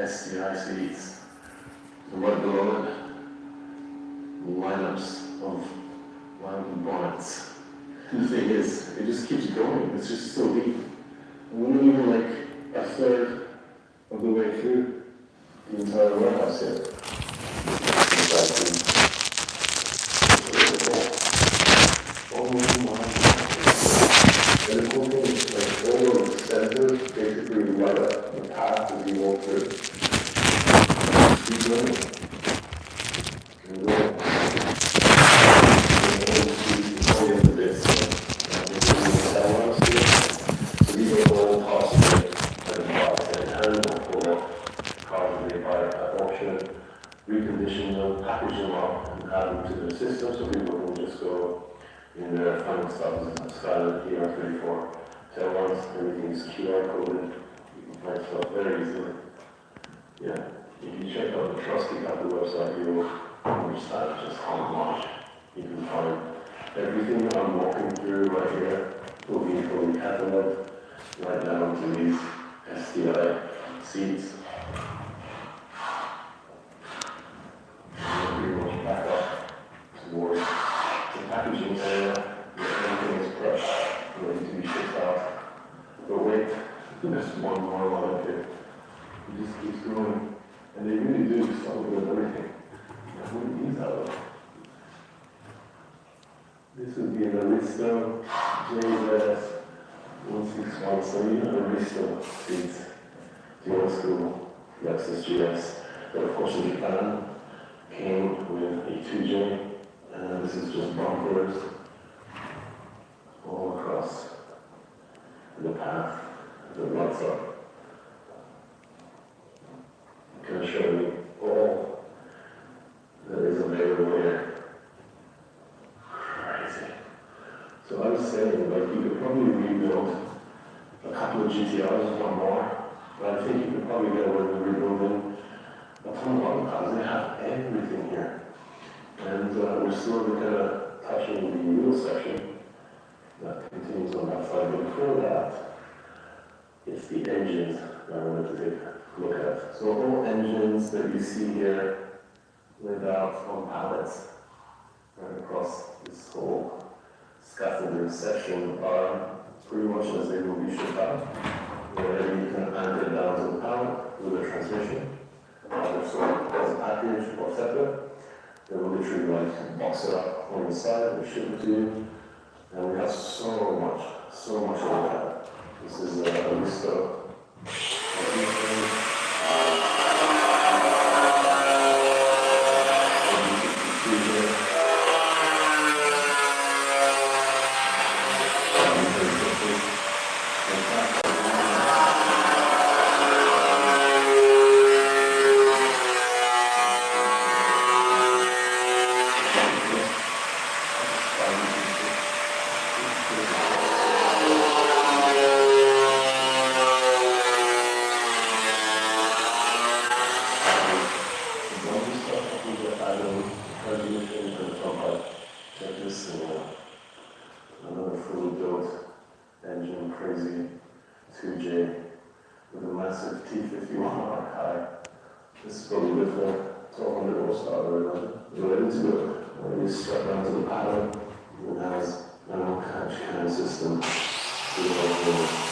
STI seats, and what below it, lineups of rounded bonnets. The thing is, it just keeps going, it's just so deep. And we're not even like a third of the way through the entire warehouse here. And the cool thing is, like, all of the sensors basically light up the path as you walk through. Keep going. And go. So these are all possible recondition them, package them up, and add them to the system so people can just go in their final stuff as standard ER34 tail ones. Everything is QR coded. You can find stuff very easily. Yeah, if you check out the Trusty Capital website, you will understand just how much you can find. Everything I'm walking through right here will be fully cataloged right down to these STI seats. Pretty much back up towards the packaging area where everything is prepped, ready to be shipped out. But wait, there's one more line here. It just keeps going. And they really do start with everything. What are these out of? This would be an Aristo JZS 161, so you know Aristo seats, the old school Lexus GS. But of course in Japan, came with a 2J, and this is just bumpers all across the path that lights up. I'm going to show you all that is available here. Crazy. So I was saying, like, you could probably rebuild a couple of GTRs, if not more, but I think you could probably get away with rebuilding a ton of other cars. They have everything here. And we're still kind of touching the wheel section that continues on that side. But before that, it's the engines that I wanted to take a look at. So all engines that you see here laid out on pallets right across this whole scaffolding section are pretty much as they will be shipped out. Where you can anchor it down to the pallet with a transmission. Either sold as a package or separate. They will literally like box it up on the side and ship it to you. And we have so much of that. This is a Aristo. Another fully built engine, crazy 2J with a massive T51R high. This is probably good for 1200 horsepower related to it. Already strapped down to the paddle. It has an old catch can system to the whole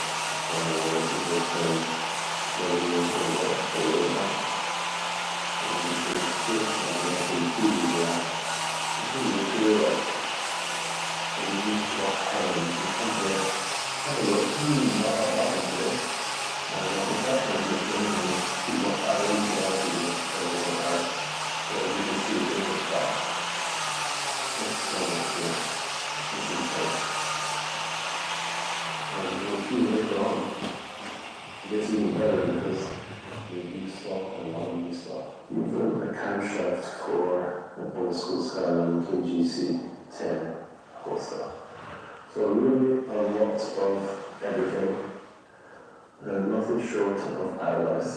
It gets even better because they U-stop and non-U-stop. You build a camshaft for an old school Skyline GC10 whole stuff. So really a lot of everything and nothing short of paradise.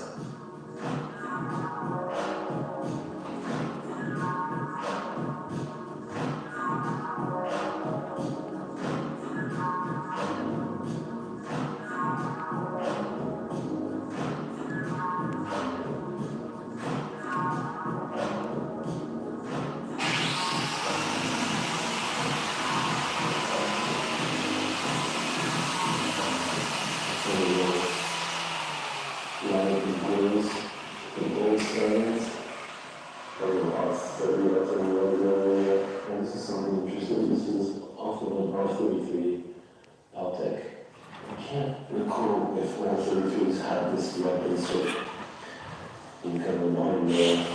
23 Altec. I can't recall if 132s had this like insert in kind of behind the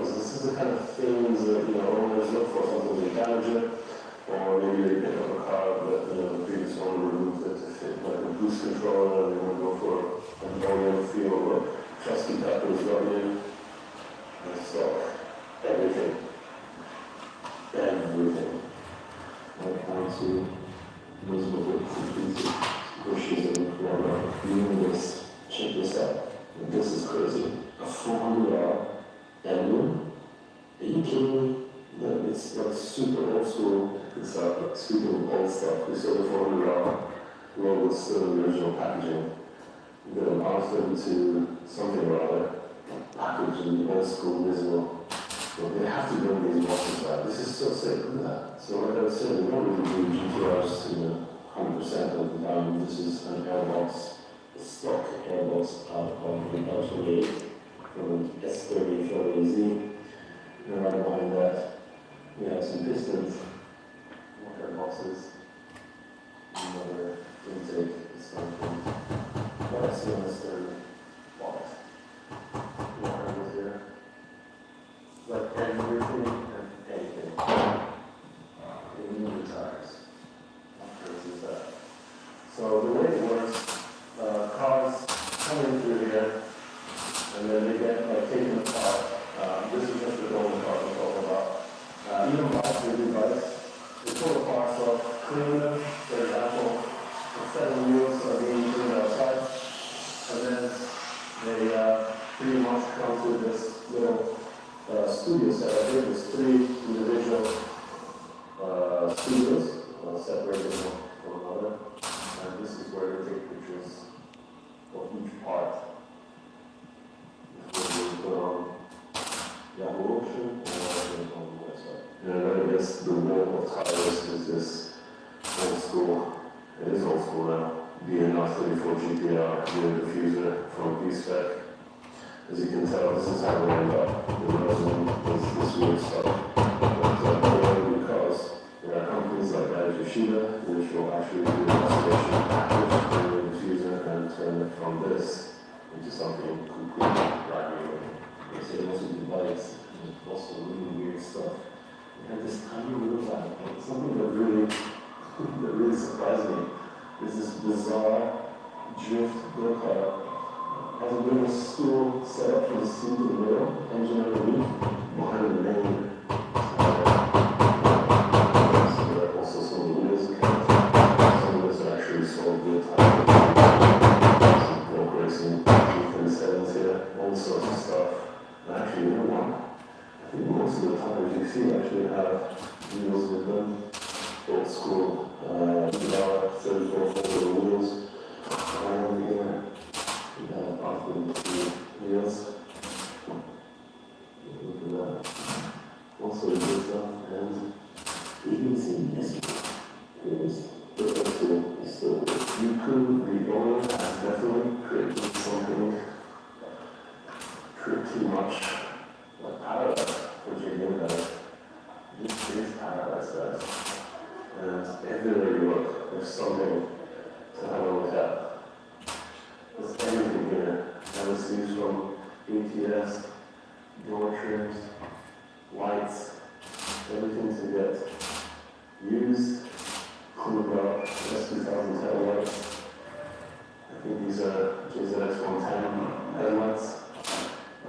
because this is the kind of things that, you know, owners look for. Sometimes they damage it, or maybe they pick up a car that, you know, the previous owner removed it to fit like a boost controller, and they want to go for a volume feel or trusty peppers got in. And stock, everything. Everything. Like down to Nismo bits and pieces, bushes and whatever. Numerous. Check this out. This is crazy. A 400R emblem? Are you kidding me? No, it's like super old school. It's like super old stuff. We saw the 400R logo still in the original packaging. You got an R32 something or other package in the old school Nismo. But they have to bring these boxes back. This is so sick, look at that. So like I was saying, we don't really do GTRs to 100% of the time. This is an airbox, a stock airbox out of the L28 from an S30 Z. And right behind that, we have some pistons, more airboxes, another intake, something. That's the S30 box. More airboxes here. Like everything and anything. They need the tires. How crazy is that? So the way it works, cars come in through here, and then they get like taken apart. This is just the golden car we're talking about. Even bikes, they do bikes. They pull the parts off, clean them, for example, the 7 wheels are being cleaned outside, and then they pretty much come to this little studio setup here. There's 3 individual studios separated from one another, and this is where they take pictures of each part before they put on Yahoo Auction or on the website. And then I guess the wall of tires is this old school, it is old school now, BNR34 GPR, the diffuser from B-Spec. As you can tell, this is how we end up. The resin is this weird stuff. But because there are companies like Yoshida, which will actually do a restoration package for the diffuser and turn it from this into something completely brand new. They say also do bikes, and also really weird stuff. They have this tiny little bike, something that really surprised me. There's this bizarre drift go-kart. Has a little stool set up from the seat to the middle, engine underneath, behind the main. So there are also some of the wheels account. Some of those are actually sold with some broke racing, G37s here, all sorts of stuff. And actually, you know what? I think most of the tires you see actually have wheels with them. Old school, 34 wheels. And after the wheels. Look at that. Also good stuff, and you can see this is so you could the owner has definitely created something pretty much like paradise for Virginia guys. This is paradise, guys. And everywhere you look, there's something to have a look at. There's everything here. LSUs from ATS, door trims, lights, everything to get used, cleaned up, S2000 taillights. I think these are JZX110 headlights.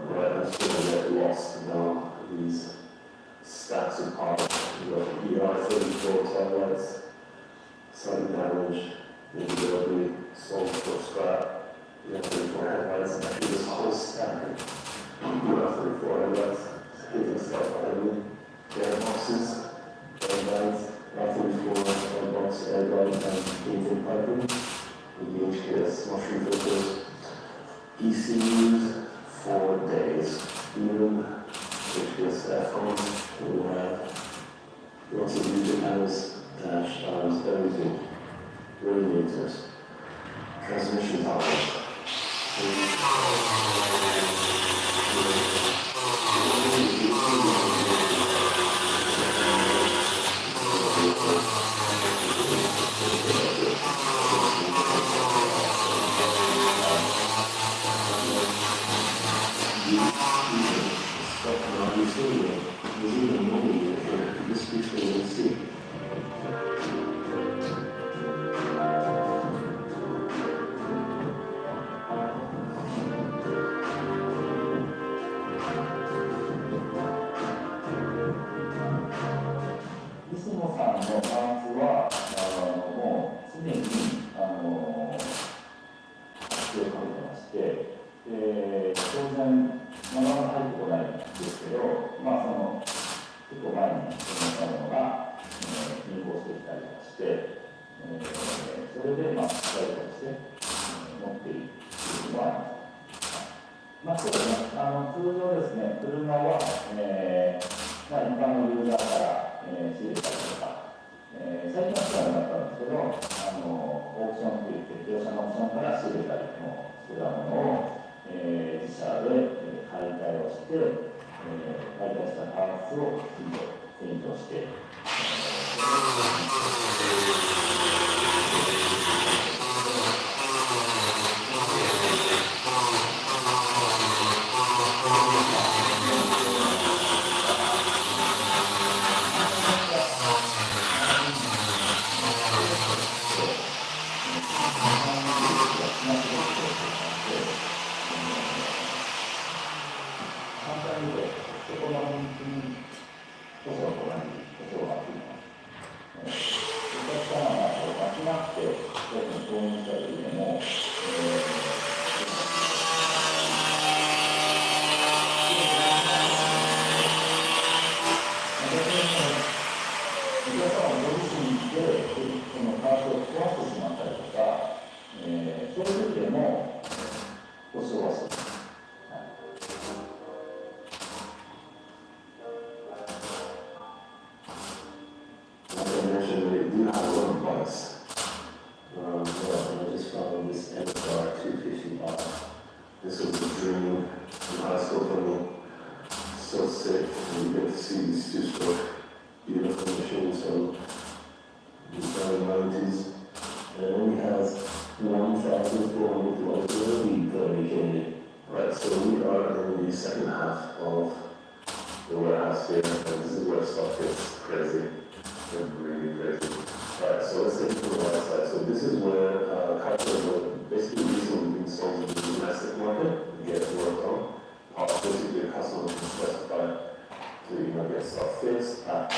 But I'm still going to get lost down these stacks of parts. You got ER34 taillights, sudden damage, maybe they'll be sold for scrap. You have 34 headlights, and actually this whole stack you have 34 headlights, hitting stuff behind me. Airboxes, airbags, R34 airbox, airbag, and intake piping with the HKS mushroom filters. ECUs, 4 days. Even HPS phones, we have lots of user panels, dash arms, everything. Radiators, transmission towers. Nismo さんのパーツはもうすでに手をかけてまして、当然なかなか入ってこないんですけど、結構前にそのものが入稿してきたりとかして、それで使いとして持っているというのはあります。そうですね、通常ですね、車は、一般のユーザーから仕入れたりとか、最近はそうなったんですけど、オークションといって、業者のオークションから仕入れたりもしてたものを、自社で解体をして、解体したパーツをきちんと洗浄して、This was a dream in high school for me. So sick, and you get to see these two-stroke beautiful machines from the early 90s. And it only has 1,400 kilometers dedicated. Right, so we are in the second half of the warehouse here, and this is where stuff gets crazy. It's really crazy. Right, so let's take it to the right side. So this is where cars are basically recently being sold in the domestic market, get it worked on. Basically, a customer can specify to get stuff fixed at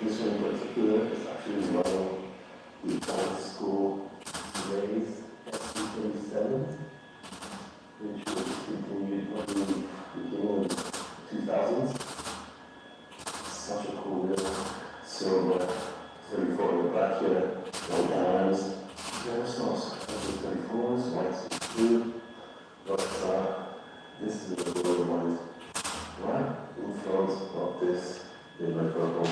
This one in particular is actually running the old school raised S2000, which was discontinued probably beginning of the 2000s. Such a cool little silver 34 in the back here, no dimes. There was no 34s, white C2, but this is the blue one. Right in front of this midnight purple.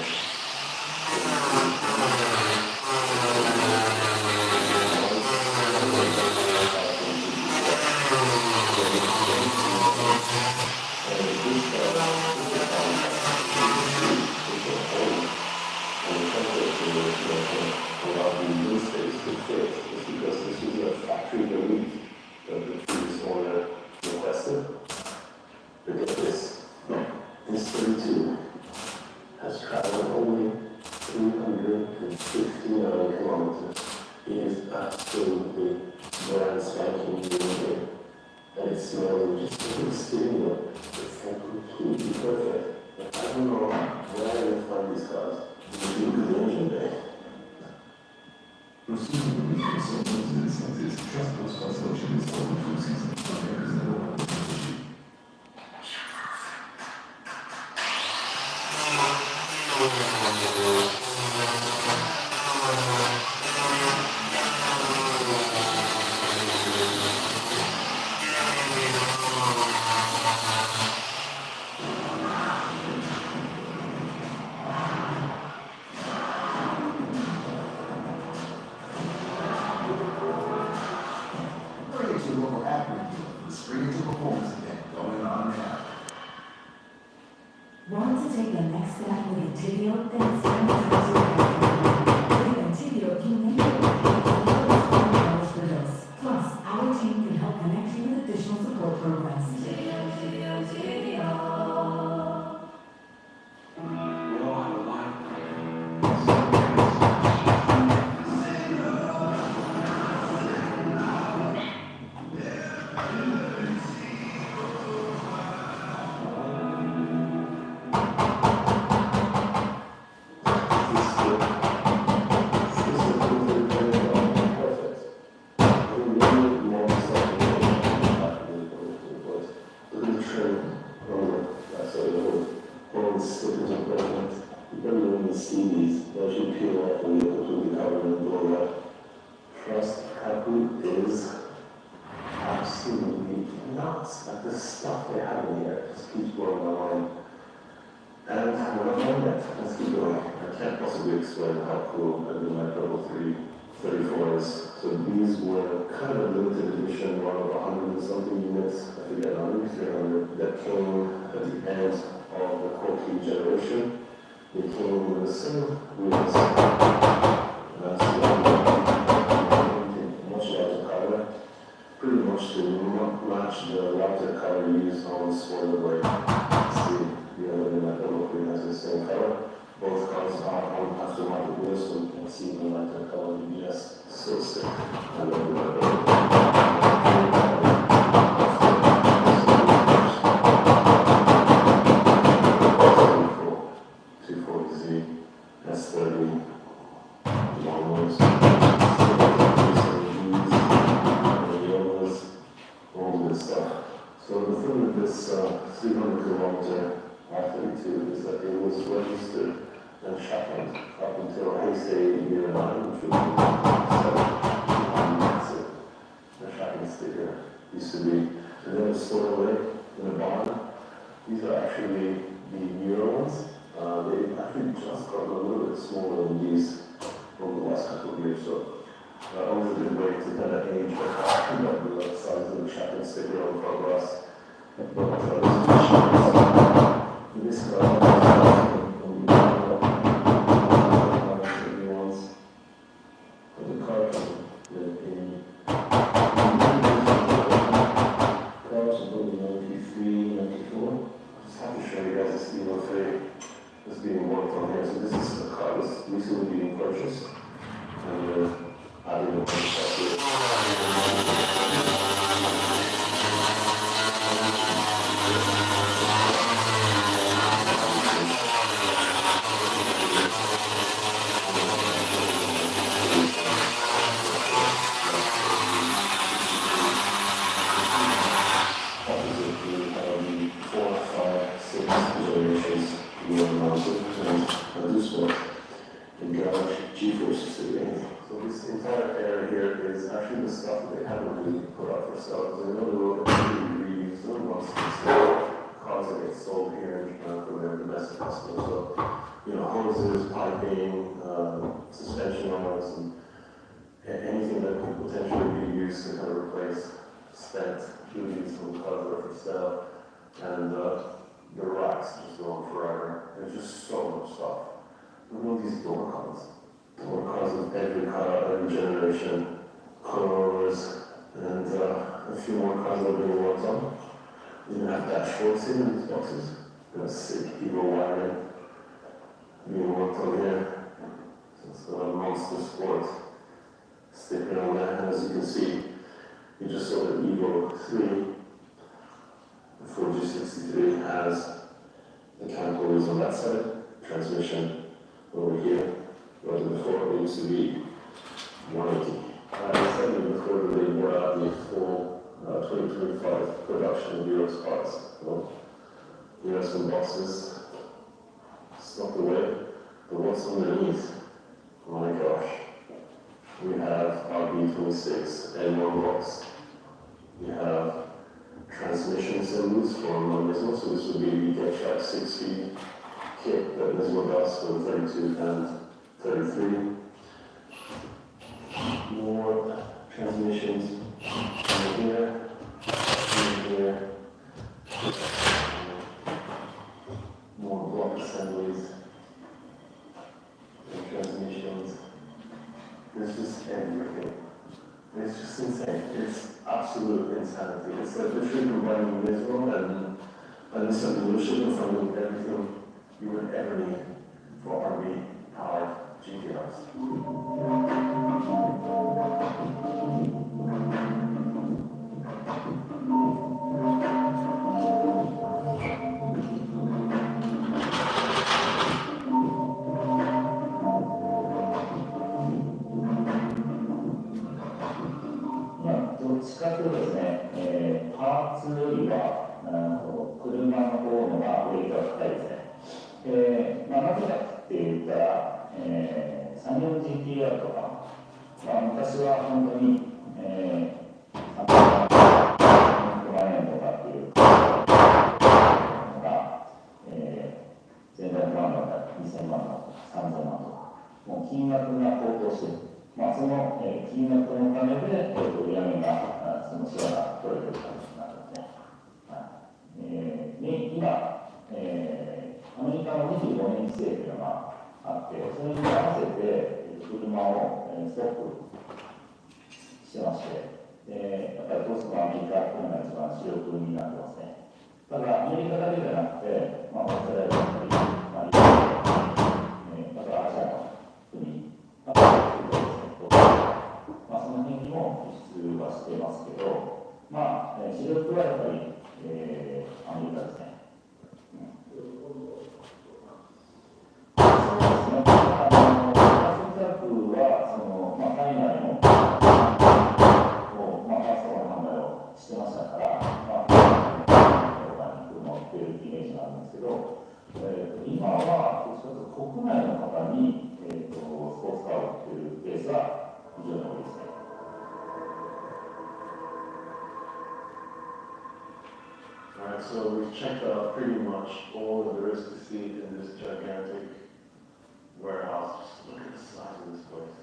Because this is a factory building that the previous owner requested. Look at this. This 32 has traveled only 359 kilometers. It is absolutely brand spanking new, and it smells just sitting there. It's like completely perfect. Like, I don't know where they find these cars. It's a good engine bay. interior del el interior can Plus, our team can help connect you with additional support programs. We all have a life. Trust Kaku is absolutely nuts. Like the stuff they have in here just keeps blowing my mind. And when I found that, let's keep going. I can't possibly explain how cool the my Level 3 34 is. So these were kind of a limited edition, one of 100 and something units, I forget, 100, 300, that came at the end of the core key generation. They came with the same wheels. That's much larger color. Pretty much to match the larger color used on the spoiler blade. See, the other than that Level 3 has the same color. Both cars are on aftermarket wheels, so you can see the lighter color BBS. So sick. I love that. 240Z, S30, long ones, all this stuff. So the thing with this 300 kilometer R32 is that it was registered and shackled up until Heisei year 9, which was massive. The shackling sticker used to be, and then it was stored away in a barn. These are actually the newer ones. They actually just got a little bit smaller than these over the last couple of years. So always a good way to kind of age the size of the shackling sticker on front glass. This is being worked on here. So this is a car that's recently being purchased. And we're adding a stuff to it. Opposite the 4, 5, 6 generations. This one in garage G-force sitting. So this entire area here is actually the stuff that they haven't really put out for sale. Because I know the road actually reused them once cars that get sold here in Japan for their domestic customers. So, you know, hoses, piping, suspension arms, and anything that could potentially be used to kind of replace spent duties from cars that are for sale. And the racks just go on forever. There's just so much stuff. Look at these door cards. Door cards of every car, every generation, Corollas, and a few more cars that are being worked on. You even have dashboards here in these boxes. Got a sick Evo wiring being worked on here. So it's got a Monster Sport sticker on there. And as you can see, you just saw the Evo 3. The Fuji 63 has mechanical wheels on that side, transmission over here, whereas before it used to be 180. I said before that they brought out the full 2025 production of Europe's parts. So we have some boxes stuck away, but what's underneath? Oh my gosh. We have our B26 N1 box. We have transmission symbols from Nismo, so this would be the get track 6-speed kit that Nismo does for the 32 and 33. More transmissions in here, more block assemblies, It's just insane. It's absolute insanity. It's like literally combining Nismo and a Nissan dealership with everything you would ever need for RV powered GTRs.どっちかというとですね、パーツよりは車の方のが売れが高いですね。なぜかって言ったら、34GTR とか、昔は本当に、300万円とかっていうのが、全然万だったら2000万とか3000万とか、もう金額が高騰してる。その、金額のお金で、売り上げが、そのシェアが取れてる形になるので、で今、アメリカの25年規制というのがあって、それに合わせて車をストップしてまして、やっぱりどうしてもアメリカというのが一番主力になってますね。ただ、アメリカだけじゃなくて、オーストラリアだったり、またアジアの国、その辺にも輸出はしてますけど、主力はやっぱり、アメリカですね。そうですね。トラックは海外のファーストの販売をしてましたから、車を売っているイメージがあるんですけど、今は国内の方に、スポーツカーを売っているケースは非常に多いですね。Alright, so we've checked out pretty much all that there is to see in this gigantic warehouse. Just look at the size of this place.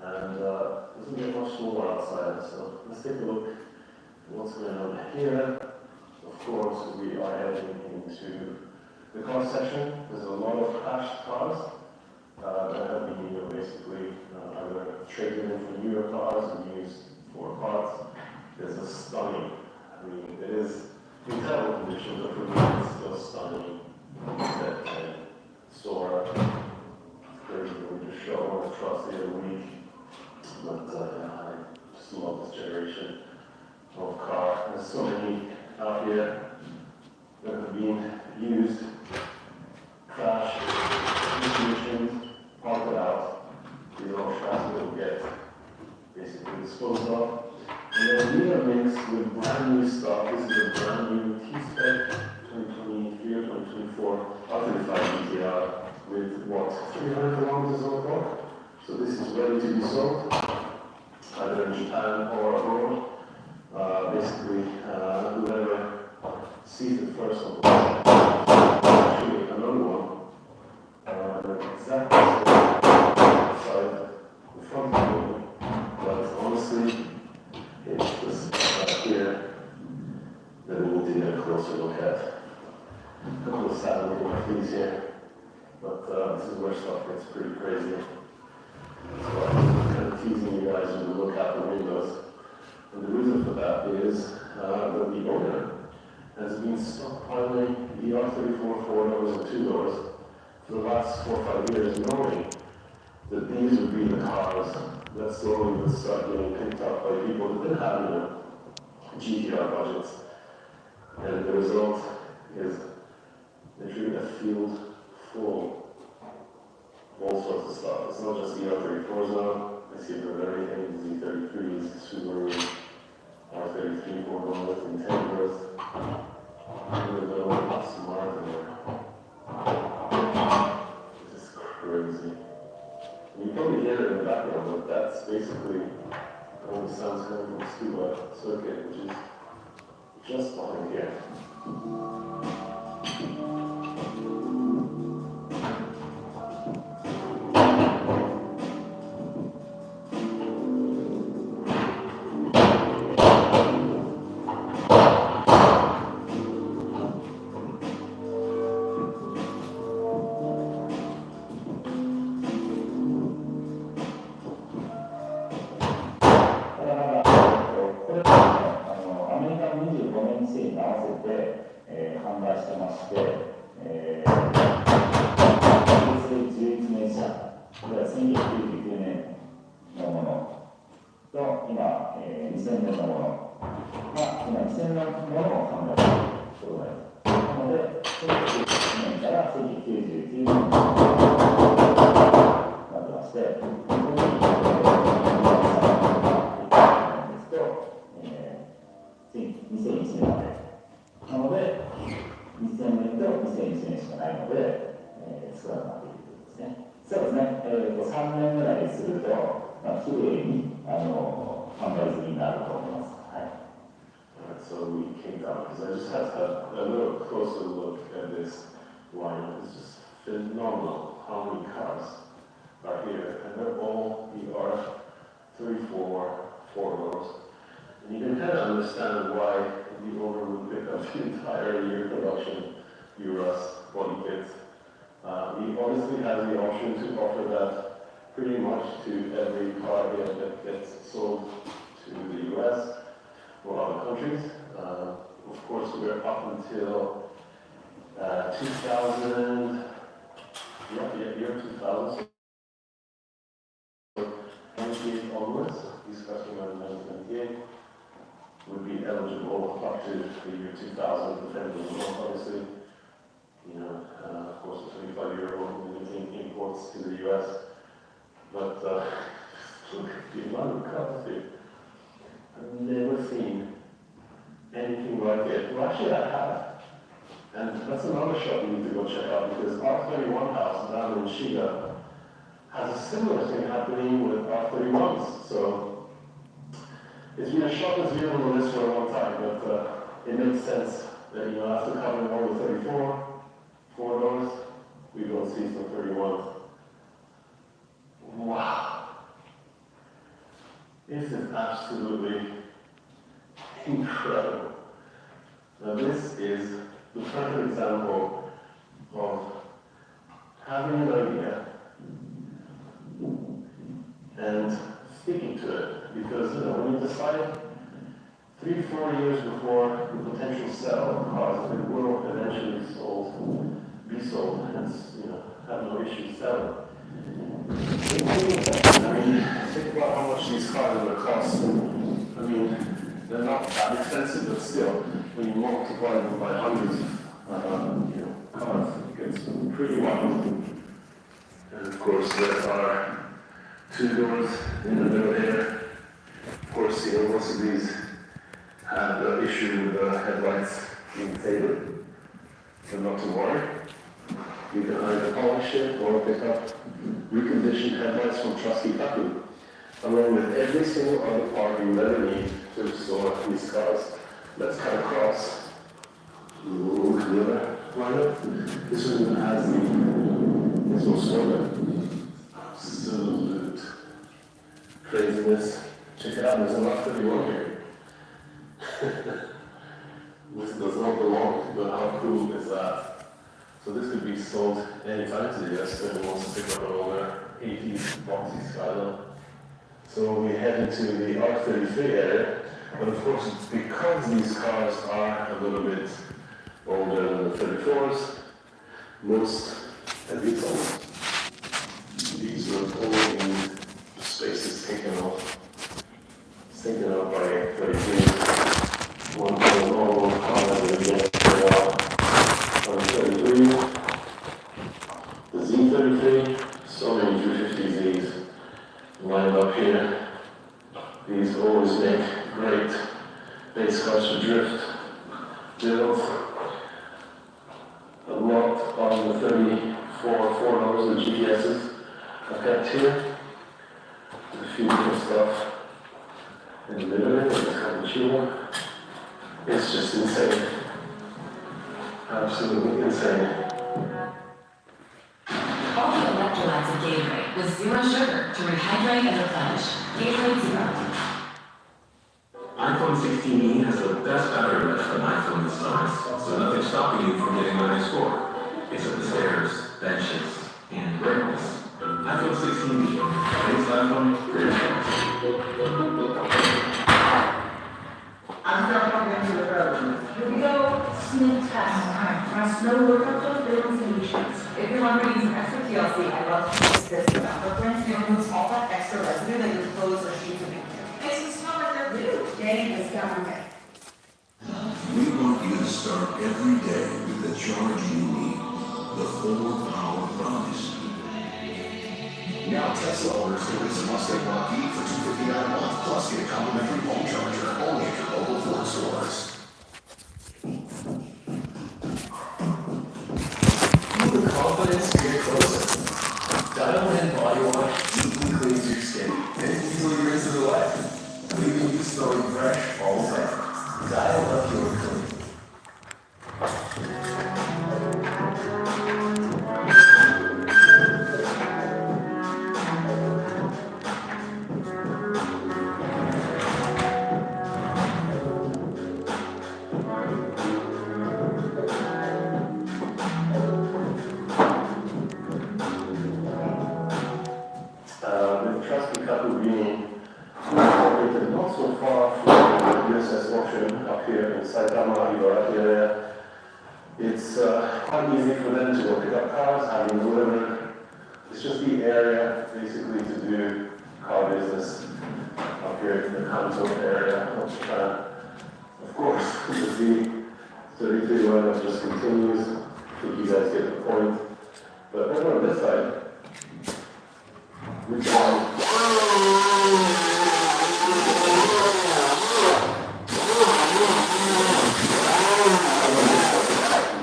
And it doesn't get much smaller outside, so let's take a look at what's going on here. Of course, we are heading into the car section. There's a lot of crashed cars that have been, basically either traded in for newer cars and used for parts. There's a stunning, it is incredible condition, but for me it's still stunning that store. It's crazy that we just show one across the other week. But I just love this generation of car. There's so many out here that have been used, crashed, decommissioned, parked out. These are all tracks that will get basically disposed of. And then we are mixed with brand new stuff. This is a brand new T-Spec 2023 or 2024 R35 GTR with what, 300 kilometers on the clock? So this is ready to be sold, either in Japan or abroad. Basically, whoever sees it first on the website, actually another one, exactly outside the front of the building. But honestly, it's this here that we need to get a closer look at. A couple of sad looking things here, but this is where stuff gets pretty crazy. So I'm kind of teasing you guys when you look out the windows. And the reason for that is that the owner has been stockpiling the R34 4-doors and 2-doors for the last 4 or 5 years, knowing that these would be the cars that slowly would start getting picked up by people that didn't have, GTR budgets. And the result is literally a field full all sorts of stuff. It's not just the R34s now. I see a bit of everything, Z33s, Subaru, R33 4-doors, and 10-doors. Smart in there. This is crazy. You probably hear it in the background, but that's basically all the sounds coming from the scuba circuit, which is just behind here. 2000に合わせて、販売してまして、平成11年車、これは1999年のものと、今、2000年のものが、今2000年のものを販売しているところがあります。なので、1999年から1999年になってまして、ここに、2001年まで。なので、2000年と2001年しかないので、少なくなっているということですね。そうですね、3年ぐらいすると、きれいに販売済みになると思います。はい。So we came down because I just had to have a little closer look at this line. It's just phenomenal how many cars are here, and they're all the R34 four-doors. And you can kind of understand why the owner would pick up the entire year production Euros body kits. He obviously has the option to offer that pretty much to every car that gets sold to the US or other countries. Of course, we're up until 2000, year 2000. 98 onwards, these customers in 1998 would be eligible up to the year 2000, depending on the month, obviously. You know, of course, the 25-year-old limiting imports to the US. But look at the amount of cars here. I've never seen anything like it. Well, actually, I have. And that's another shop you need to go check out because R31 House down in Shiga has a similar thing happening with R31s. So it's been a shop that's been on the list for a long time, but it makes sense that, you know, after covering all the 34 four-doors, we don't see some 31s. Wow. This is absolutely incredible. Now this is the perfect example of having an idea and sticking to it. Because, you know, when you decide 3-4 years before the potential sale of cars that will eventually be sold, and, you know, have no issue selling. I mean, think about how much these cars are going to cost. I mean, they're not that expensive, but still, when you multiply them by hundreds of, you know, cars, it gets pretty wild. And of course, there are 2 doors in the middle here. Of course, you know, most of these have the issue with the headlights being faded, but not to worry. You can either polish it or pick up reconditioned headlights from Trusty Kaku, along with every single other part you ever need to restore these cars. Let's cut across. Ooh, the other lineup. This one even has the Nismo spoiler. Absolute craziness. Check it out, there's a lot of you here. This does not belong, but how cool is that? So this could be sold anytime to the US if anyone wants to pick up an older 80s boxy Skyline. So we head into the R33 area, but of course because these cars are a little bit older than the 34s, most at least almost, these will all need spaces taken off. It's taken up by 33. One normal car that we get on 33, the Z33, so many 250Zs lined up here. These always make great base cars for drift builds. A lot on the 34 four-doors, the GTSs I've got here. There's a few different stuff in the middle of it, it's cappuccino. It's just insane. Absolutely insane. All the electrolytes of Gatorade with zero sugar to rehydrate and replenish. Gatorade Zero. iPhone 16e has the best battery life for an iPhone this size, so nothing's stopping you from getting a high score. It's up the stairs, benches, and rails. iPhone 16e, today's iPhone, great phones. I'm not going to the So look up those buildings and sheets. If you're wondering some extra TLC, I love to use this wrapper rinse. It removes all that extra residue that your clothes or sheets have been carrying. Makes them smell like they're new. Danny has got it. We want you to start every day with the charge you need, the 4-hour promise. Now Tesla owners can lease a Mustang Mach-E for $259 a month, plus get a complimentary home charger only at your local Ford stores. Feel the confidence to get closer. Dial in Body Wash deeply cleans your skin and easily rinses it away, leaving you smelling fresh all day. Dial up your clean. The trusty Kakubini, located not so far from the USS Ocean up here in Saitama, Ibaraki area. It's quite easy for them to go pick up cars, having delivered. It's just the area basically to do car business up here in the Kanto area of Japan. Of course, the 33 line just continues. I think you guys get the point. But over on this side, we can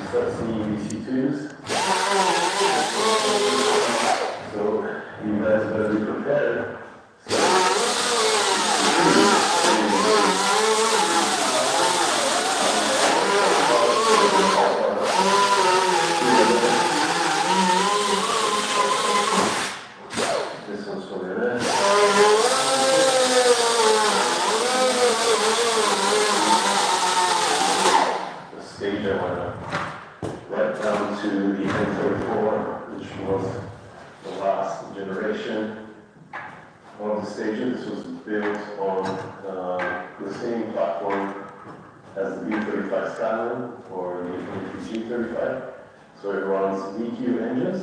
start seeing VC2s. So you guys better be prepared. This one's for there. The stage I went right down to the N34, which was the last generation of the station. This was built on the same platform as the V35 Stallion or the G35. So it runs DQ engines.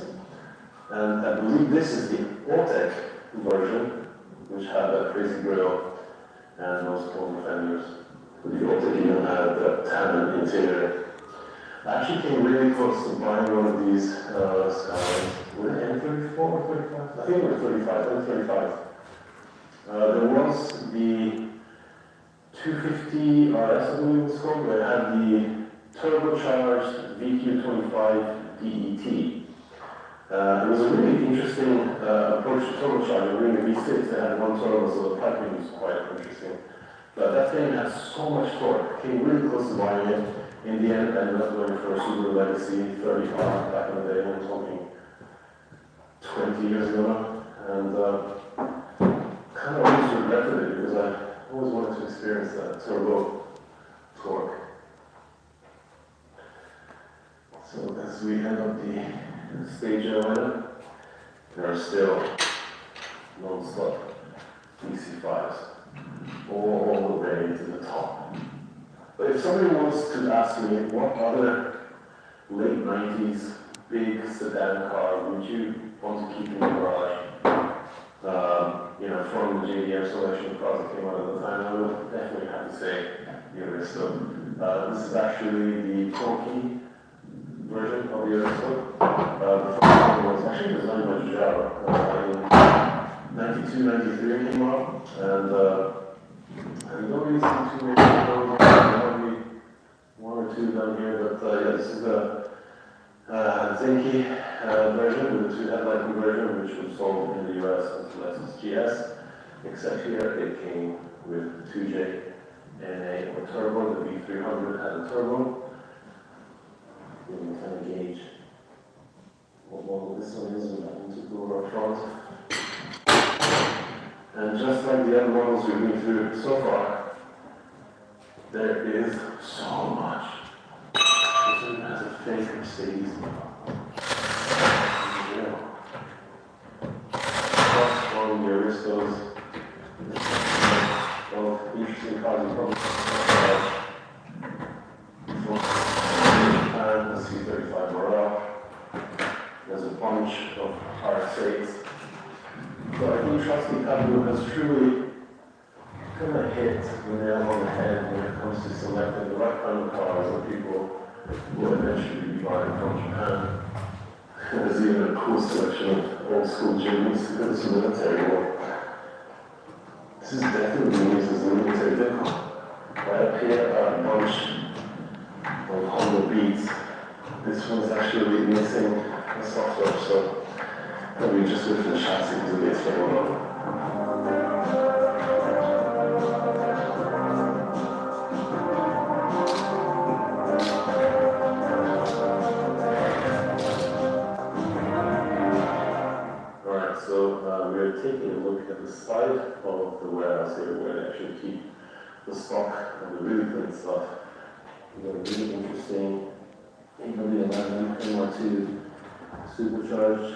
And I believe this is the Ortec version, which had that crazy grille and those chrome fenders. The Ortec even had that tan interior. I actually came really close to buying one of these Skylines. Were they N34 or 35? I think it was 35, N35. There was the 250 RS, I believe it was called, where it had the turbocharged VQ25 DET. It was a really interesting approach to turbocharging. Really, V6, they had one turbo, so the piping was quite interesting. But that thing had so much torque. Came really close to buying it. In the end, I ended up going for a Subaru Legacy 35 back in the day. I'm talking 20 years ago now. And kind of always regretted it because I always wanted to experience that turbo torque. So as we end up the stage line, there are still non-stop DC5s all the way to the top. But if somebody wants to ask me what other late 90s big sedan car would you want to keep in the garage, from the JDM selection of cars that came out at the time, I would definitely have to say the Aristo. This is actually the Corky version of the Aristo. The first one was actually designed by Jaro in 92, 93 it came out, and I don't really see too many of those, maybe one or two down here, but yeah, this is the Zenki version with the 2-headlight conversion, which was sold in the US as Lexus GS, except here it came with 2J NA or turbo. The V300 had a turbo. You can kind of gauge what model this one is with that intercooler up front. And just like the other models we've been through so far, there is so much. This one has a fake Mercedes. Plus on the Aristos. Well, interesting cars you probably and the C35. RX-8s. So I think Trusty Capital has truly kind of hit the nail on the head when it comes to selecting the right kind of cars that people will eventually be buying from Japan. There's even a cool selection of old school Jimmys because it's a military one. This is definitely used as a military vehicle. Right up here, a bunch of Honda Beats. This one's actually missing a software, so probably just with the chassis because it gets very low. We're taking a look at the side of the warehouse here where they actually keep the stock and the really clean stuff. We've got a really interesting AW11 MR2 supercharged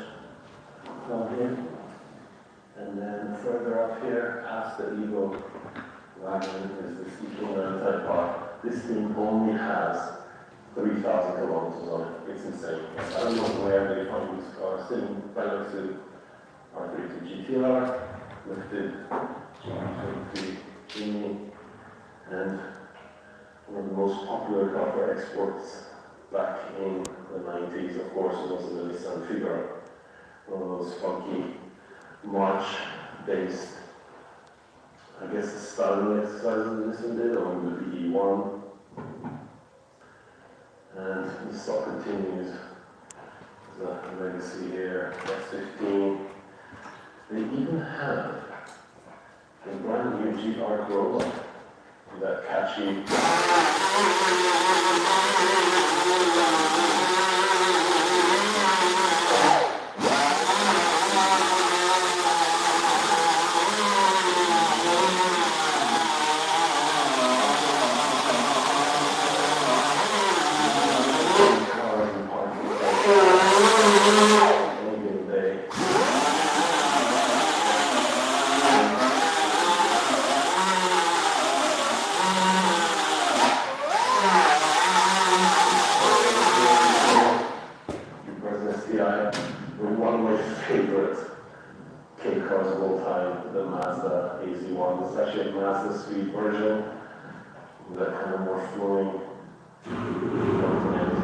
down here. And then further up here, past the Evo wagon, is the CK9 type car. This thing only has 3,000 kilometers on it. It's insane. I don't know where they find these cars sitting right next to R32 GTR, lifted G23 Genie, and one of the most popular car for exports back in the 90s, of course, was the Nissan Figaro. One of those funky march-based, I guess, styling exercises that Nissan did, or with the E1. And the stock continues. There's a legacy here, S15. They even have a brand new GR Corolla with that catchy one of my favorite K cars of all time, the Mazda AZ1. It's actually a Mazda Speed version with that kind of more flowing front end.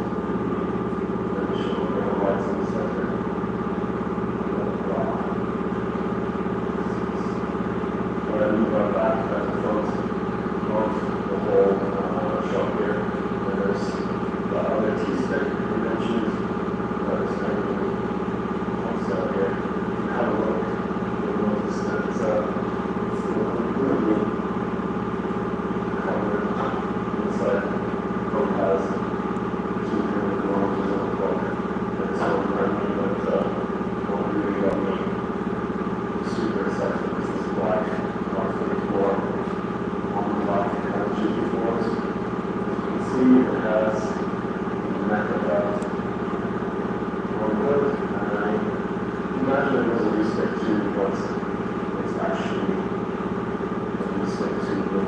Let me show you the lights in the center. When I move on back at the front of the whole shop here, and there's the other T-Spec conventions. That is kind of out here. Have a look. You'll notice that it's completely covered inside. Both has 200 kilometers on the clock. And it's all brand new, but won't really got me super excited because this black R34 on the black GT4s. As you can see, it has the neck of that one good. Imagine it was a respect to, but it's actually a respect to the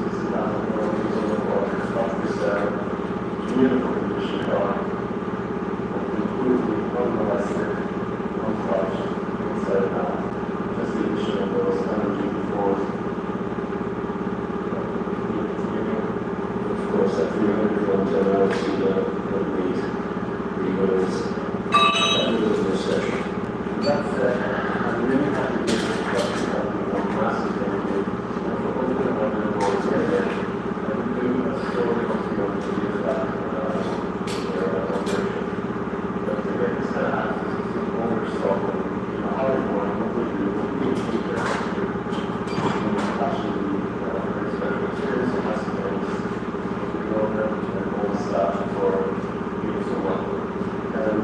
60,000 kilometers on the clock. That's the Sedan. Beautiful condition car. Completely unmolested, untouched, inside and out. Just the addition of those kind of GT4s. Of course, that 300 kilometer hour to the lead. Because that was a recession. That said, I'm really happy with this truck. It's got one massive thank you. And for opening up the doors here, I would do a story of the other years back where I was operation. But to get this kind of access to the overstock and how it works, what we do, what we do, actually very special experience and has things. We know them and all the staff for giving so much. And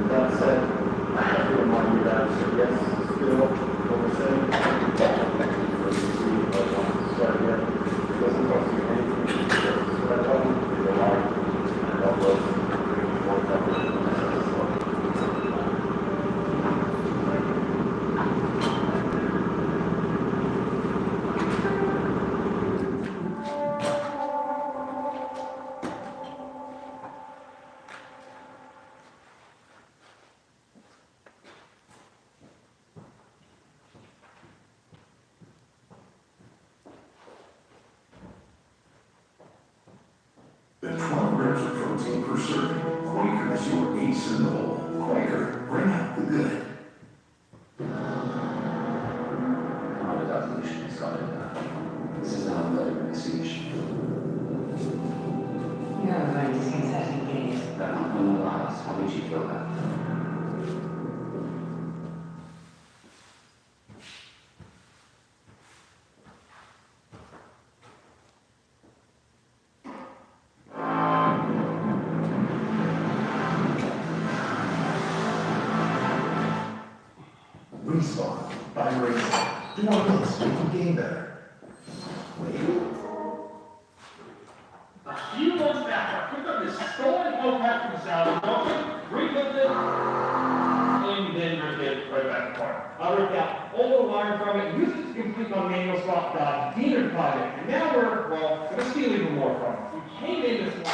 protein per serving. Quaker's your ace in the hole. Quaker, bring out the good. Mamy dati już nie zgodę. Sedan better message. You have a very disconcerting gaze. That one of the last. How did you feel that? Respawn, by racing. Do more hits, make the game better. Wait. A few months back, I picked up this stolen Hellcat from the South, rebuilt it, and then ripped it right back apart. I ripped out all the wiring from it, used it to complete my manual swap demon project, and now we're, well, gonna steal even more from it. We came in this morning,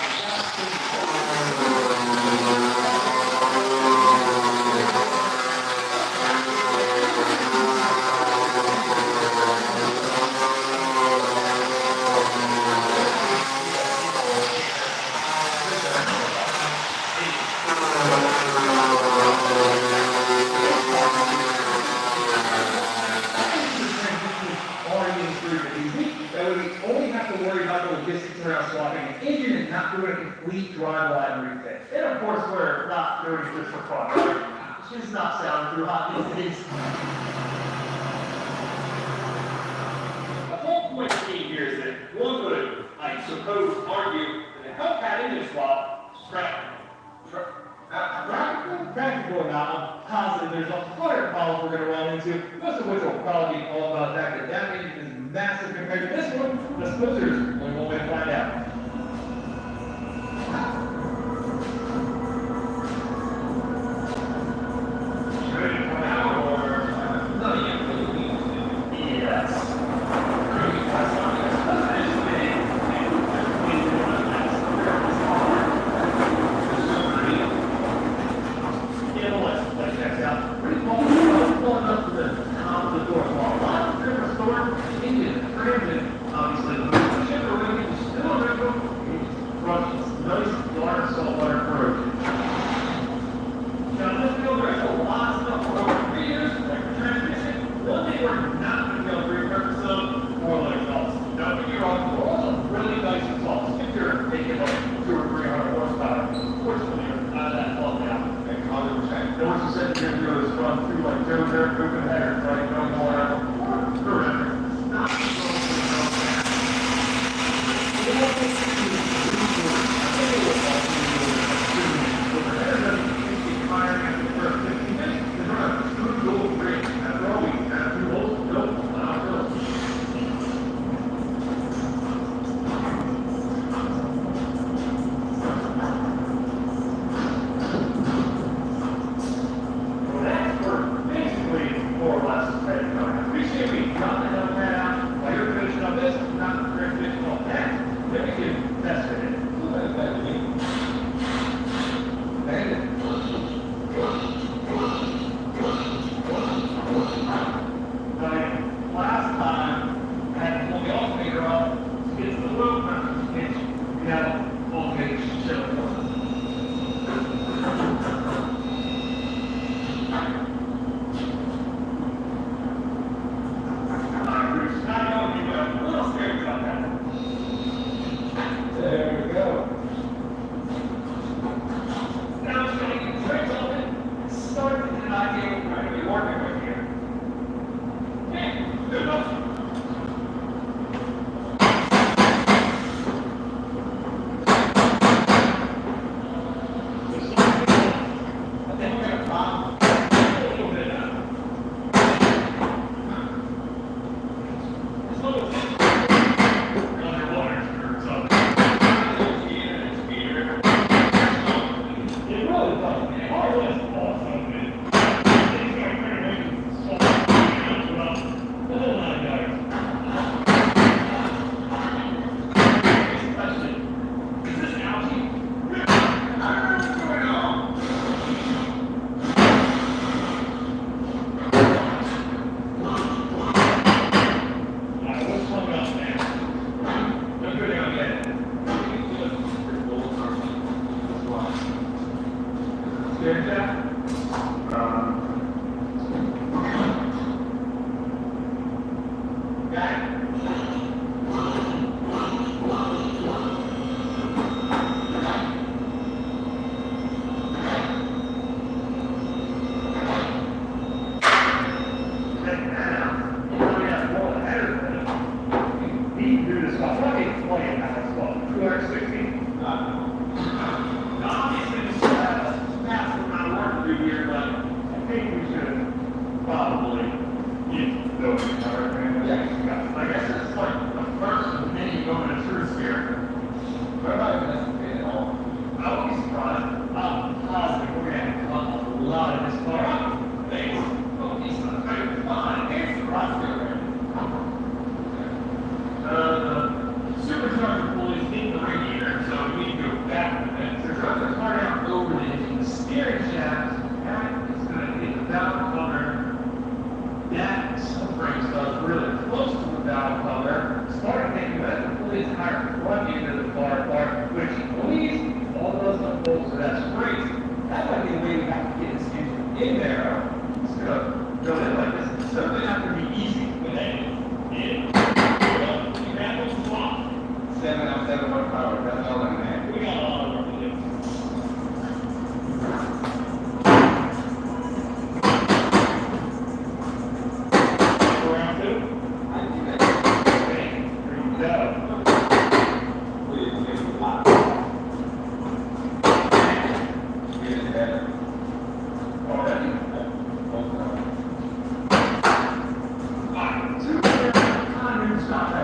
complete drive and refit. And of course, we're not doing it just for fun, right? It's just not sounding too hot these days. The whole point of being here is that one would, I suppose, argue that a Hellcat engine swap is practical or not. I'm positive there's a hundred problems we're going to run into, most of which will probably be all about that engine is massive compared to this one. I suppose there's only one way to find out. Appreciate we got the Hellcat out while you're finishing up this, not the transmission on that. Then we can steering shaft? Got it. Supercharger pulleys in the radiator, so we need to go back a bit. So we're going to start out over the engine. The steering shaft, that is going to hit the valve cover. That subframe stuff really close to the valve cover. Start thinking that the pulley's entire front end of the car part, which pulleys, all those unfolds, so that's great. That might be the way we have to get this engine in there. It's going to go in like this. It's certainly not going to be easy, but hey, Seven out of 7 horsepower, that's all I'm at. We got a lot of work to do. Round 2? I think that's okay. Here we go. Please, make it hot. Get it better. Already? Alright, 2 time stop that.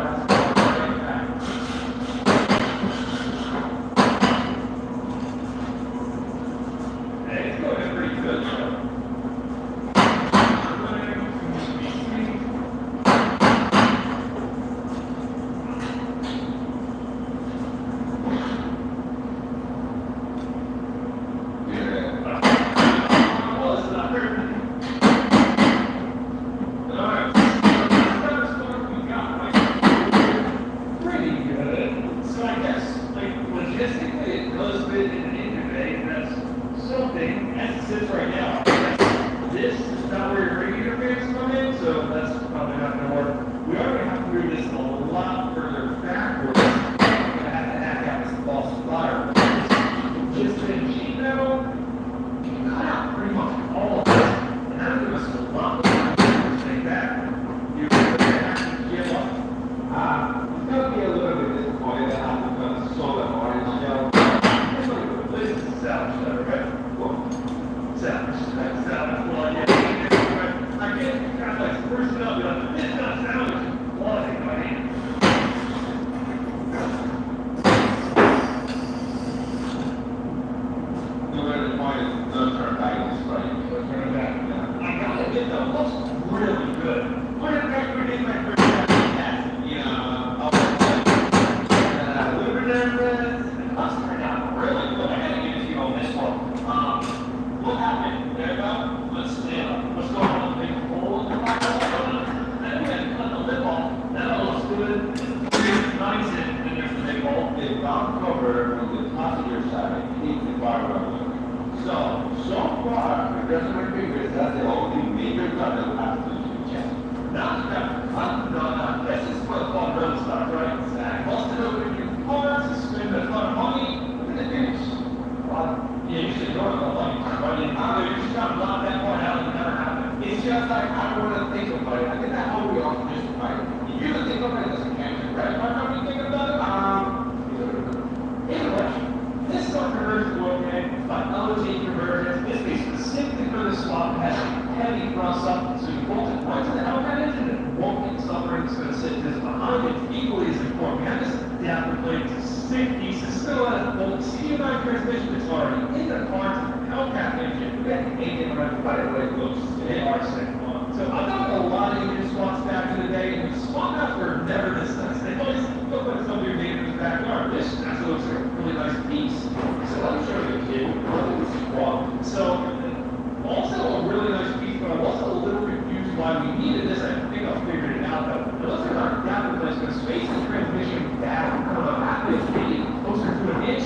Closer to an inch.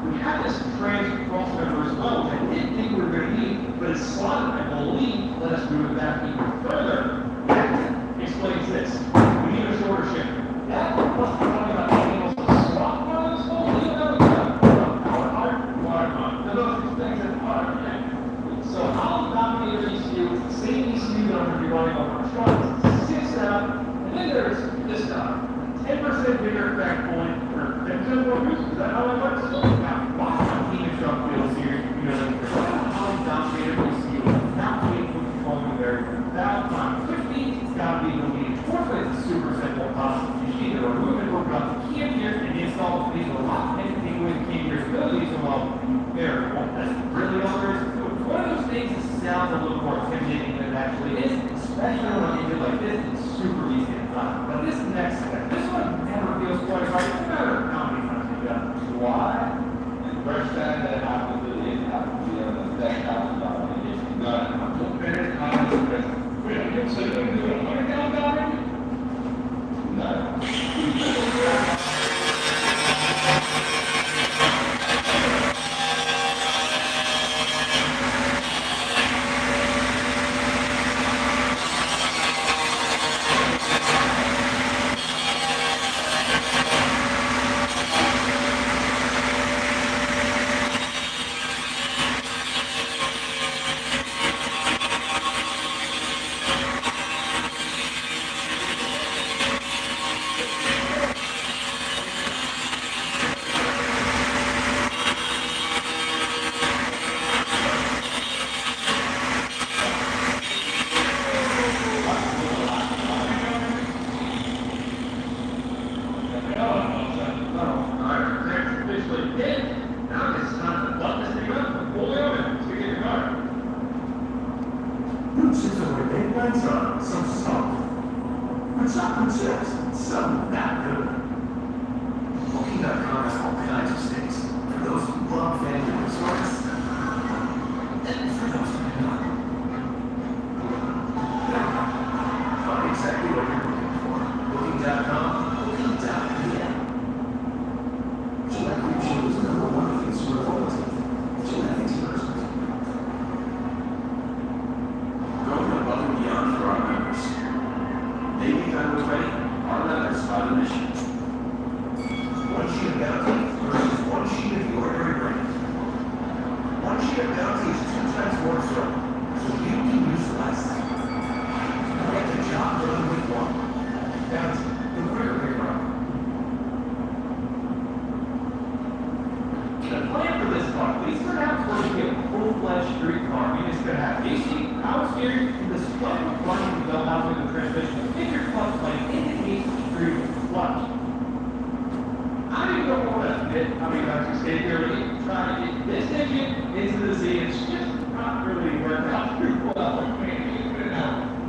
We had this trans crossover as well, which I didn't think we were going to that how it works? Now, watch my team and truck wheels here, you know, how dominated we see without waiting for controlling the variable, without time, which means it's got to be deleted. Fortunately, it's a super simple process. You should either remove it or grab the key in here and install the piece of a lot and take away the key in your abilities. So, well, there, well, that's really all there is to it. It's one of those things that sounds a little more intimidating than it actually is, especially when you do like this, it's super easy to find. But this next step, this one never feels quite right, no matter how many times you go. Why? The first time that happened to me, it happened to me on the $10,000 vacation. No, I'm so very confident. Wait, I can say that I'm doing $100,000 already? No. Some not good. Booking.com has all kinds of stays for those who love family resorts and for those who do not. Find exactly what you're looking for. Booking.com, Booking.pm. Gillette Region is #1 consumer loyalty. Gillette experts. Going above and beyond for our members. Maybe when we're ready, our members are the mission. One sheet of bounty versus one sheet of the ordinary brand. One sheet of bounty is 2 times more strong, so you can use the last time. Get the job done with one. Bounty, the quicker way around. The plan for this car, at least for now, is going to be a full-fledged street car. I mean, it's going to have AC, power steering, and this plug running to go out with the transmission. If your clutch plate indicates street clutch. I don't even know what to admit. I mean, I just stay here and try to get this engine into the Z. It's just not really working out too well.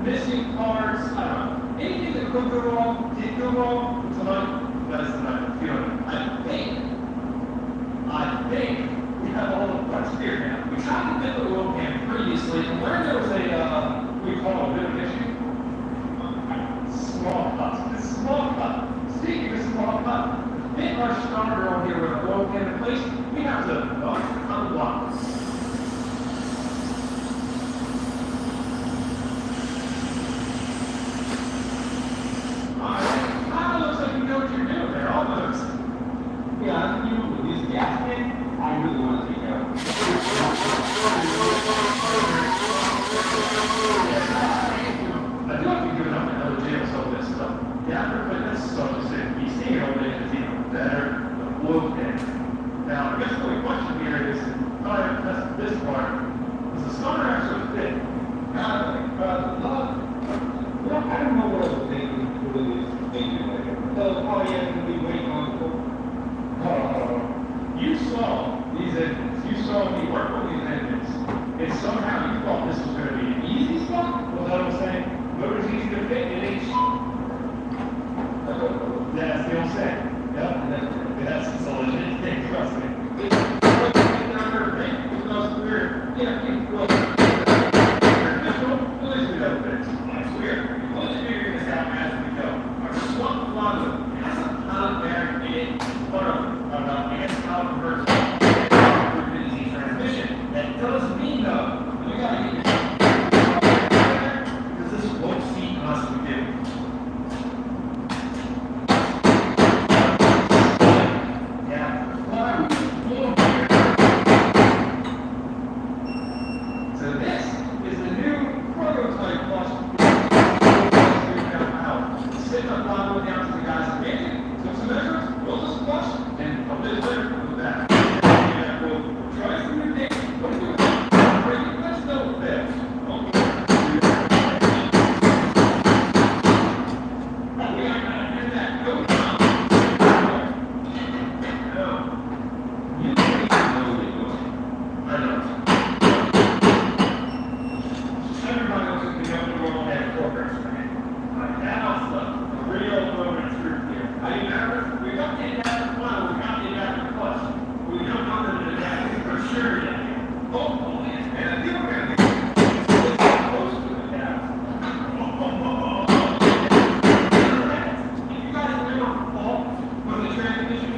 Missing parts, I don't know. Anything that could go wrong, did go wrong, tonight, that's the night I'm feeling. I think we have all the parts here now. We tried to fit the oil pan previously, and where there was we call a bit of issue, small cut. Small cut. Speaking of small cut, fit our starter on here with a oil pan in place, we have to unblock. Alright, kind of looks like you know what you're doing there, almost. Yeah, you with this gas tank, I really want to take care of it. I do have to give it up another jail some of this stuff. Yeah, I've heard this stuff is that you see it over there is even better, the blue thing. Now, I guess the only question here is, alright, that's this part. Does the starter actually fit? Well, I don't know what I was thinking, really, thinking like it. Oh, yeah, I'm going to be waiting on You saw these engines. You saw me work with these engines. And somehow you thought this was going to be an easy spot? Well, that was saying, motor's easy to fit, it ain't cheap. That's the old saying. Yep, and that's a legit thing, trust me. It's another thing, because we're, at least we know things. That's weird. We'll just figure this out as we go. Our swamp Lando has a ton of bearing in it, part of anti-power conversion transmission. That does mean, though, we gotta get this because this won't see unless we do. So this is the new prototype plus sitting up Lando down to the guys at Mansion, took some measurements, built this flush, and a bit later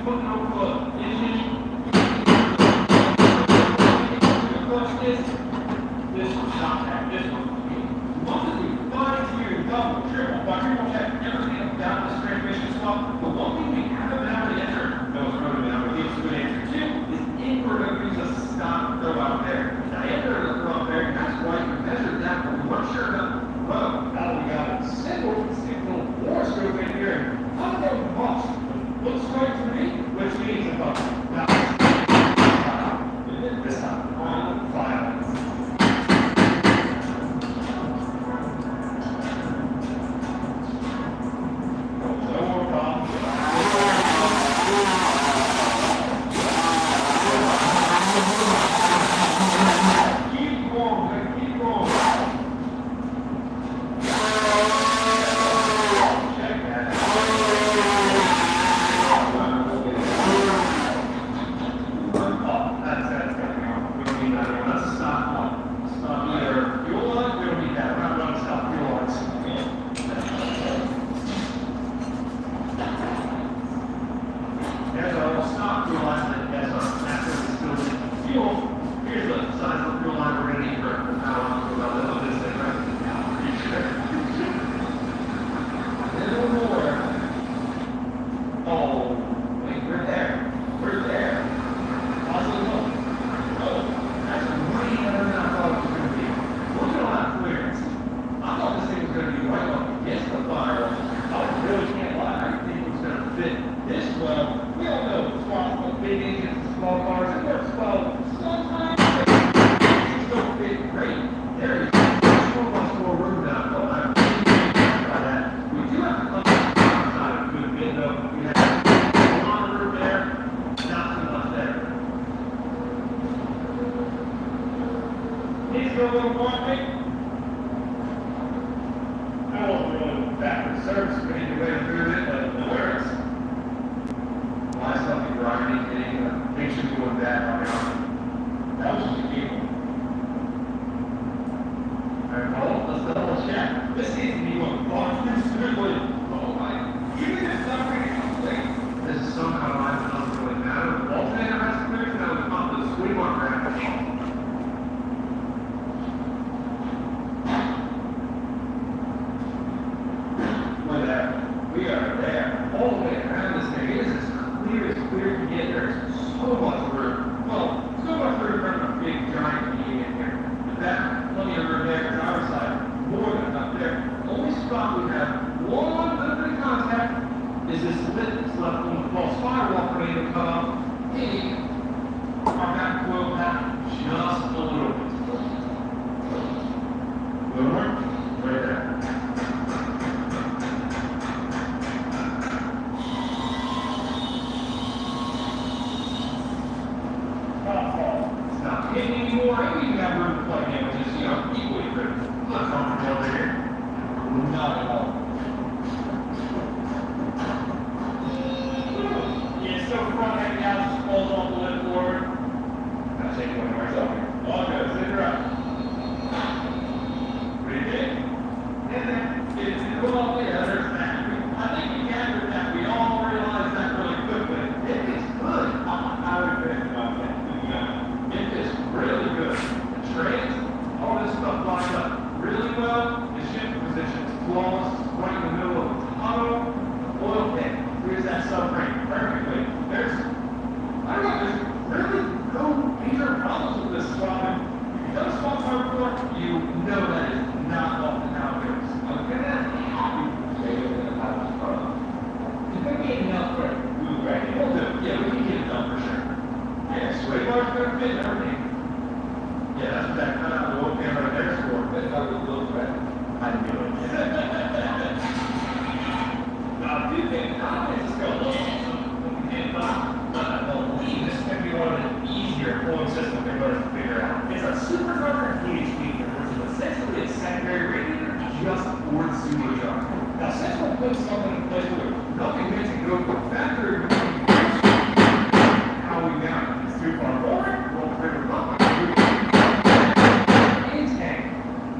put no club, engine, this will stop that, this one. Once we fine-tune, double, triple, quadruple check everything about this transmission swap, the one thing we haven't been able to answer, no one's really been able to give us a good answer to, is if we're going to use a stop throw out there. Diameter of the throw out there, that's why we measured that, but we weren't sure enough. Well, now we got a single more scope in here, not that much, looks right to me, which means about now. This time, on the file.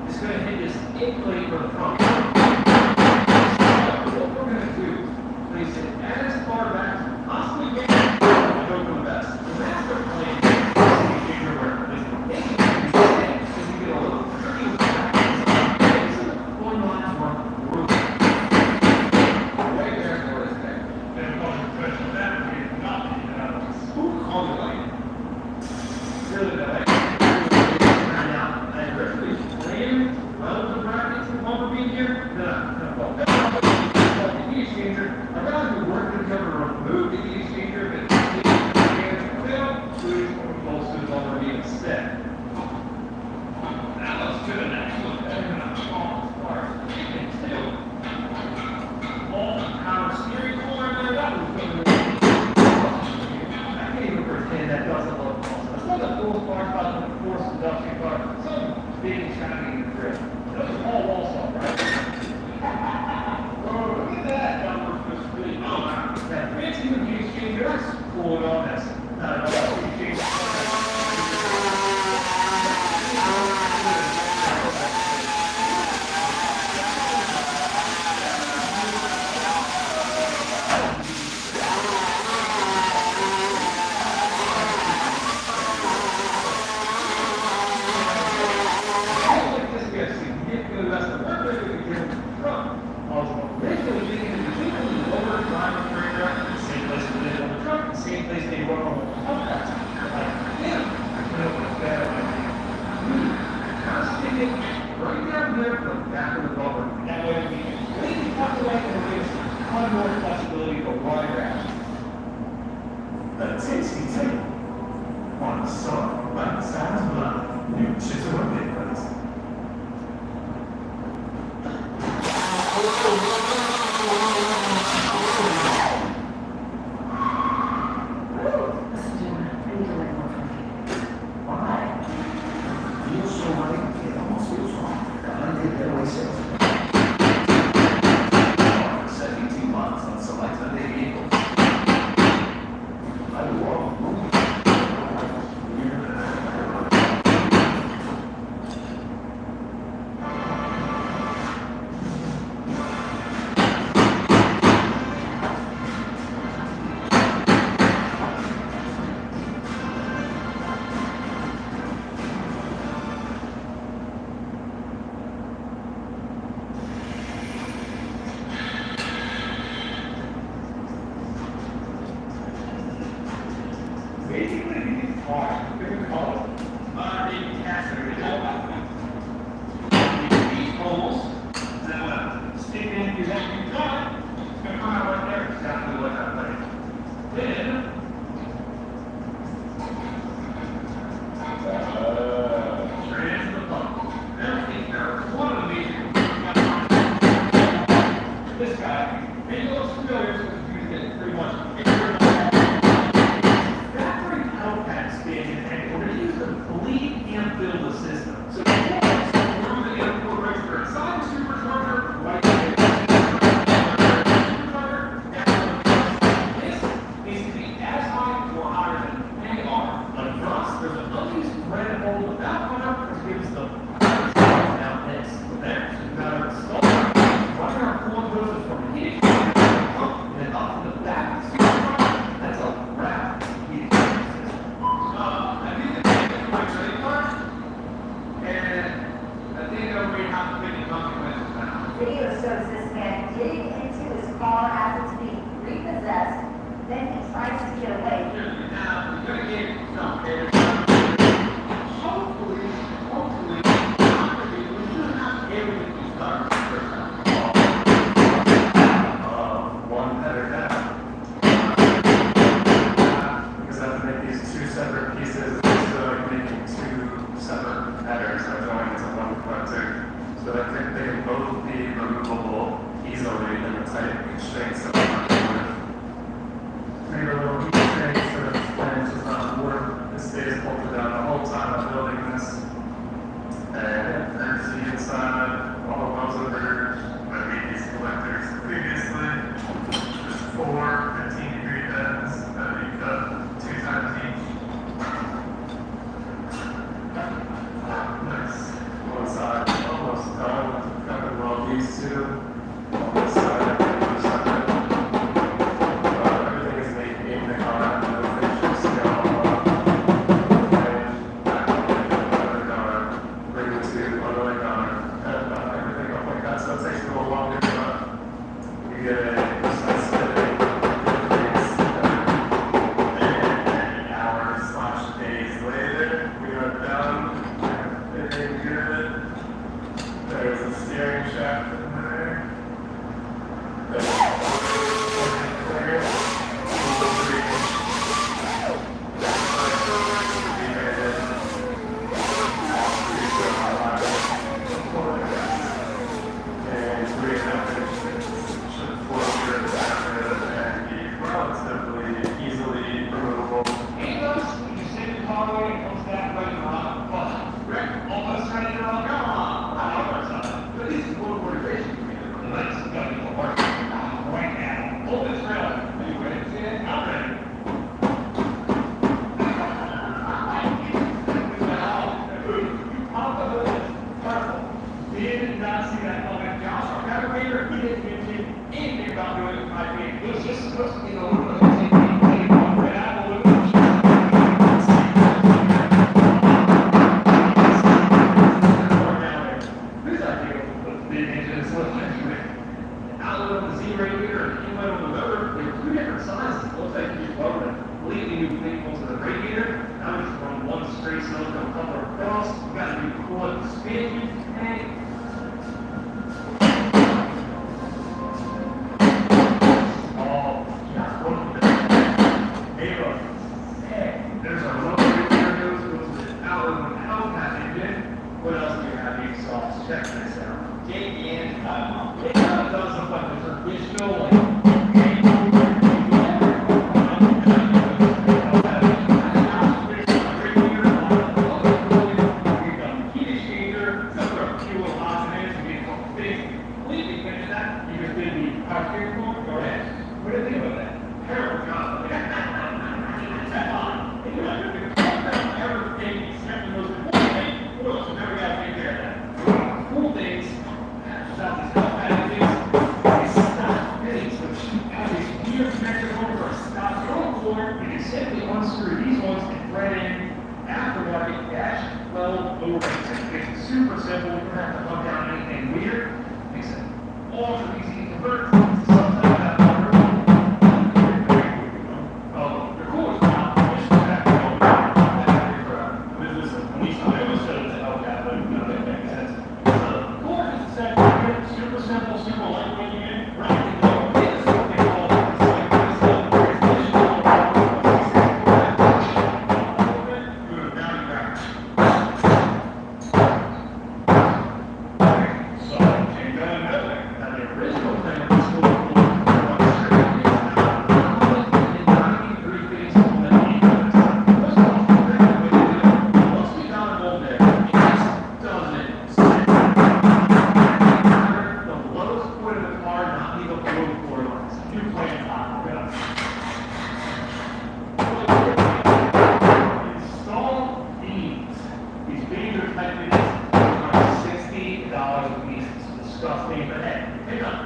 It's going to hit this in plate for the front. cool it on, that's not enough. Same place they run on the podcast. Like, yeah, stick it right down here from the back of the bumper. That way we can completely calculate and give us a ton more flexibility for wide rounds. A tasty take on a song like Sedan's Blood, new Chisholm Midlands. Listen, Jim, I need to learn more from you. Why? Feels so right, it almost feels wrong. I did getaway sales. For 72 months on select Hyundai vehicles. I love moving. Basically, these cars, different colors, being cast and everything. These holes, then stick in, you have to cut, it's gonna come out right there, exactly what that way. Then, straight into the pump. Everything there, one of the major, this guy, maybe a little familiar, so he's used it pretty much. Factory outpad expansion, and we're going to use the bleed and build the system. So we're going to get a full register inside the supercharger, right there. Supercharger, this needs to be as high or higher than they are. Like for us, there's an unused thread hole with that one up, which gives the now this. There, so we've got to install running our full doses from the heat exchanger up and then up to the back of the supercharger. That's a wrap. I think the my credit card, and I think I'll read how to make the consequences now. Video shows this man getting into his car after it's being repossessed, then he tries to get away. Now, we're gonna get hopefully, we should have everything to start first time. One header down. Because I have to make these two separate pieces, so I'm making two separate headers that are going into one collector. So that they can both be removable easily in the tight constraints that we're working with. Maybe a little constraints so that the flange does not work. It stays bolted down the whole time I'm building this. And there's the inside, all of those are I made these collectors previously. There's 4 15-degree bends that we cut 2 times each. Nice. One side almost done. Kind of well these two. This side, the other side. Everything is made in the car. No finishes, scale off. Flange, back on the other car. Bring it to another car. And everything up like that. So it takes a little longer, but we get accessories, so a couple of belts, we got a new coolant expansion tank. Oh, yeah, look at that. Hey, look. Hey, there's a little bit here goes to the outlet with Hellcat engine. What else do we have? The exhaust. Check this out. JDN time. It kind of does look like a traditional, like, simply unscrew these ones and thread in aftermarket dash 12 overlays. It's super simple. You don't have to hook down anything weird. Makes it ultra easy to convert. Sometimes that motor. Oh, the coolest now. This is back this is a Nismo. I almost said it's a Hellcat, but no, that makes sense. So the core is essentially super simple, super lightweight unit. Right to go.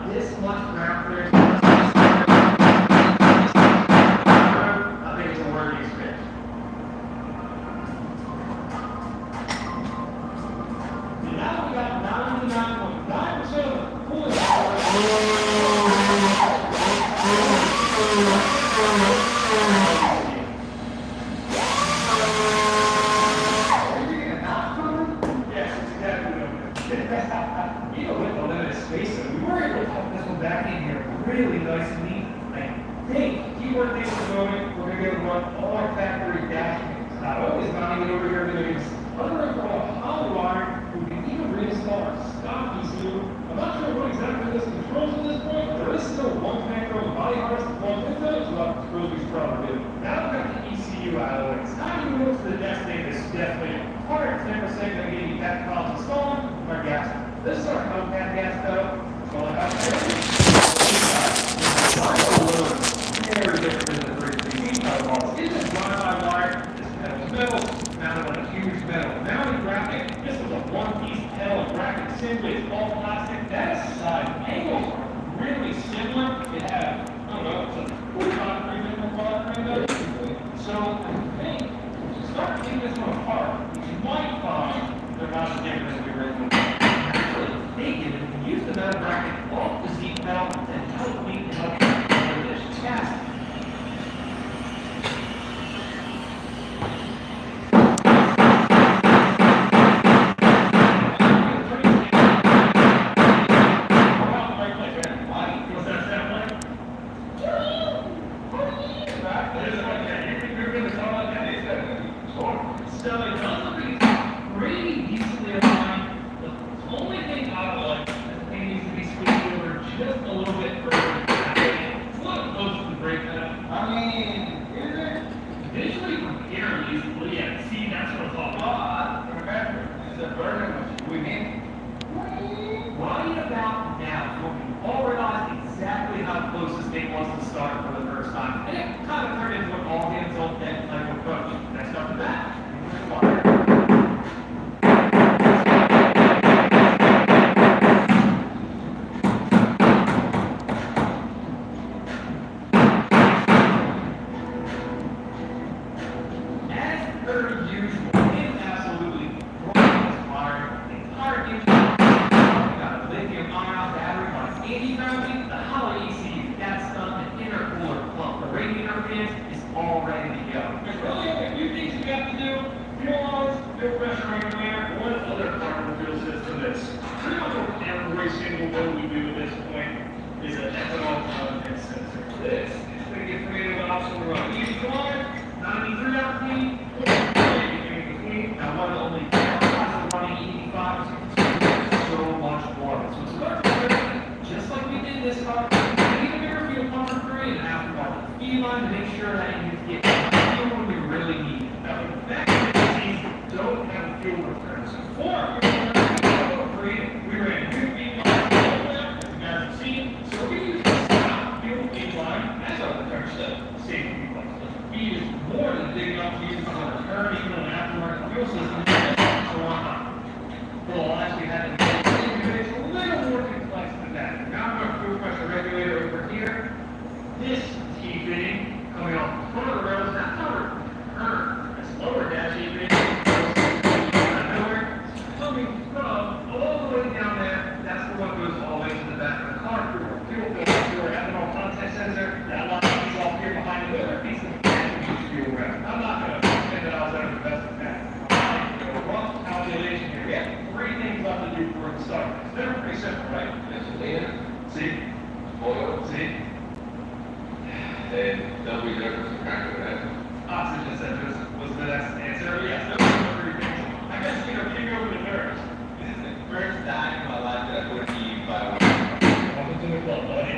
It's something called really nice and neat. Like, hey, keyword things at the moment, we're going to run all our factory dashboards. Not only is not even over here doing this, other overall hollow wire, we can even reinstall our stock ECU. I'm not sure what exactly this controls at this point, but there is still one connector on the body harness that plugs into it, so I'll screw these probably do. Now we've got the ECU out of the way. It's not even close to the destination. This is definitely 110% going to give you that problems installing our gas. This is our Hellcat gas pedal. So I got very different than the 360 pedal models. It's just drive-by-wire. This pedal's metal, mounted on a huge metal mounting bracket. This was a one-piece pedal bracket simply. It's all plastic. That aside, angles are really similar. It had, I don't know, it's a 45-degree quadrant. So I think, if you start taking this one apart, you might find they're not as different as we originally thought. Actually, they give it. Use the metal bracket off the seat belt and help me help you with this chassis. Is all ready to go. There's really only a few things you have to do. If you don't want to fuel pressure regulator, one other part of the fuel system that's pretty much on every single one we do at this point is an ethanol content sensor. This is going to get creative option to run easy drive, 93 octane, anything in between. Now, one of the only downsides of running ED5 is you can consume so much water. So it's about just like we did this car, we need a bigger fuel pump for free and aftermarket feed line to make sure that engines get fuel when we really need it. Now, the fact that these don't have a fuel return. So for free, we ran new feed line, as you guys have seen. So we use this fuel feed line as our return step. Save feed line. So the feed is more than big enough to use as a return, even on an aftermarket fuel system. So on top. We'll actually have to make it a little more complex than that. Now I'm going to fuel pressure regulator over here. This T fitting coming off the front of the rails, that's our this lower dash T fitting. Coming from all the way down there, that's the one that goes all the way to the back of the car through our fuel filter, through our ethanol content sensor. That line is off here behind the other piece of fuel rail. I'm not going to spend it all out of the best of that. Rough calculation here. We have three things left to do before we start. They're pretty simple, right? See? Oil. See? And double your cracker that. Oxygen sensors was the next answer. Yes, those are three things. I guess, kick over the nerves. This is the first time in my life that I would eat by Welcome to the club, buddy.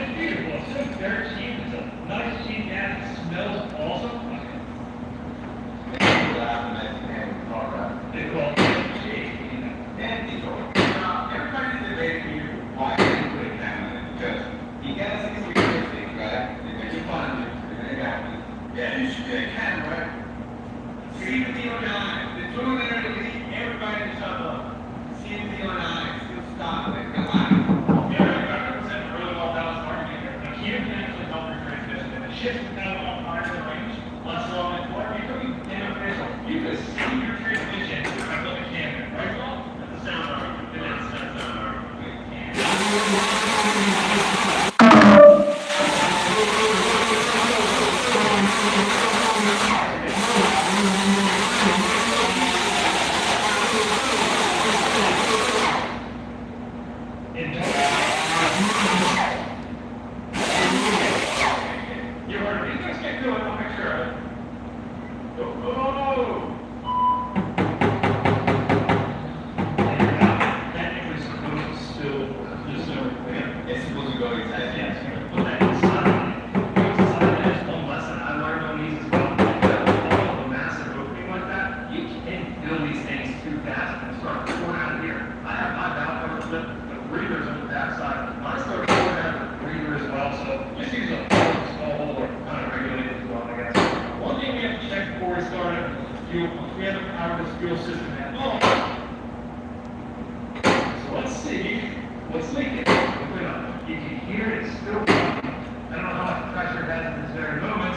It's beautiful. It's so dirt cheap. It's a nice cheap gas. It smells awesome. They call it shake. And everybody's debating here why they put a camera in because you gotta see some good things, right? They're gonna keep on you. They're gonna got you. Yeah, you should get a camera, right? See the deal on eyes. The two there to see everybody in the shop up. See the deal on eyes. Still stop. Like, come on. Yeah, I represent a really well-balanced market here. Now, here can actually help your transmission. And it shifts down up higher in the range. Less slow and water. You could be beneficial. You could see your transmission by looking at camera. Right, Paul? That's the sound argument. It is. That's the sound argument. You heard me. Let's get going. I'll make sure of it. Oh! Technically supposed to still just It's supposed to go inside. yes, put that inside. Goes inside. There's one lesson I learned on these as well. With a massive opening like that, you can fill these things too fast and start pouring out of here. I have my valve cover flip, the breathers on the backside. Mine start pouring out of the breather as well, so just use a small hole or kind of regulate it as well, I guess. One thing we have to check before we start it, we haven't powered this fuel system at all. So let's see what's leaking. Open it up. You can hear it still running. I don't know how much pressure it has in this very moment,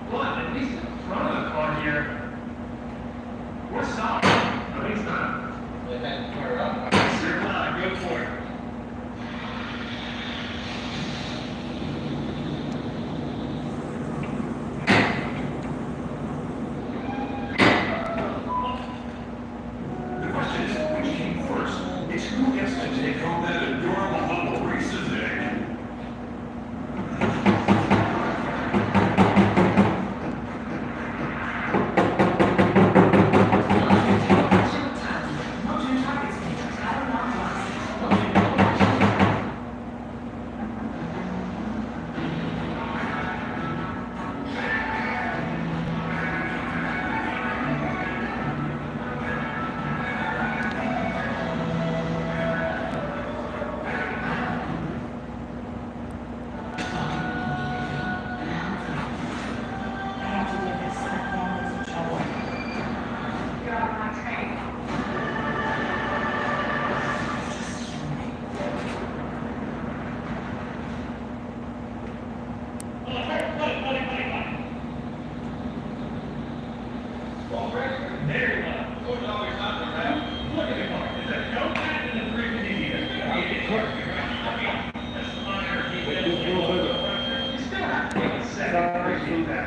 but at least in front of the car here, we're solid. At least not. They had to turn it up. Sure, go for it. The question is, which came first? It's who gets to take home that adorable little Reese's egg.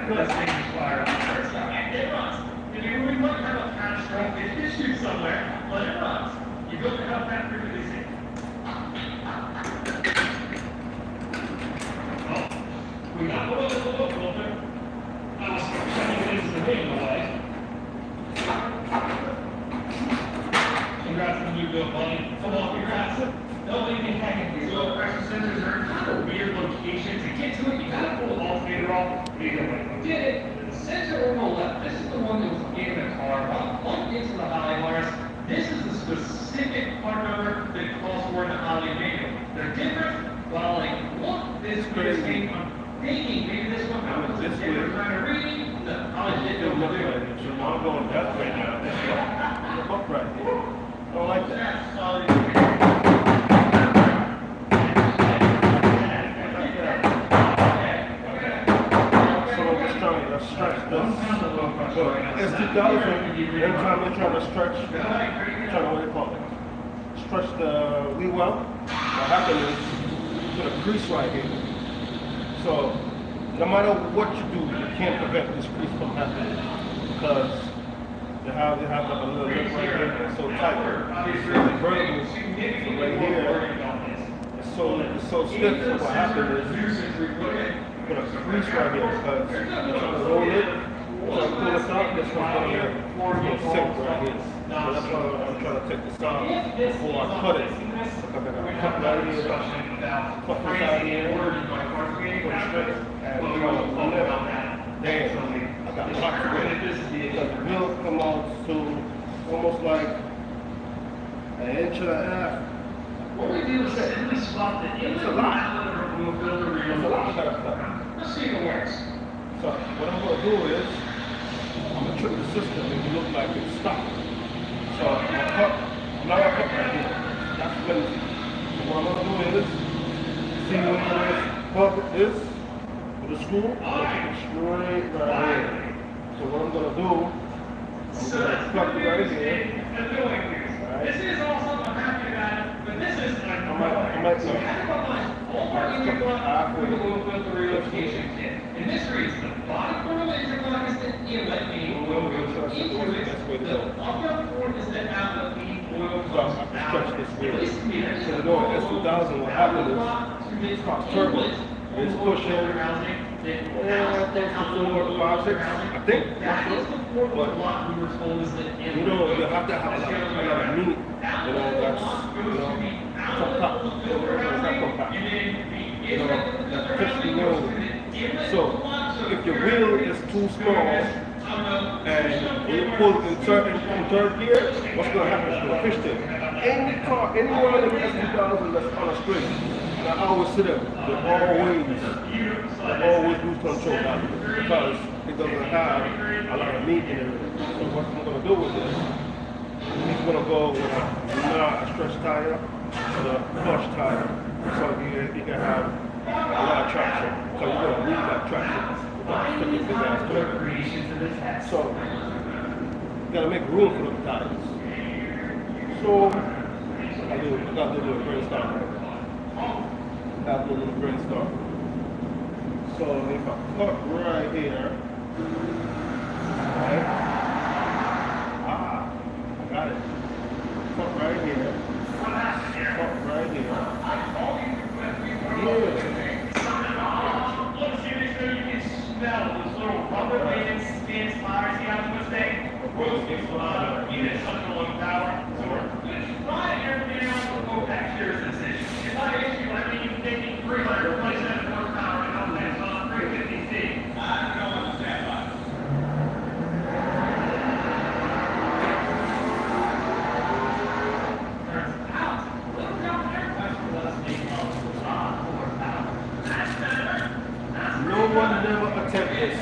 Let's take this fire out first. It runs. If you If you shoot somewhere, let it run. You built the house back pretty safe. Oh, we got Walter. I was trying to get into the ring in the way. Congrats on the new build, buddy. Come on, congrats. Don't leave me hanging. These oil pressure sensors are in kind of weird location. To get to it, you gotta pull the alternator off. You did it. The sensor on the left, this is the one that was in the car. Plugged into the Holly wires. This is the specific part number that calls for the Holly manual. They're different. Well, like, look, this crazy. I'm thinking maybe this one was a different kind of reading. The Holly didn't know what to do. I'm going that way now. That's up right here. I don't like that. So I'm just trying to stretch this. S2000, every time they're trying to stretch, trying to, what do you call it? Stretch the wheel well. What happened is, you put a crease right here. So, no matter what you do, you can't prevent this crease from happening. Because they have like a little lip right here, and it's so tight. It's vertical. So right here, it's so stiff. So what happened is, put a crease right here because you're trying to roll it, so I pull this out, this one's going to sink right here. So that's why I'm trying to take this out before I cut it. Because I got to cut right here, cut this out here, put it straight, and we're going to pull it out. Damn, I got lots of it. Because the wheel come out to almost like an inch and a half. What we do is simply swap the inlet and outlet of the filter removal. Let's see if it works. So what I'm going to do is, I'm going to trick the system and it look like it's stopped. So I'm going to cut, I'm not going to cut right here. That's flimsy. So what I'm going to do is, see where this plug is, with the screw, straight right here. So what I'm going to do, I'm going to plug it right here. This is also, I'm happy about it, but this is like, I might so you have to put my ballpark in your block with the oil filter relocation kit. And this reads, the bottom part of the interlock is the inlet meaning oil goes into it. The upper port is the outlet meaning oil comes out. Stretch this wheel. At least to me, that's So you know, S2000, what happened is, it's turbo. It's pushing, close to 4, 5, 6, I think. That is the port of the block we were told is the inlet. You know, you have to have a lot of meat, you know, that's, compact. That's compact. You know, that's crispy nose. So, if your wheel is too small, and when you pull in third gear, what's going to happen is going to fishtail. Any car, any one of the S2000 that's on a string, and I always sit up, they always lose control now because it doesn't have a lot of meat in it. So what I'm going to do with this, I'm going to go with a stretch tire, with a flush tire, so you can have a lot of traction. So you're going to need that traction. So you got to make room for the tires. So I got to do a little brainstorm. Got to do a little brainstorm. So if I cut right here, right? I got it. Cut right here. Cut right here. Yeah. Look, seriously, you can smell those little rubber bands, spin sliders you have to mistake. Roasting units under low power. So we're just trying everything else with low pure sensation. It's not an issue. I mean, you can take 327 horsepower and all that on 350C. I don't understand why. Turns out, little down there, that's what us make a lot of horsepower. That's better. No one never attempted this,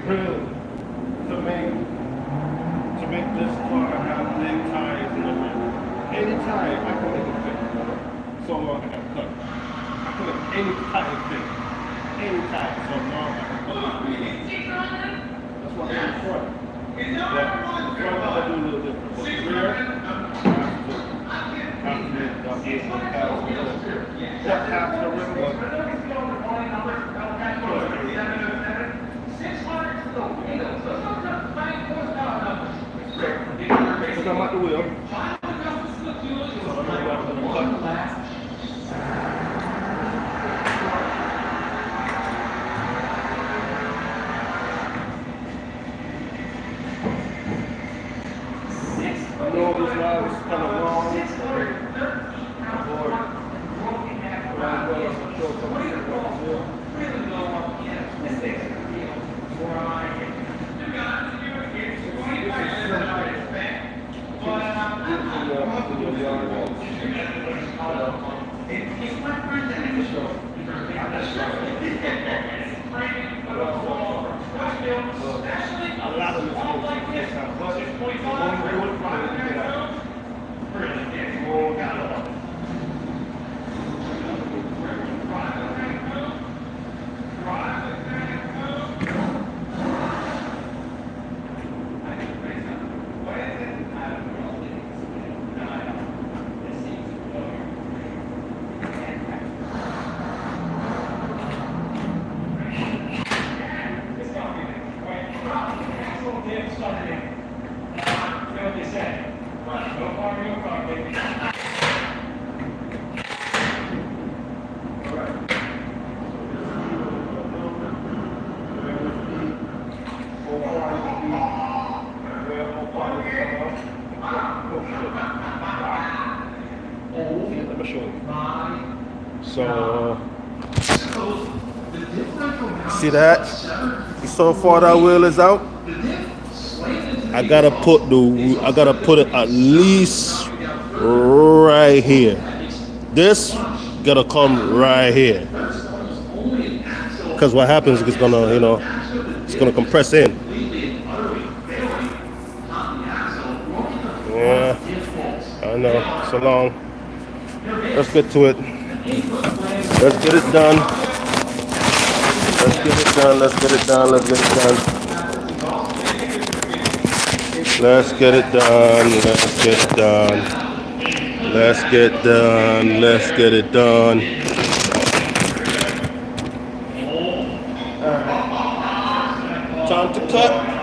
really, to make this car have big tires and everything. Any tire, I can make it fit. So long I can cut. I can make any tire fit. Any tire, so long I can cut. That's what I'm in front. But the front I do a little different. But the rear, I have to make that big one pass the rim. Not half the rim, but 600 to the window, so it's not just 9 horsepower numbers. the wheel. I know this ride was kind of long. Let me show you. So, see that? So far that wheel is out. I gotta put it at least right here. This gotta come right here. Because what happens is it's gonna, it's gonna compress in. Yeah, I know. So long. Let's get to it. Let's get it done. Let's get it done. Let's get it done. Let's get it done. Let's get it done. Let's get it done. Let's get done. Let's get it done. Time to cut.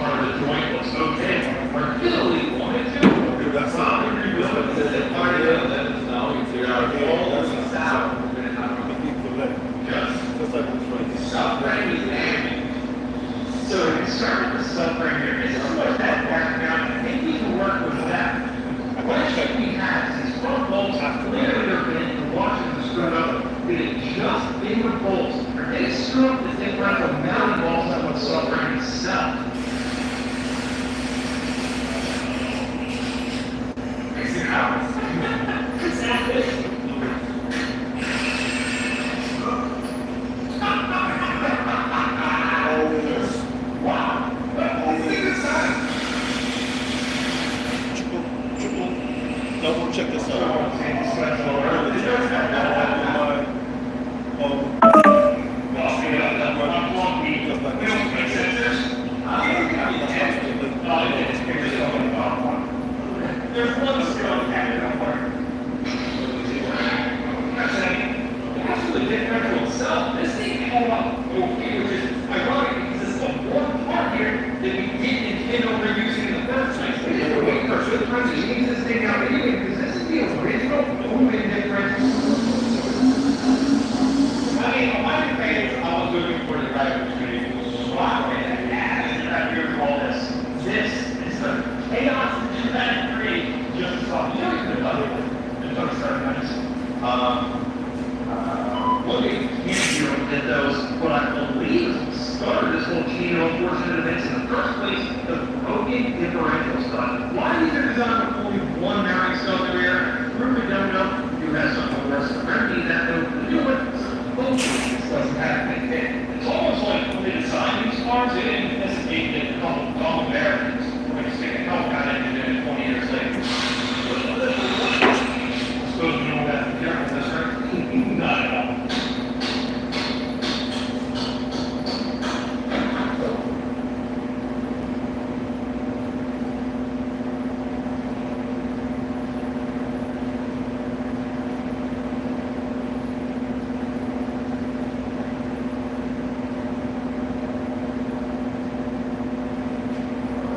part of the joint looks okay, or really wanted to, probably rebuild it, and then find it out, then now we figure out all the south, we're gonna have to just subframe is damaged. So the concern with the subframe here is so much that part now, I think we can work with that. One issue we have is these front bolts have clearly been the washers are screwed up, they just bigger bolts. They screw up the differential mounting bolts that would subframe itself. Makes it out. Exactly. Wow. Double check this out. There's one skill actually the differential itself, this thing came up okay, which is ironic because this is the one part here that we didn't intend on reusing in the first place. We had to wait for a good time to change this thing out anyway, because this is the original moving differential. I mean, on my page, I was looking for the right opportunity to swap it and add here to all this. This is the chaos that you had to create just to solve. You know, you could have done it with the start minutes. Looking here at those, what I believe started this whole chain of unfortunate events in the first place, the broken differential stuff. Why these are designed with only one bearing stuff in there? Proof we don't know. You have something worse than remedy that though. You know what? Hopefully this doesn't happen again. It's almost like when they designed these cars, they didn't hesitate to take a couple common bearings. When you stick a couple guy in it 20 years later. I suppose you know that from careful, that's right. Not at all.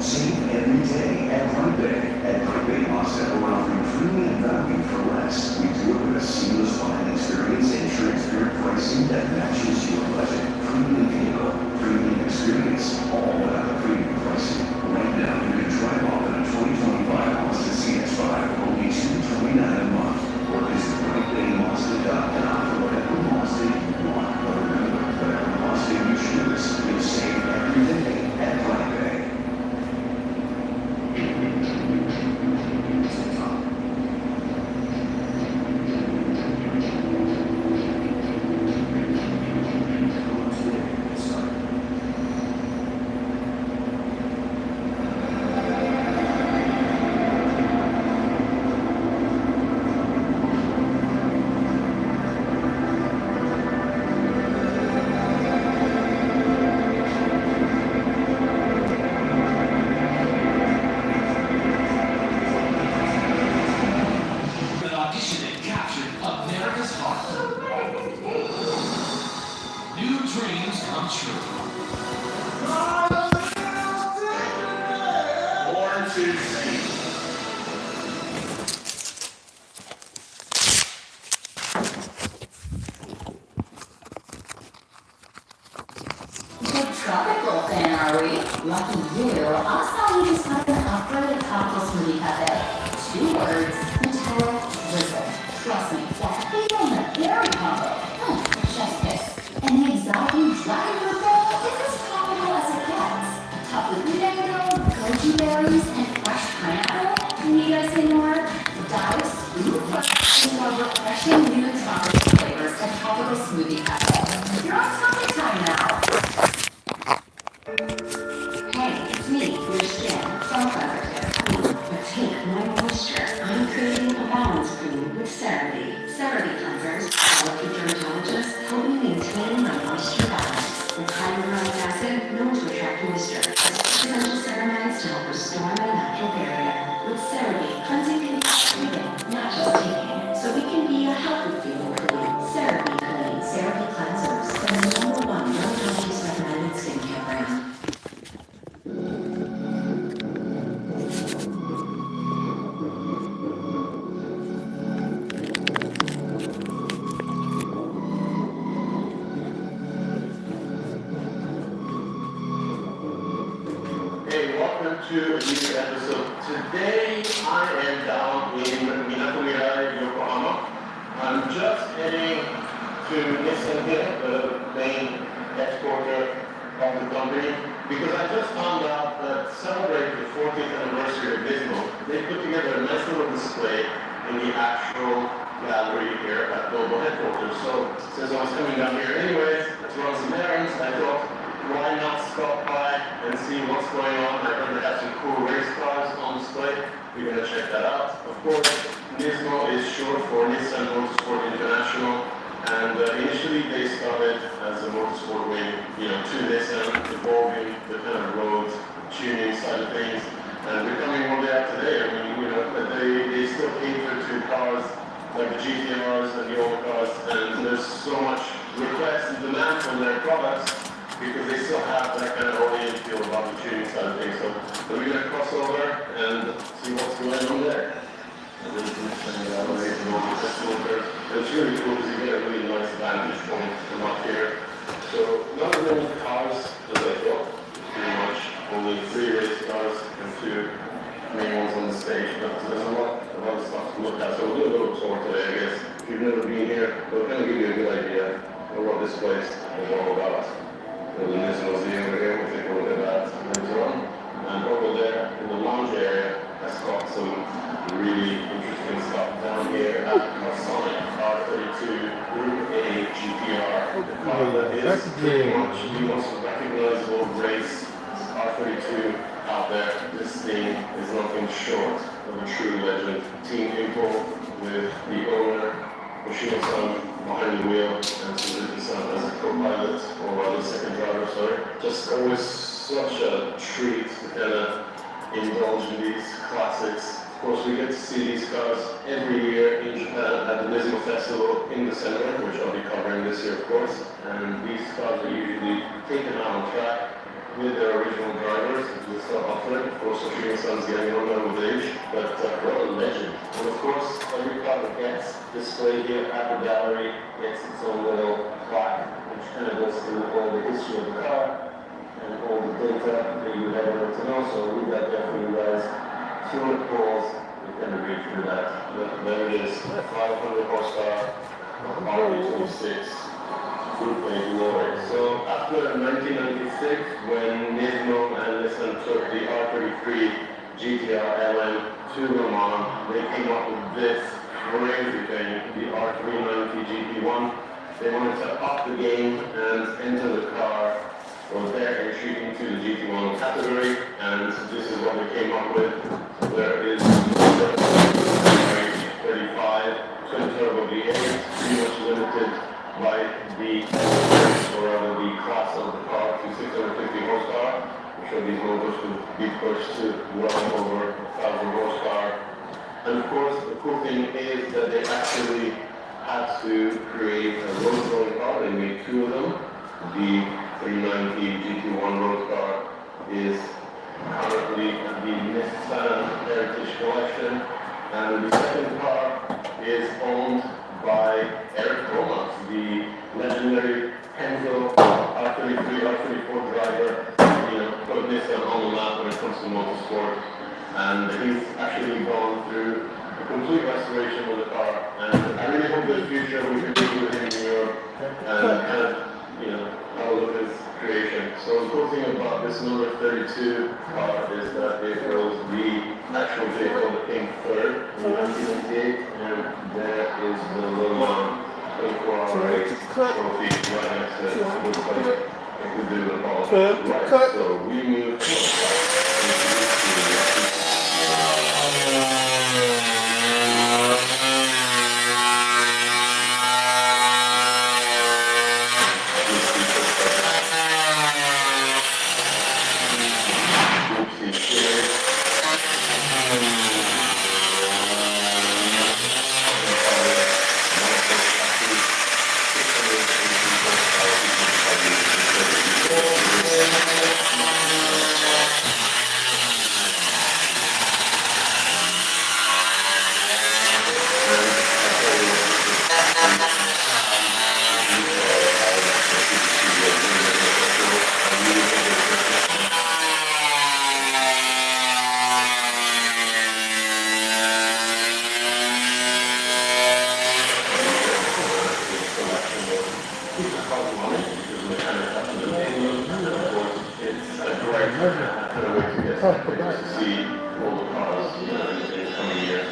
Save every day at Prime Day. At Prime Day Mazda, we're offering premium value for less. We do it with a seamless buying experience and transparent pricing that matches your budget. Premium vehicle, premium experience, all without the premium pricing. Right now, you can drive off in a 2025 Mazda CX-5 for only $229 a month. Or visit PrimeDayMazda.com for whatever Mazda you want. But remember, whatever Mazda you choose, you'll save every day at Prime Day. Tropical fan, are we? Lucky you. I'll tell you just like an upgraded tropical smoothie cafe. 2 words, metallic drizzle. Trust me, that feel in the berry combo. Just this. And the exotic dragon fruit bowl is as tropical as it gets. Topped with mango, goji berries, and fresh pineapple. Need I say more? Dive smooth into our refreshing new tropical flavors at Tropical Smoothie Cafe. You're on topic time now. Hey, it's me, your skin, self-references. But take my moisture. I'm creating a balance cream with CeraVe. CeraVe cleansers, developed with dermatologists, help me maintain my moisture balance. With hyaluronic acid, known to attract moisture. Essential ceramides to help restore my natural barrier. With CeraVe, cleansing can be treating, not just taking. So we can be a healthy feeling clean. CeraVe clean. CeraVe cleansers, the #1 welcome to a new episode. Today I am down in Minato-Mirai, Yokohama. I'm just heading to Nissan here, the main exporter of the company, because I just found out that to celebrate the 40th anniversary of Nismo, they put together a nice little display in the actual gallery here at global headquarters. So since I was coming down here anyways to run some errands, I thought, why not stop by and see what's going on? I heard they have some cool race cars on display. We're going to check that out. Of course, Nismo is short for Nissan Motorsport International, and initially they started as a motorsport wing, to Nissan, evolving the kind of road tuning side of things, and becoming what they are today. I mean, they still cater to cars like the GTRs and the old cars, and there's so much request and demand for their products, because they still have that kind of oriented feel about the tuning side of things. So we're going to cross over and see what's going on there. And then it's really cool because you get a really nice vantage point from up here. So not as many cars as I thought. Pretty much only 3 race cars and 2 main ones on the stage. But there's a lot of stuff to look at. So we'll do a little tour today, I guess. If you've never been here, we'll kind of give you a good idea of what this place is all about. The Nismo museum over here, we'll take a look at that later on. And over there in the lounge area, that's got some really interesting stuff down here at Sonic R32 Group A GTR. The car that is pretty much the most recognizable race R32 out there. This thing is nothing short of a true legend. Team info with the owner, Yoshino-san, behind the wheel, and Suzuki-san as a co-pilot, or rather second driver, sorry. Just always such a treat to kind of indulge in these classics. Of course, we get to see these cars every year in Japan at the Nismo Festival in December, which I'll be covering this year, of course. And these cars are usually taken out on track with their original drivers, who still offer it. Of course, Yoshino-san's getting older with age, but what a legend. And of course, every car that gets displayed here at the gallery gets its own little plaque, which kind of goes through all the history of the car and all the data that you ever want to know. So I'll leave that there for you guys. 200 calls, you can read through that. There it is, 500 horsepower, R26. So after 1996, when Nismo and Nissan took the R33 GTR LM to Le Mans, they came up with this crazy thing, the R390 GP1. They wanted to up the game and enter the car for their entry into the GT1 category, and this is what they came up with. There is the 35 twin turbo V8, pretty much limited by the or rather the class of the car to 650 horsepower. I'm sure these motors could be pushed to well over 1,000 horsepower. And of course, the cool thing is that they actually had to create a road rolling car. They made 2 of them. The 390 GT1 road car is currently the Nissan Heritage Collection, and the second car is owned by Eric Romas, the legendary Penzo R33, R34 driver, put Nissan on the map when it comes to motorsport. And he's actually gone through a complete restoration of the car. And I really hope in the future we can be with him in Europe and kind of, have a look at his creation. So the cool thing about this number 32 car is that it was the actual vehicle that came third in 1998, and there is the Le Mans 24-hour race trophy right next to it. It looks like it could do the ball. Right, so we move just to see all the cars in the coming year.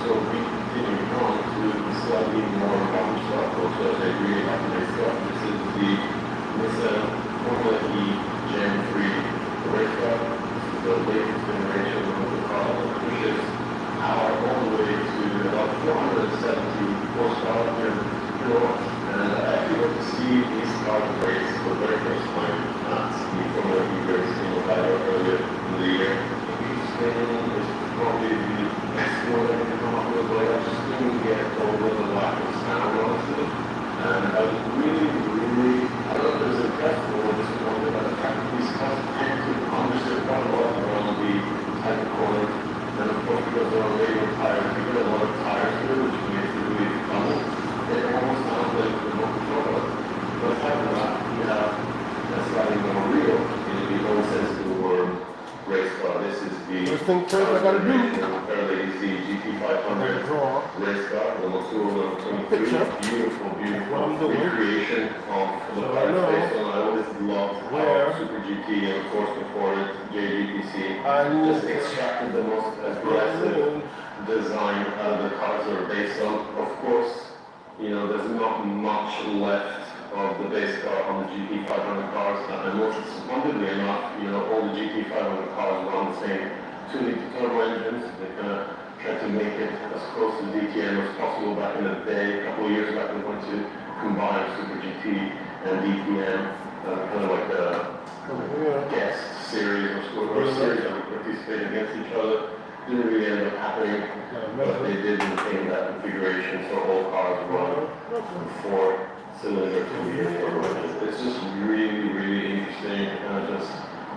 So we continue on to slightly more modern stuff, also as I really like this stuff. This is the Nissan Formula E Gen 3 race car. This is the latest generation of the car that pushes power all the way to about 470 horsepower kilowatts. And I actually got to see these cars race for the very first time at the Formula E race in Ohio earlier in the year. It's probably the best one that I can come up with, but I just couldn't get over the lack of sound honestly. And I was really, I don't know if it was impressed or disappointed by the fact that these cars tend to understand quite a lot around the type of corner. And of course, because they're on radial tires, you get a lot of tires here, which makes it really fun. It almost sounds like the motor controller. But aside from that, you have a slightly more real, in the old sense of the word, race car. This is the First thing first I gotta do. fairly easy GT500 race car, the Motul 23. Picture. Beautiful, What I'm doing. recreation of the So I car know based on I always loved where how Super GT and of course before it JGTC I just extracted the most aggressive design out of the cars that are based on. Of course, you know, there's not much left of the base car on the GT500 cars, and most wonderfully enough, you know, all the GT500 cars run the same 2-liter turbo engines. They kind of tried to make it as close to DTM as possible back in the day. A couple of years back, they went to combine Super GT and DTM, kind of like a guest series or a series that would participate against each other. Didn't really end up happening, but they did maintain that configuration, so all cars run 4-cylinder 2-liter turbo engines. It's just really, really interesting to kind of just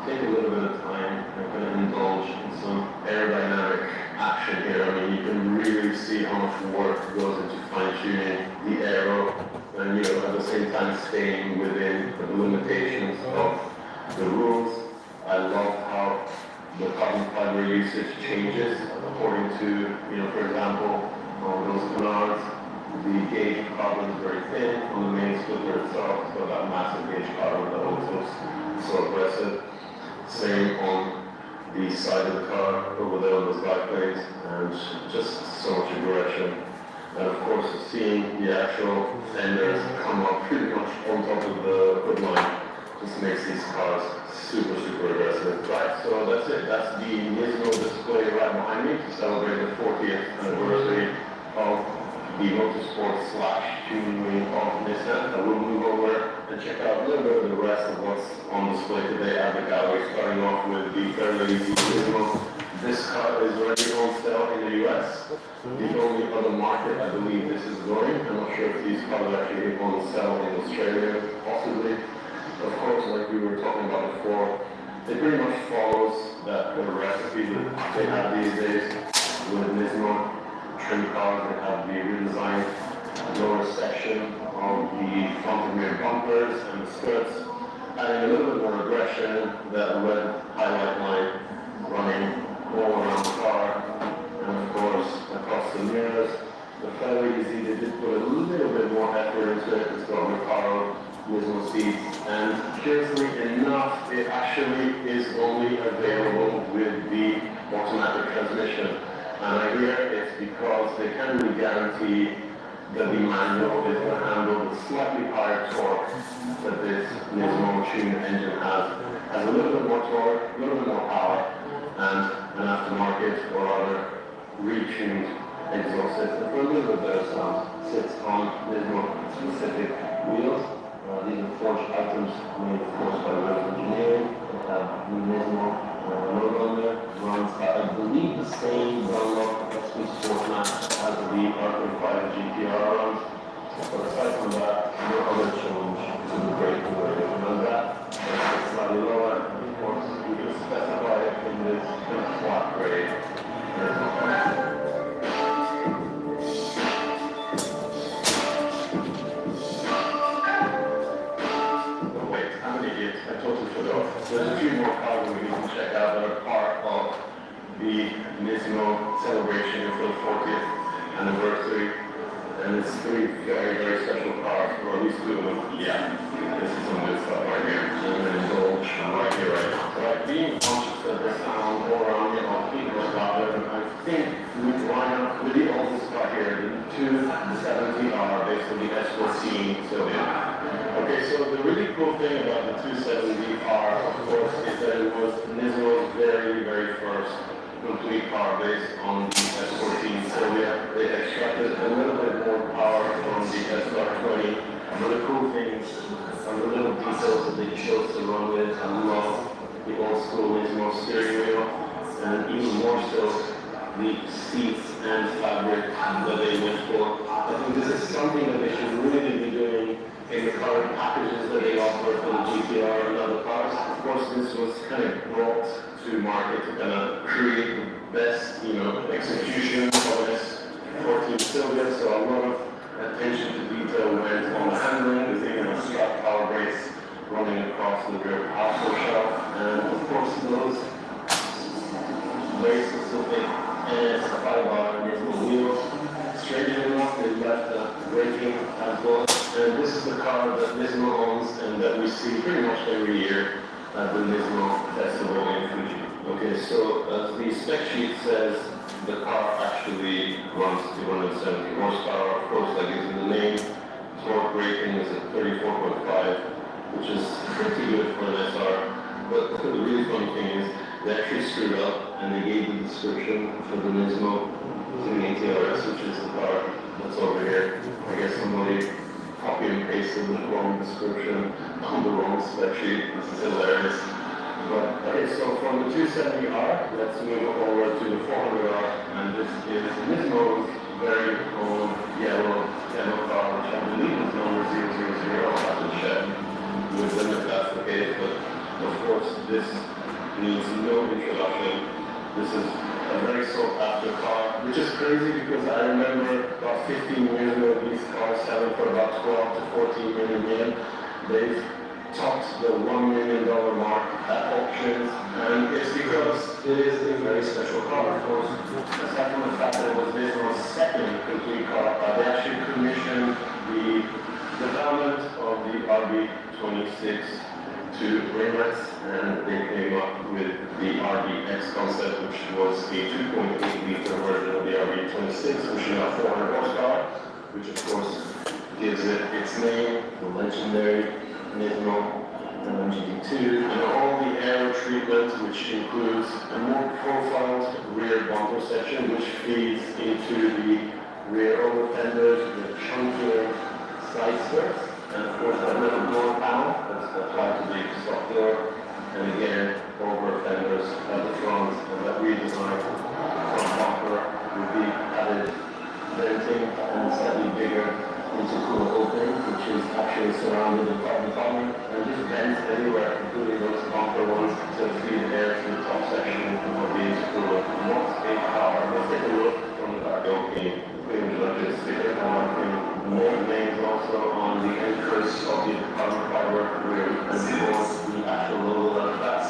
take a little bit of time and kind of indulge in some aerodynamic action here. I mean, you can really see how much work goes into fine-tuning the aero, and you know, at the same time staying within the limitations of the rules. I love how the carbon fiber usage changes according to, you know, for example, on those canards, the gauge of carbon is very thin on the main splitter itself, so that massive gauge carbon that always looks so aggressive. Same on the side of the car over there on those biplanes, and just so much aggression. And of course, seeing the actual fenders come up pretty much on top of the hood line just makes these cars super, super aggressive. Right, so that's it. That's the Nismo display right behind me to celebrate the 40th anniversary of the motorsport/tuning of Nissan. I will move over and check out a little bit of the rest of what's on display today at the gallery, starting off with the fairly easy Nismo. This car is already on sale in the US. The only other market I believe this is going. I'm not sure if these cars are actually on sale in Australia, possibly. Of course, like we were talking about before, it pretty much follows that recipe that they have these days with Nismo trim cars. They have the redesigned lower section of the front and rear bumpers and the skirts, adding a little bit more aggression, that red highlight line running all around the car, and of course across the mirrors. The fairly easy, they did put a little bit more effort into it. It's got Recaro Nismo seats, and curiously enough, it actually is only available with the automatic transmission. And I hear it's because they can't really guarantee that the manual is going to handle the slightly higher torque that this Nismo tuned engine has. Has a little bit more torque, a little bit more power, and an aftermarket or other retuned exhaust system for a little bit better sound. Sits on Nismo specific wheels. These are forged items made, of course, by Rev Engineering. They have the Nismo logo on there. Runs at, I believe, the same Dunlop XP Sportmax as the R35 GTR runs. But aside from that, no other change to the brake order. And that, it's slightly lower. of course, we can specify it in this kind of flat gray. Oh wait, I'm an idiot. I totally forgot. There's a few more cars we need to check out that are part of the Nismo celebration for the 40th anniversary. And it's three very, very special cars, or at least two of them. Yeah, this is some good stuff right here. And then gold, right here, right now. So I've been conscious of the sound all around me, all people about it, and I think we line up with the oldest car here, the 270R, basically S2000 Sedan. Okay, so the really cool thing about the 270R, of course, is that it was Nismo's very, very first complete car based on the S14 Sedan. They extracted a little bit more power from the SR20. But the cool things are the little details that they chose to run with. I love the old school Nismo steering wheel, and even more so the seats and fabric that they went for. I think this is something that they should really be doing in the current packages that they offer for the GTR and other cars. Of course, this was kind of brought to market to kind of create the best, execution of this 14 cylinder. So a lot of attention to detail went on the handling. There's even a strap power brace running across the rear axle shelf, and of course those very specific NS5R Nismo wheels. Strangely enough, they left the braking as well. And this is the car that Nismo owns and that we see pretty much every year at the Nismo Festival in Fuji. Okay, so as the spec sheet says, the car actually runs 270 horsepower. Of course, that gives it the name. Torque rating is at 34.5, which is pretty good for an SR. But the really funny thing is, they actually screwed up and they gave the description for the Nismo TRS, which is the car that's over here. I guess somebody copy and pasted the wrong description on the wrong spec sheet. This is hilarious. But, okay, so from the 270R, let's move over to the 400R, and this is Nismo's very own yellow demo car, which I believe is number 000. I'll have to check with them if that's the case, but of course this needs no introduction. This is a very sought after car, which is crazy because I remember about 15 years ago these cars selling for about 12 to 14 million yen. They've topped the $1 million mark at auctions, and it's because it is a very special car. Of course, aside from the fact that it was Nismo's second complete car, they actually commissioned the development of the RB26 to Ringlets, and they came up with the RBX concept, which was a 2.8 liter version of the RB26, which is now 400 horsepower, which of course gives it its name, the legendary Nismo GT2, and all the aero treatment, which includes a more profiled rear bumper section, which feeds into the rear over fenders with chunkier side skirts, and of course that little door panel that's applied to the stock door, and again over fenders at the front, and that redesigned front bumper with the added venting and slightly bigger intercooler opening, which is actually surrounded in carbon fiber, and just vents everywhere, including those bumper ones, to feed air to the top section of the intercooler. What a car! Let's take a look from the back. Okay, pretty much like sticker, and more names also on the entrance of the carbon fiber rear, and of course the actual logo at the back.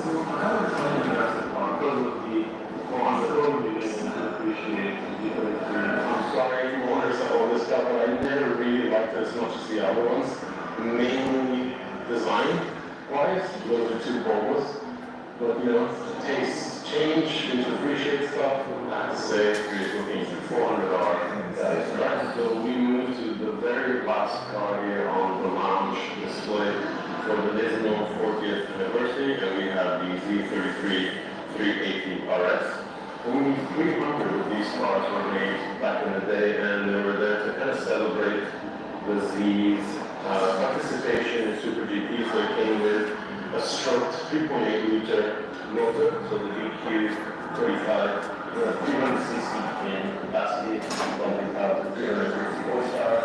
So kind of funny that's the car, because of the on the road you can appreciate the I'm sorry if you want to all this stuff, but I never really liked it as much as the other ones. Mainly design-wise, those are too bold. But tastes change, you to appreciate stuff. I have to say, here's looking at 400R. That is right. So we move to the very last car here on the lounge display for the Nismo 40th anniversary, and we have the Z33 380 RS. Only 300 of these cars were made back in the day, and they were there to kind of celebrate the Z's participation in Super GP. So it came with a stroked 3.8 liter motor, so the DQ 35, 360 in capacity, bumping power to 360 horsepower.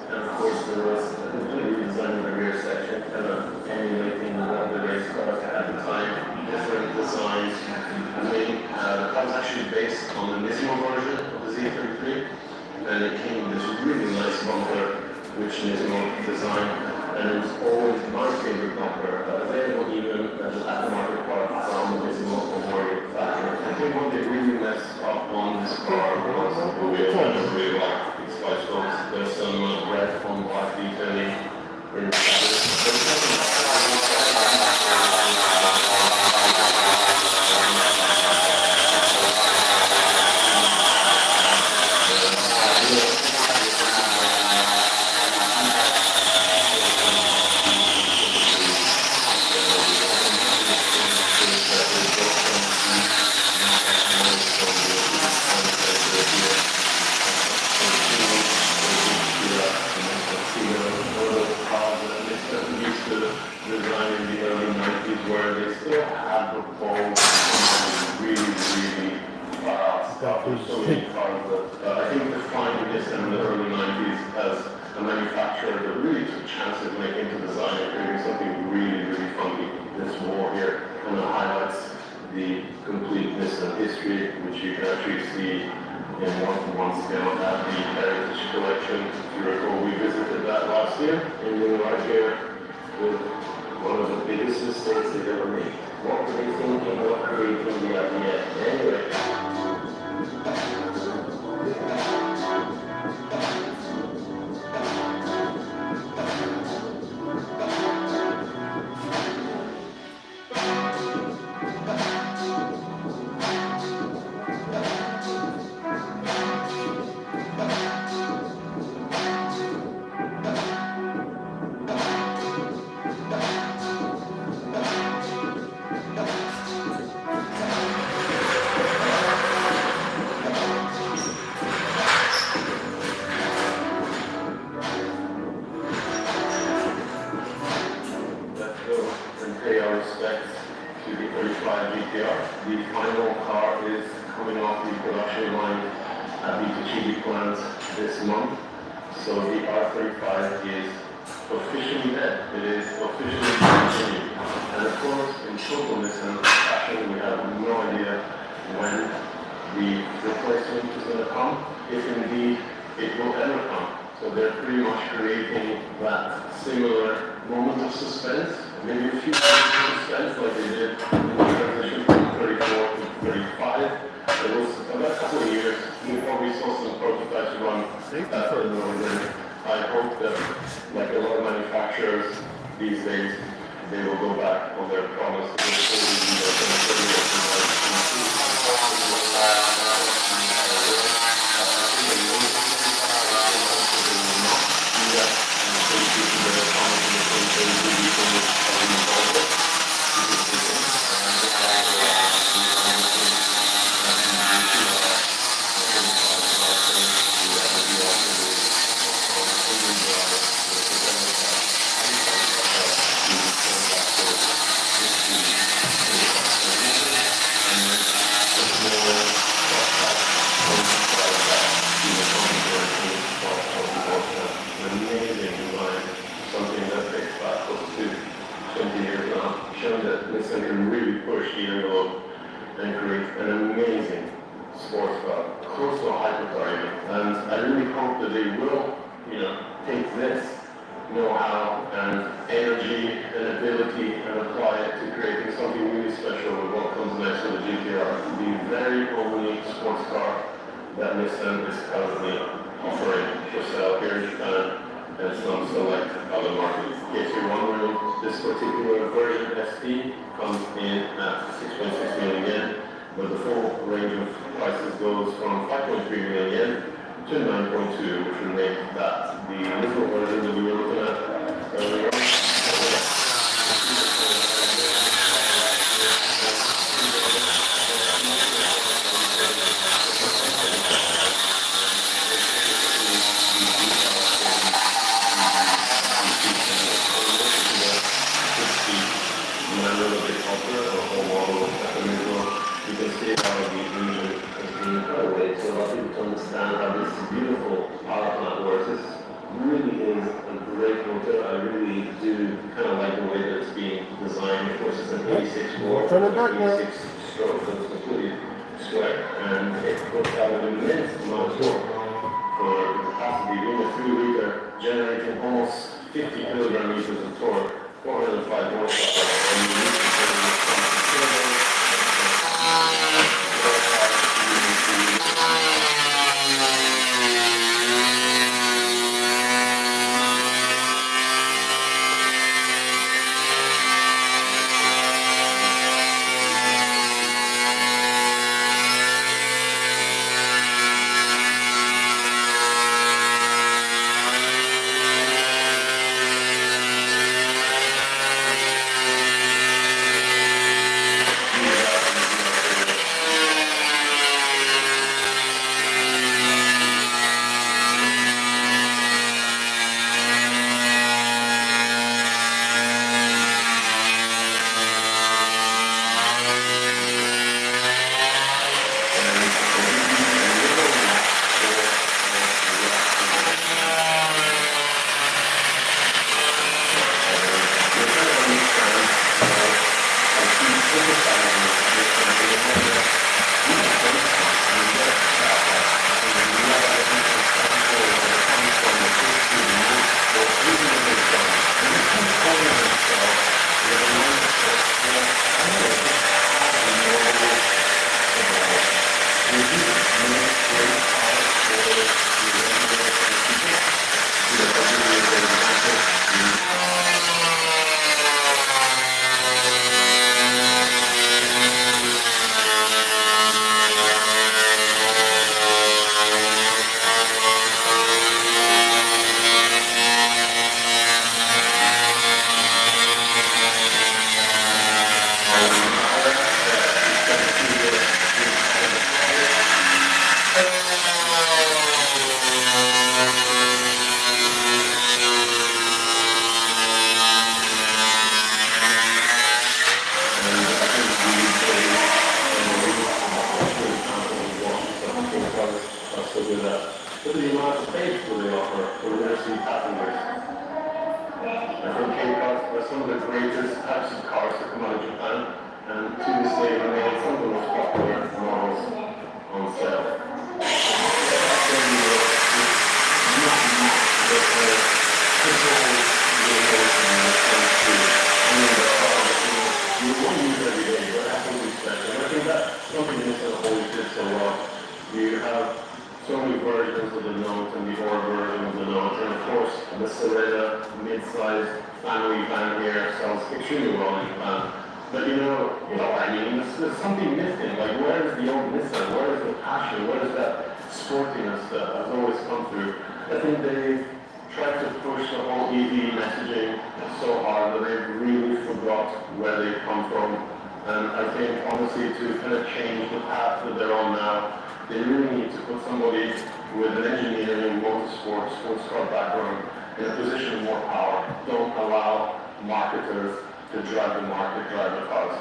And of course, there was a complete redesign of the rear section, kind of emulating what the race cars had at the time, different designs. I mean, that was actually based on the Nismo version of the Z33, and it came with this really nice bumper, which Nismo designed, and it was always my favorite bumper, available even as an aftermarket part from the Nismo Memorial factory. I think what they really messed up on this car was the wheel and the rear lock. These spokes, there's some red on black detailing. Design in the early 90s where they still have the bold, really stuff. There's so many cars that I think defined Nissan in the early 90s as a manufacturer that really took chances when it came to design and creating something really, really funky. This wall here kind of highlights the complete Nissan history, which you can actually see in one-to-one scale at the Heritage Collection. If you recall, we visited that last year, and you're right here with one of the biggest mistakes they've ever made. What were they thinking? What creating the idea? Anyway. Pay our respects to the 35 GTR. The final car is coming off the production line at the Fuji plant this month. So the R35 is officially dead. It is officially discontinued. And of course, in total Nissan fashion, we have no idea when the replacement is going to come, if indeed it will ever come. So they're pretty much creating that similar moment of suspense, maybe a few moments of suspense like they did in the transition from 34 to 35. It was about a couple of years before we saw some prototypes run at the Northern. I hope that, like a lot of manufacturers these days, they will go back on their promise to Nissan can really push the envelope and create an amazing sports car, close to a hypercar even. And I really hope that they will, take this know-how and energy and ability and apply it to creating something really special with what comes next with the GTR. The very only sports car that Nissan is currently offering for sale here in Japan and some select other markets. In case you're wondering, this particular version ST comes in at 6.6 million yen, but the full range of prices goes from 5.3 million yen to 9.2, which would make that the Nismo version that we were looking at earlier. You can see how the engine has been cut away, so a lot of people to understand how this beautiful power plant works. It's really is a great motor. I really do kind of like the way that it's being designed. Of course, it's an 86 bore, Turn it back now. 86 stroke, so it's completely square, and it puts out an immense amount of torque for the capacity. Being a 3-liter, generating almost 50 kilogram meters of torque, 405 horsepower, and you need to turn the turbo. But the amount of space that they offer for rear-seat passengers. I think K-cars are some of the greatest types of cars that come out of Japan, and to this day remain some of the most popular models on sale. You won't use every day, but absolutely special. And I think that's something Nissan always did so well. You have so many versions of the Note and the Or version of the Note, and of course the Sedan mid-sized family van here sells extremely well in Japan. But you know what I mean, there's something missing. Like, where is the old Nissan? Where is the passion? Where is that sportiness that has always come through? I think they tried to push the whole EV messaging so hard that they really forgot where they've come from. And I think honestly, to kind of change the path that they're on now, they really need to put somebody with an engineering, motorsport, sports car background in a position of more power. Don't allow marketers to drive the market, drive the cars.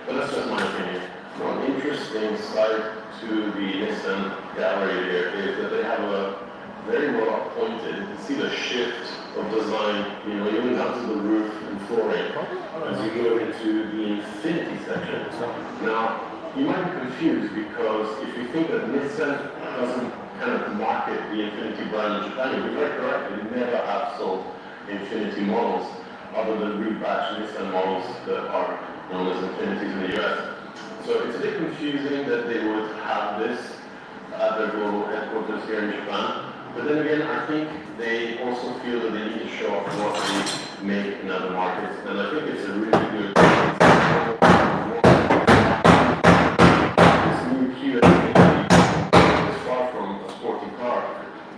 But that's just my opinion. One interesting side to the Nissan gallery here is that they have a very well appointed, you can see the shift of design, you know, even down to the roof and flooring as you go into the Infinity section. Now, you might be confused because if you think that Nissan doesn't kind of market the Infinity brand in Japan, you're very correct. They never have sold Infinity models other than rebadged Nissan models that are known as Infinities in the US. So it's a bit confusing that they would have this at their global headquarters here in Japan. But then again, I think they also feel that they need to show off what they make in other markets. And I think it's a really good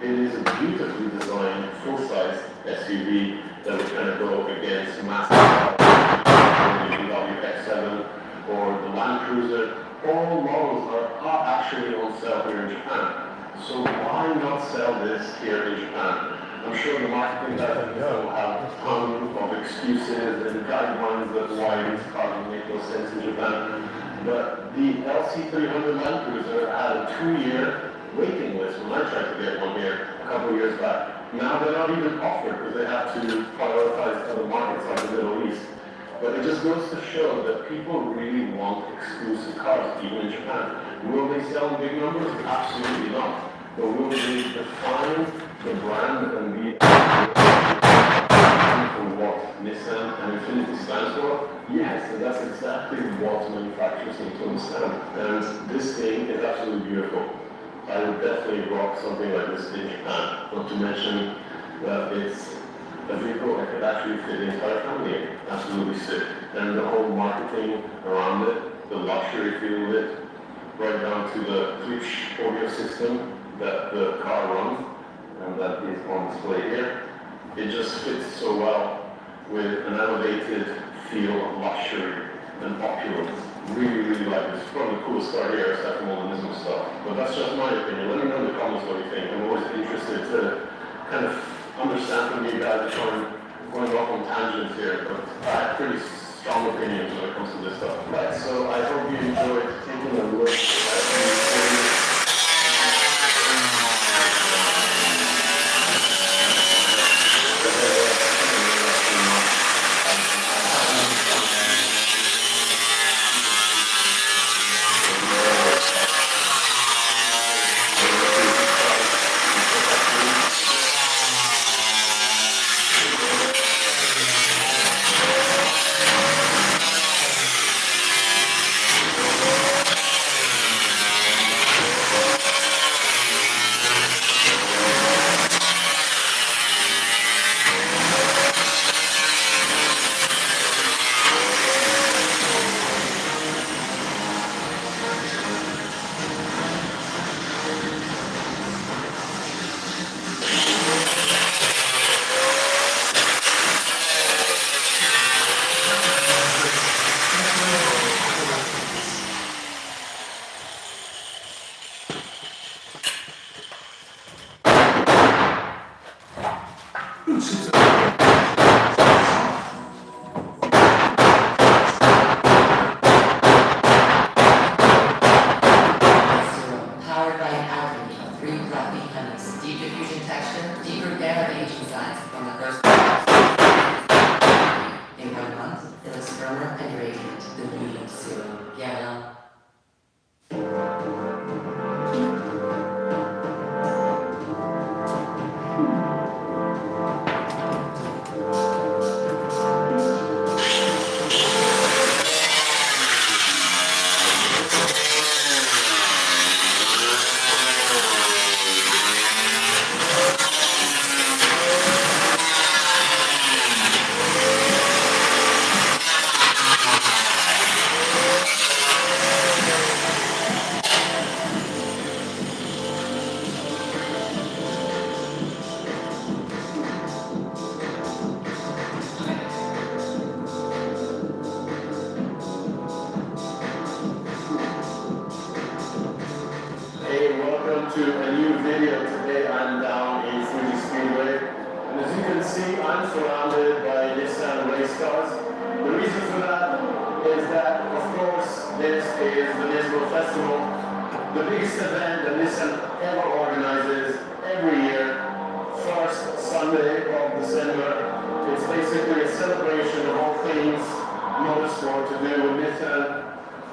it is a beautifully designed full-size SUV that would kind of go against massive cars, the BMW X7 or the Land Cruiser. All models are actually on sale here in Japan. So why not sell this here in Japan? I'm sure the marketing department will have a ton of excuses and guidelines that why these cars will make no sense in Japan. But the LC300 Land Cruiser had a 2-year waiting list when I tried to get one here a couple of years back. Now they're not even offered because they have to prioritize other markets like the Middle East. But it just goes to show that people really want exclusive cars, even in Japan. Will they sell in big numbers? Absolutely not. But will they define the brand and be for what Nissan and Infiniti stands for? Yes, and that's exactly what manufacturers need to understand. And this thing is absolutely beautiful. I would definitely rock something like this in Japan. Not to mention that it's a vehicle that could actually fit the entire family in. Absolutely sick. And the whole marketing around it, the luxury feel of it, right down to the Fuji audio system that the car runs, and that is on display here. It just fits so well with an elevated feel of luxury and opulence. Really, really like this. It's probably the coolest car here aside from all the Nismo stuff. But that's just my opinion. Let me know in the comments what you think. I'm always interested to kind of understand from you guys if I'm going off on tangents here, but I have pretty strong opinions when it comes to this stuff. Right, so I hope you enjoyed taking a look at the Powered by an alchemy of 3 fluffy honey's deep diffusion texture, deeper derivation signs from the first in 1 month, it looks firmer and radiant than medium serum. Yeah, Hey, welcome to a new video. Today I'm down in Fuji Speedway. And as you can see, I'm surrounded by Nissan race cars. The reason for that is that, of course, this is the Nismo Festival, the biggest event that Nissan ever organizes every year, first Sunday of December. It's basically a celebration of all things motorsport to do with Nissan,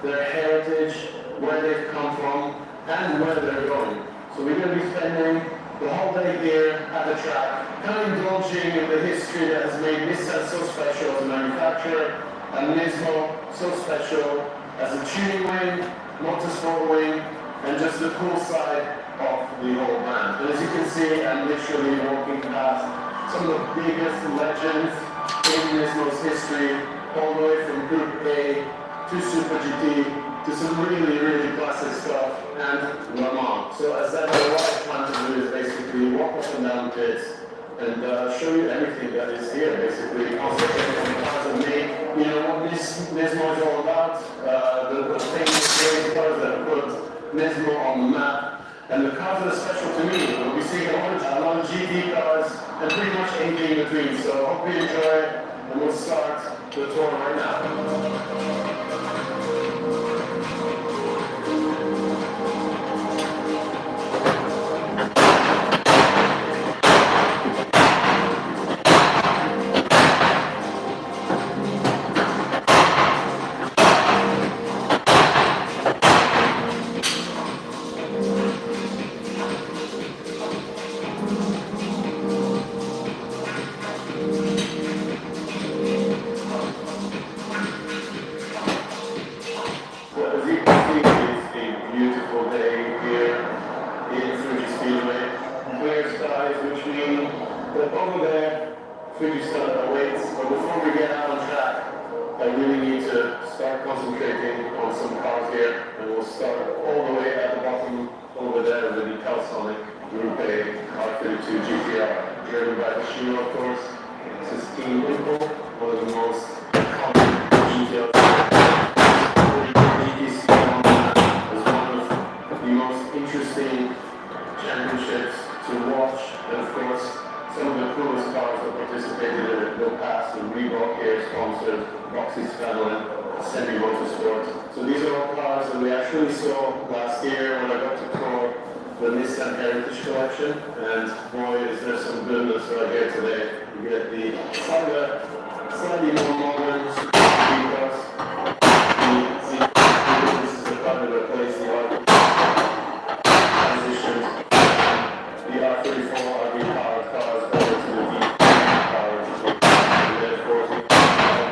their heritage, where they've come from, and where they're going. So we're going to be spending the whole day here at the track, kind of indulging in the history that has made Nissan so special as a manufacturer, and Nismo so special as a tuning wing, motorsport wing, and just the cool side of the whole brand. And as you can see, I'm literally walking past some of the biggest legends in Nismo's history, all the way from Group A to Super GT, to some really, really classic stuff, and Le Mans. So as that, what I plan to do is basically walk up and down the pits and show you everything that is here, basically. Also, cars that make, you know, what Nismo is all about, the famous race cars that put Nismo on the map, and the cars that are special to me. We'll be seeing a lot of GT cars, and pretty much anything in between. So hope you enjoy, and we'll start the tour right now. over there, Fuji started awaits, but before we get out on track, I really need to start concentrating on some cars here, and we'll start all the way at the bottom over there with the Celsonic Group A R32 GTR, driven by the Shiro, of course. This is Team Impel, one of the most common GTRs. DTC is one of the most interesting championships to watch, and of course, some of the coolest cars that participated in it will pass the Reebok here sponsored Roxy Sedan Semi Motorsport. So these are all cars that we actually saw last year when I got to tour the Nissan Heritage Collection, and boy, is there some goodness right here today. You get the slightly more modern cars. This is the car that replaced the transitioned the R34 RV powered cars over to the V powered GT. And then of course we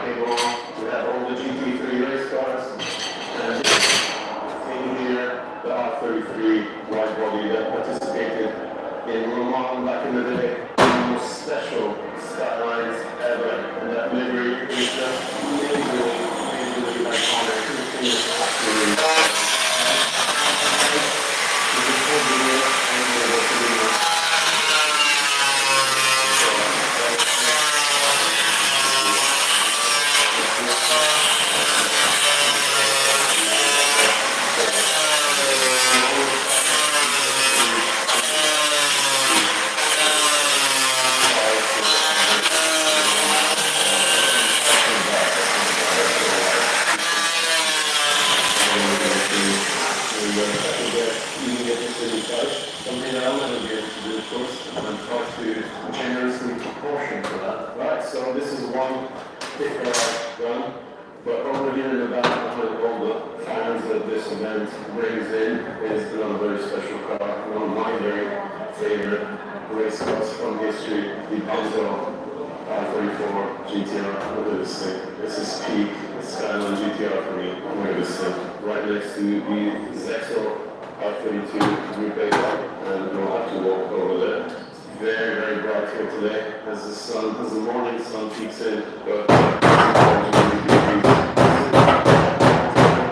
came along, we have all the GT3 race cars, and in here the R33 wide body that participated in Le Mans back in the day. The most special skylines ever, and that livery is just majorly iconic. This thing is absolutely something that I'm going to be able to do, of course, and try to generously proportion for that. Right, so this is one pick that I've done, but over here in the back, all the fans that this event brings in is another very special car, one of my very favorite race cars from history, the Panzo R34 GTR. Look at this thing. This is peak Skyline GTR for me. Look at this thing. Right next to the Zexo R32 Group A, and we'll have to walk over there. It's very, very bright here today as the morning sun peeks in, but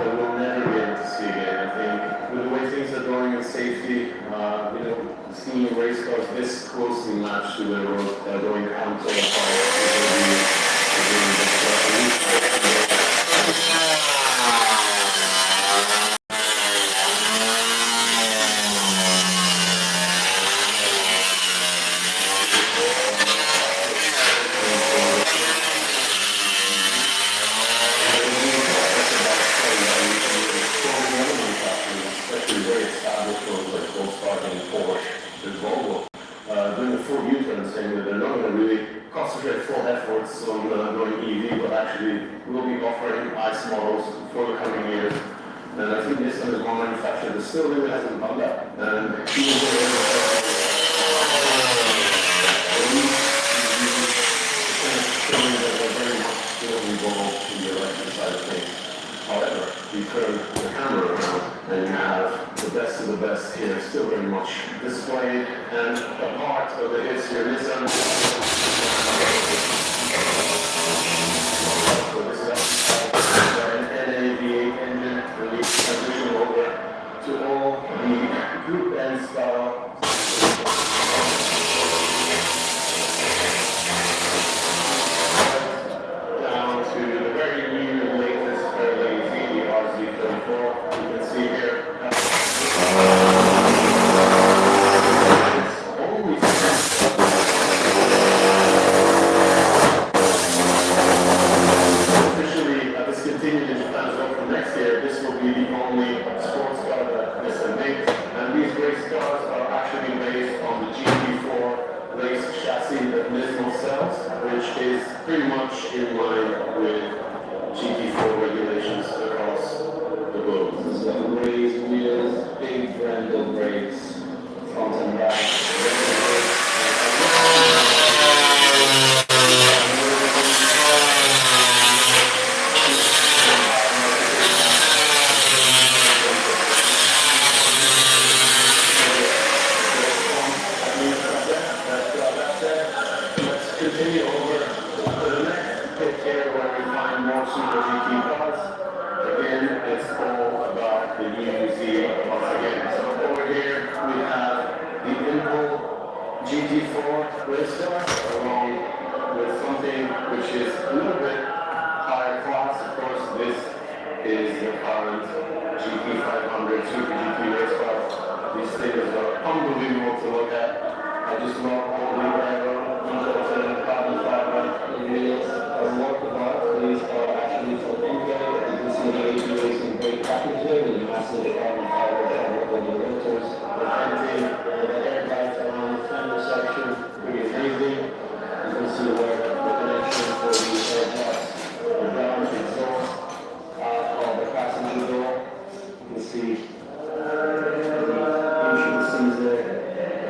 we'll never be able to see again. I think with the way things are going in safety, seeing race cars this closely matched to the road going counter doing a full U-turn, saying that they're not going to really concentrate full efforts on going EV, but actually will be offering ICE models for the coming years. And I think Nissan is one manufacturer that still really hasn't done that. And involved in the electric side of things. However, you turn the camera around and you have the best of the best here, still very much displayed and a part of the history of Nissan. So this is an NA-V8 engine, and we transition over to all the Group N style down to the very new, latest, fairly easy RZ34. You can see here. Officially discontinued in Japan as well for next year. This will be the only sports car that Nissan makes, and these race cars are actually GT4 race car along with something which is a little bit higher class. Of course, this is the current GT500 Super GT race car. These things are unbelievable to look at. I just love all the aero, intelligent, carbon fiber, wheels, a work of art. These are actually from India. You can see the AG racing brake package there, with the massive carbon fiber on the rotors, the venting, the air guides around the fender section, pretty amazing. You can see where the connection for the air ducts, the down exhaust, on the passenger door. You can see insurances there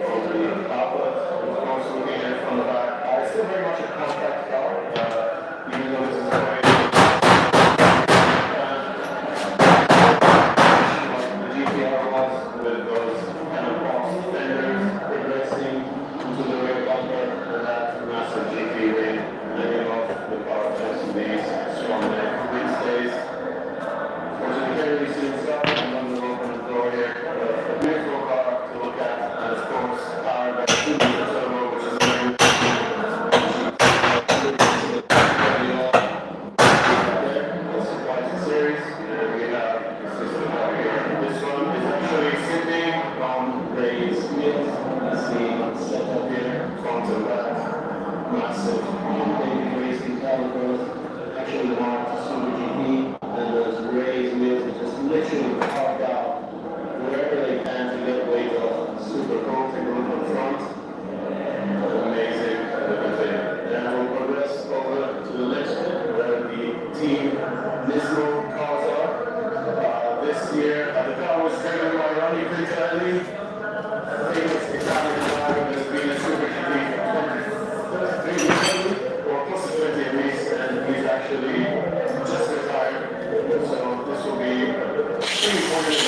on the carpet. Of course, looking at it from the back, it's still very much a compact car, even though this is a very the GTR was, with those kind of box fenders progressing into the rear bumper, and that massive GT ring hanging off the car, thanks to these strong neck windstays. Unfortunately, you can't really see inside. I'm going to open the door here. A beautiful car to look at, and of course, powered by 2-liter turbo, which is very series, and we have the system over here. This one is actually sitting on raised wheels. You see set up here, front and back, massive big racing calipers, actually marked Super GT, and those raised wheels are just literally carved out wherever they can to get weight off. Super cool. Take a look up front. Amazing everything. And we'll progress over to the next bit where the team Nismo cars are. This year, the car was driven by Ronnie Fratelli. Famous Italian driver has been a Super GT for 23 years, or close to 20 at least, and he's actually just retired. So this will be pretty important.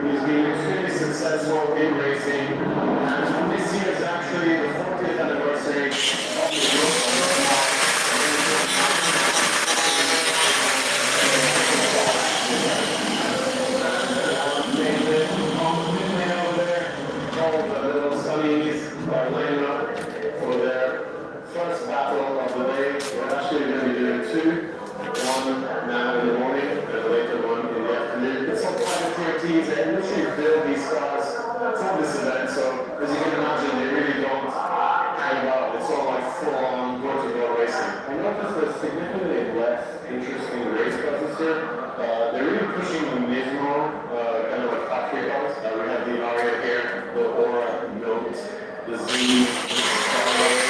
He's been extremely successful in racing, and this year is actually the 40th anniversary of the group. All the little sunnies are lining up for their first battle of the day. We're actually going to be doing two. One now in the morning and a later one in the afternoon. It's all privateer teams that literally build these cars for this event, so as you can imagine, they really don't hang about. It's all like full-on go-to-go racing. I noticed there's significantly less interesting race cars this year. They're really pushing the Nismo, kind of like factory cars. We have the Aria here, the Aura Note, the Z, the Starway.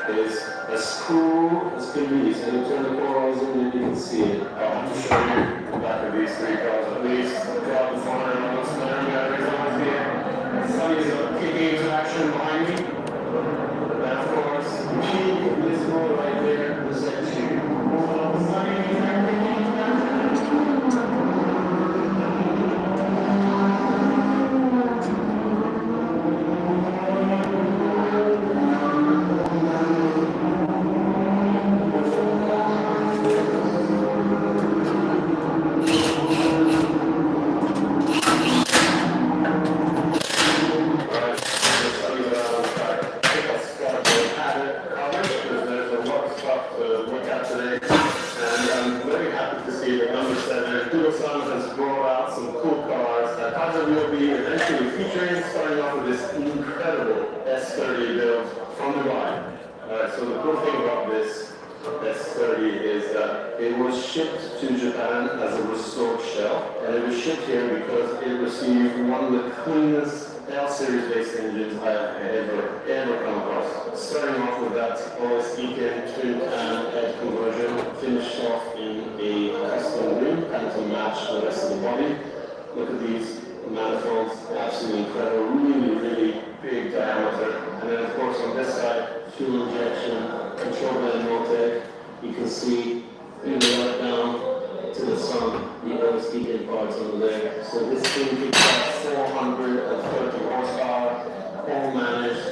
Is as cool as can be. So you turn the corals in and you can see it. I'll have to show you the back of these three cars at least. The car in front of those batteries on here. Sunny's kicking into action behind me. And of course, Peak Nismo right there, the section. Sunny is everything in action. starting off with this incredible S30 build from Dubai. So the cool thing about this S30 is that it was shipped to Japan as a restored shell, and it was shipped here because it received one of the cleanest L-series based engines I have ever come across. Starting off with that OS-Ekin twin cam head conversion, finished off in a custom rim, kind of to match the rest of the body. Look at these manifolds, absolutely incredible, really big diameter. And then of course on this side, fuel injection, control by Motec. You can see even right down to the sun, the OS-Ekin parts over there. So this thing kicks out 430 horsepower, all managed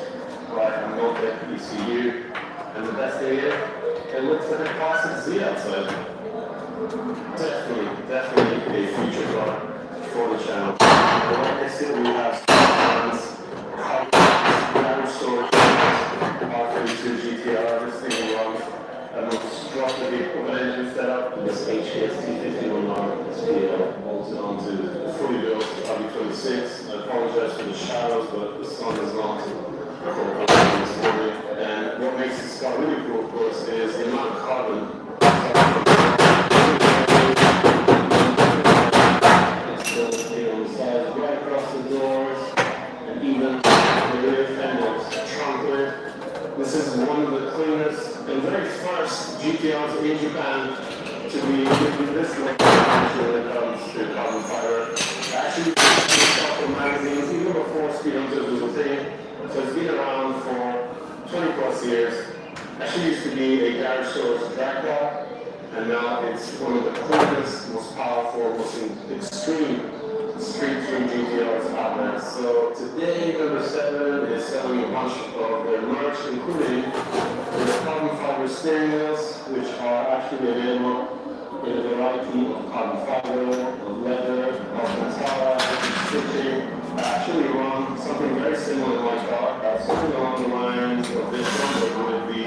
by a Motec ECU. And the best thing is, it looks like a classic Z outside. Definitely a future car for the channel. Like I said, we have brands, garage storage, R32 GTR. This thing runs a monstrosity of an engine setup. This HKS T51R is bolted onto the fully built RB26. I apologize for the shadows, but the sun is not this morning. And what makes this car really cool, of course, is the amount of carbon. Right across the doors, and even the rear fenders, trunk lid. This is one of the cleanest and very first GTRs in Japan to be given this look when it comes to carbon fiber. Actually, from magazines, even before Speed Hunters was a thing, so it's been around for 20 plus years. Actually used to be a garage source drag car, and now it's one of the cleanest, most powerful, most extreme street stream GTRs out there. So today, number 7 is selling a bunch of their merch, including the carbon fiber steering wheels, which are actually available in a variety of carbon fiber, of leather, of Alcantara, stitching. I actually run something very similar in my car, something along the lines of this one, but with the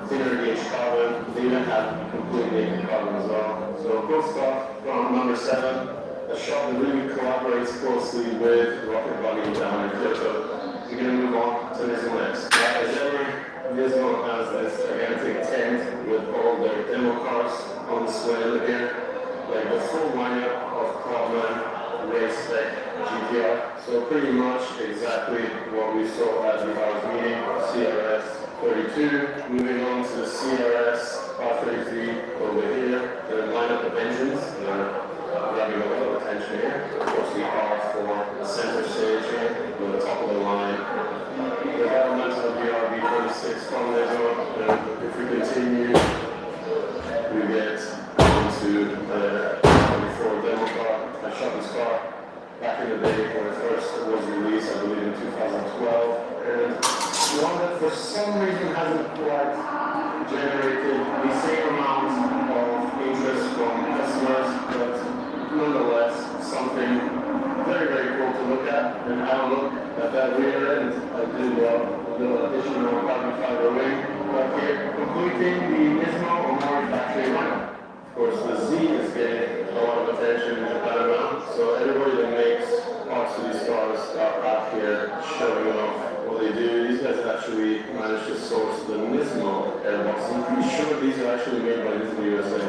thinner gauge carbon. They even have complete naked carbon as well. So cool stuff from number 7. A shop that really collaborates closely with Rocket Bunny down in Kyoto. We're going to move on to Nismo next. As ever, Nismo has this gigantic tent with all their demo cars on display here, like the full lineup of Clubman race spec GTR. So pretty much exactly what we saw at the house meeting, CRS 32. Moving on to the CRS R33 over here. The lineup of engines. Grabbing a lot of attention here. Of course, the R4 center stage here, with the top of the line. The element of the RB26 from Nismo. If we continue, we get onto the 24 demo car. I shot this car back in the day when it first was released, I believe in 2012. And one that for some reason hasn't quite generated the same amount of interest from customers, but nonetheless, something very cool to look at. And have a look at that rear end. I did a little additional carbon fiber wing up here, completing the Nismo Omori factory lineup. Of course, the Z is getting a lot of attention in Japan now, so everybody that makes parts of these cars are out here showing off what they do. These guys actually managed to source the Nismo airbox. I'm pretty sure these are actually made by Nismo USA.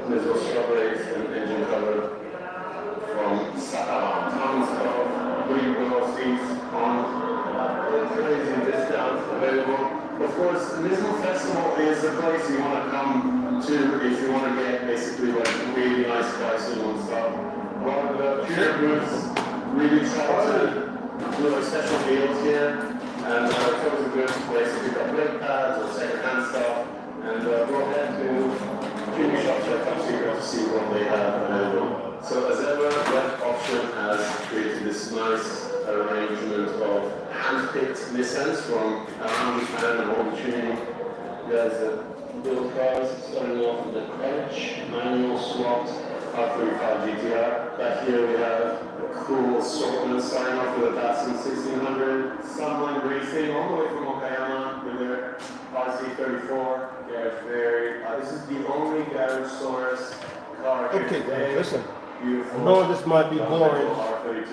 Nismo strut rates and engine cover from Sedan. Tons of green window seats on crazy discounts available. Of course, Nismo Festival is a place you want to come to if you want to get basically like really nice prices and stuff. One of the pure booths really try to do like special deals here, and it's always a good place to pick up brake pads or second-hand stuff. And go ahead to Fuji Shops or Top Secret to see what they have available. So as ever, that option has created this nice arrangement of hand-picked Nissans from around Japan and all the tuning guys that build cars, starting off with the Crunch manual swapped R35 GTR. Back here we have a cool assortment, starting off with a Datsun 1600, Sunline Racing, all the way from Okayama with their RC34, Garage Very. This is the only Garage Source car here Okay, today. listen. I know this might be boring.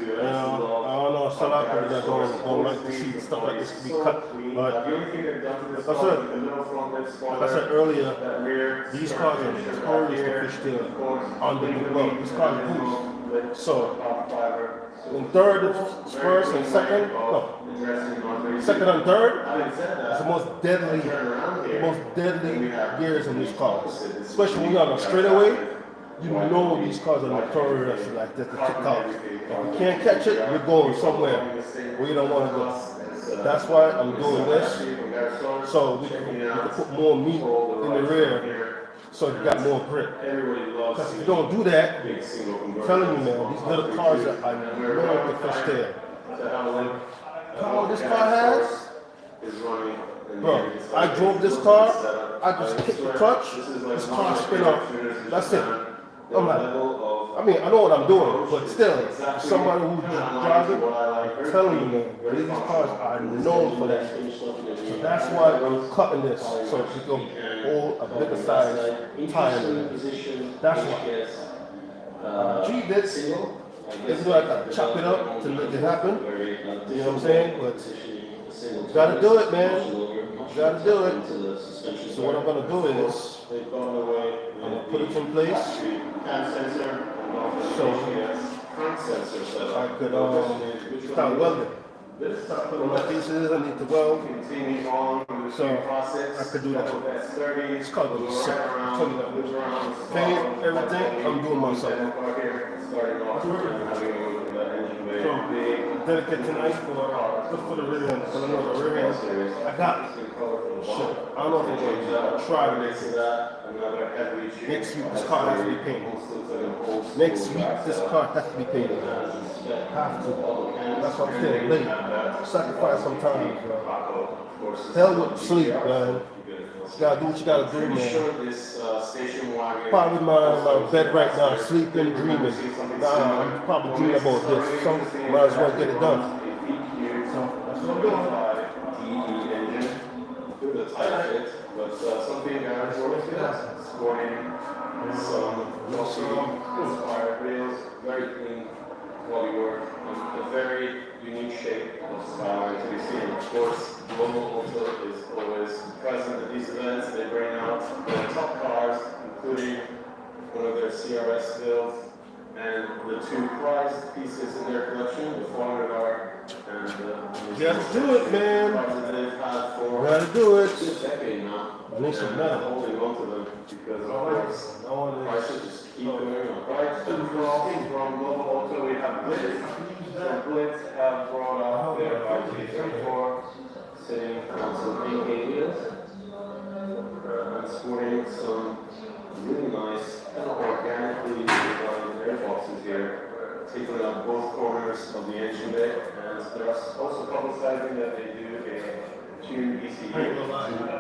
You know, I don't know, it's a lot of people that don't like to see stuff like this to be cut. But like I said earlier, these cars are notorious to fishtail on the new well. These cars boost. So in third, first, and second, no, second and third, it's the most deadly gears in these cars. Especially when you're on a straightaway, you know these cars are notorious like that to kick out. If you can't catch it, you're going somewhere where you don't want to go. That's why I'm doing this, so we can put more meat in the rear, so you got more grip. Because if you don't do that, I'm telling you, man, these little cars are known to fishtail. How this car has? Bro, I drove this car, I just kicked the clutch, this car spin off. That's it. I'm like, I mean, I know what I'm doing, but still, somebody who's driving, I'm telling you, man, these cars are known for that. So that's why I'm cutting this, so it can hold a bigger size tire. That's why. G bits, it's like I chop it up to make it happen. You know what I'm saying? But gotta do it, man. Gotta do it. So what I'm gonna do is I'm gonna put it in place. So I could start welding. Start putting my pieces, I need to weld. So I could do that. It's called the sick. I'll tell you that much. Paint, everything, I'm doing myself. So dedicate tonight for the rear end. Because I know the rear end, I got shit. I don't know if I'm going to try this. Next week this car has to be painted. Next week this car has to be painted. Have to. That's why I'm staying late. Sacrifice some time, bro. Hell with sleep, man. You gotta do what you gotta do, man. Probably my bed right now, sleeping, dreaming. Nah, I'm probably dreaming about this. So might as well get it done. So that's what I'm doing. But something I always get sporting, some inspired wheels, very clean quality work, and a very unique shape of skyline to be seen. Of course, Global Auto is always present at these events. They bring out their top cars, including one of their CRS builds, and the two prized pieces in their collection, the 400R and the Gotta do it, man. that they've had for Gotta do it. a decade now. I need some metal. Holding on to them because of course prices just keep going up. Right, so from Global Auto we have Blitz. So Blitz have brought out their RG34 sitting on some AK wheels and sporting some really nice and organically designed airboxes here, taking up both corners of the engine bay, and they're also publicizing that they do a tune ECU to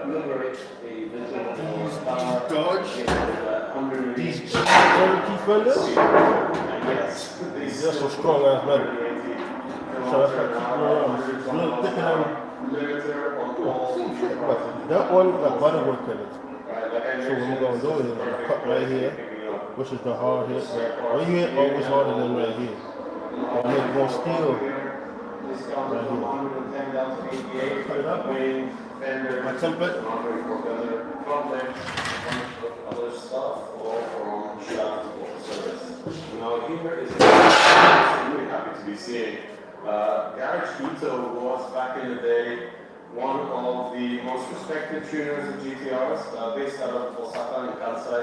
liberate a little power. Dodge, these defenders, they're so strong as metal. So that's like keeping around. It's a little thicker than that one, like butterwork in it. So what we're gonna do is we're gonna cut right here, which is the hard hit. Right here, always harder than right here. And then we're gonna steel right here. Cut it up. My template. Other stuff, all from shop service. Now here is really happy to be seeing. Garage Ito was back in the day one of the most respected tuners of GTRs, based out of Osaka and Kansai.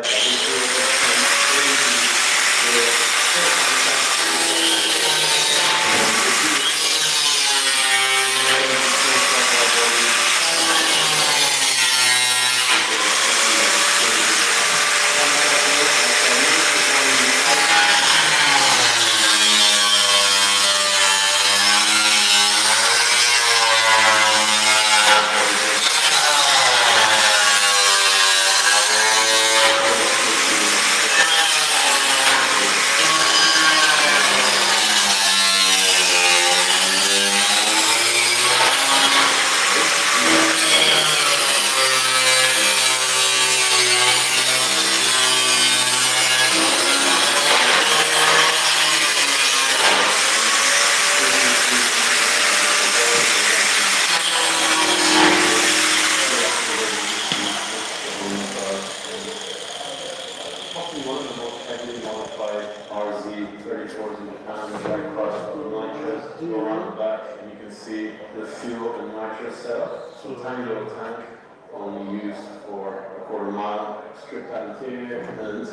see the fuel and nitrous setup. So tiny little tank, only used for a quarter mile, strip pad interior, and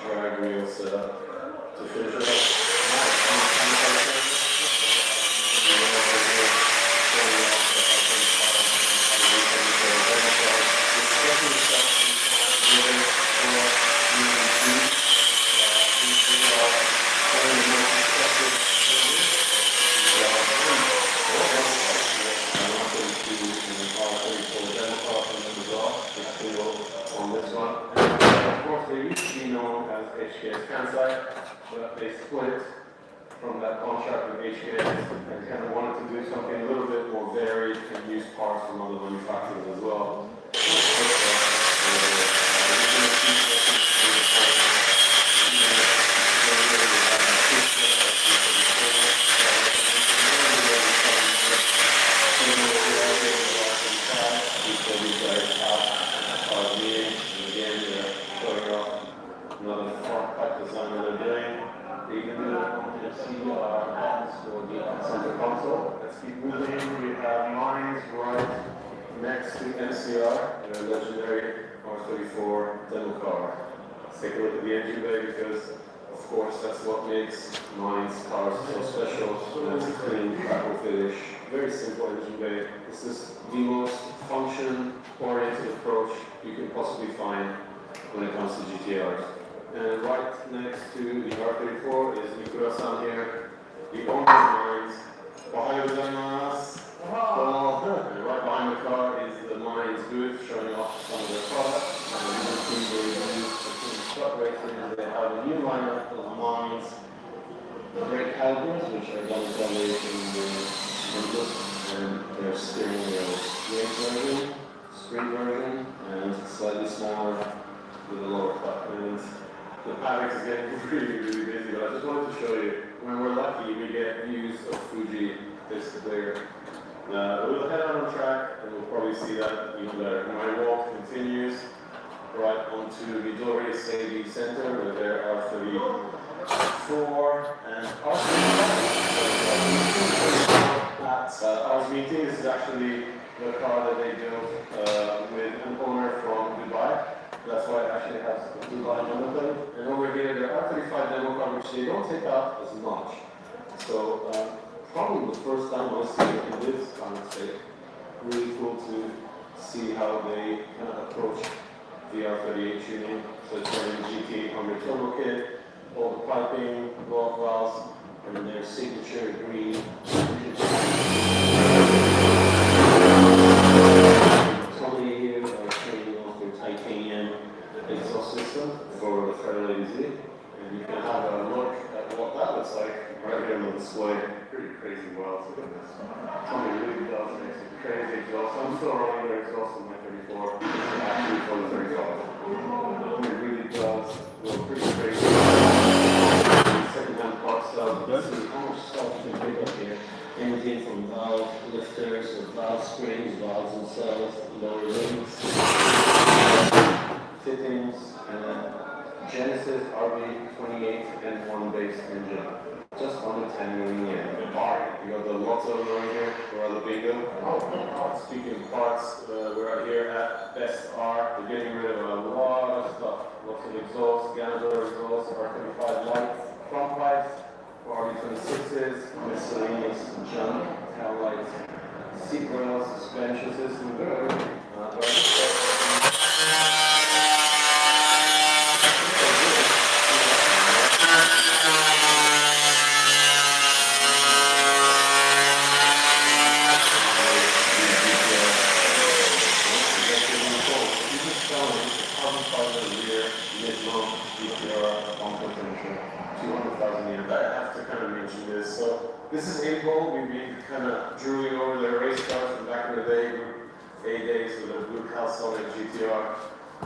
drag wheel setup to finish it up. On this one. Of course, they used to be known as HKS Kansai, but they split from that contract with HKS and kind of wanted to do something a little bit more varied and use parts from other manufacturers as well. Another front pipe design that they're doing. You can see our buttons for the center console. Let's keep moving. We have lines right next to NCR, their legendary R34 demo car. Let's take a look at the engine bay because, of course, that's what makes Mine's cars so special. It's a clean, crackle finish, very simple engine bay. This is the most function-oriented approach you can possibly find when it comes to GTRs. And right next to the R34 is Nikura-san here, the owner of Mines. Ohayou gozaimasu. And right behind the car is the Mines booth showing off some of their products. And you can see where we use the truck racing. They have a new lineup of Mines brake calipers, which are done in the windows, and their steering wheel race version, street version, and slightly smaller with a lower cut. And the paddock is getting really busy, but I just wanted to show you, when we're lucky, we get views of Fuji this clear. We'll head out on track, and we'll probably see that even better. My walk continues right onto the Midori Seibi Center, where there are R34 and R34 meeting. This is actually the car that they built with an owner from Dubai. That's why it actually has a Dubai number plate. And over here, there are R35 demo car, which they don't take out as much. So probably the first time I see it in this kind of state. Really cool to see how they kind of approach the R38 tuning. So it's running GT800 turbo kit, all the piping, blow-off valves, and their signature green. Totally here are training off their titanium exhaust system for the Ferrari Z. And you can have a look at what that looks like right here on the display. Pretty crazy welds, look at this. Tommy really does make some crazy exhaust. I'm still running their exhaust in my 34. This is actually for the 35. It really does look pretty crazy. Second-hand part stuff. You see how much stuff you can pick up here. Anything from valve lifters or valve springs, valves themselves, lower rings, fittings, and Genesis RB28 N1 base engine. Just under 10 million yen. You got the Lotto right here for the bingo. Speaking of parts, we're out here at Best R. We're getting rid of a lot of stuff. Lots of exhaust, Ganador exhaust, R35 lights, front pipes, RB26s, miscellaneous junk, tail lights, seat rails, suspension system, good. Nismo, I have to kind of mention this. So this is April. We've been kind of drooling over their race cars from back in the day, Group A days with the blue Calsonic GTR.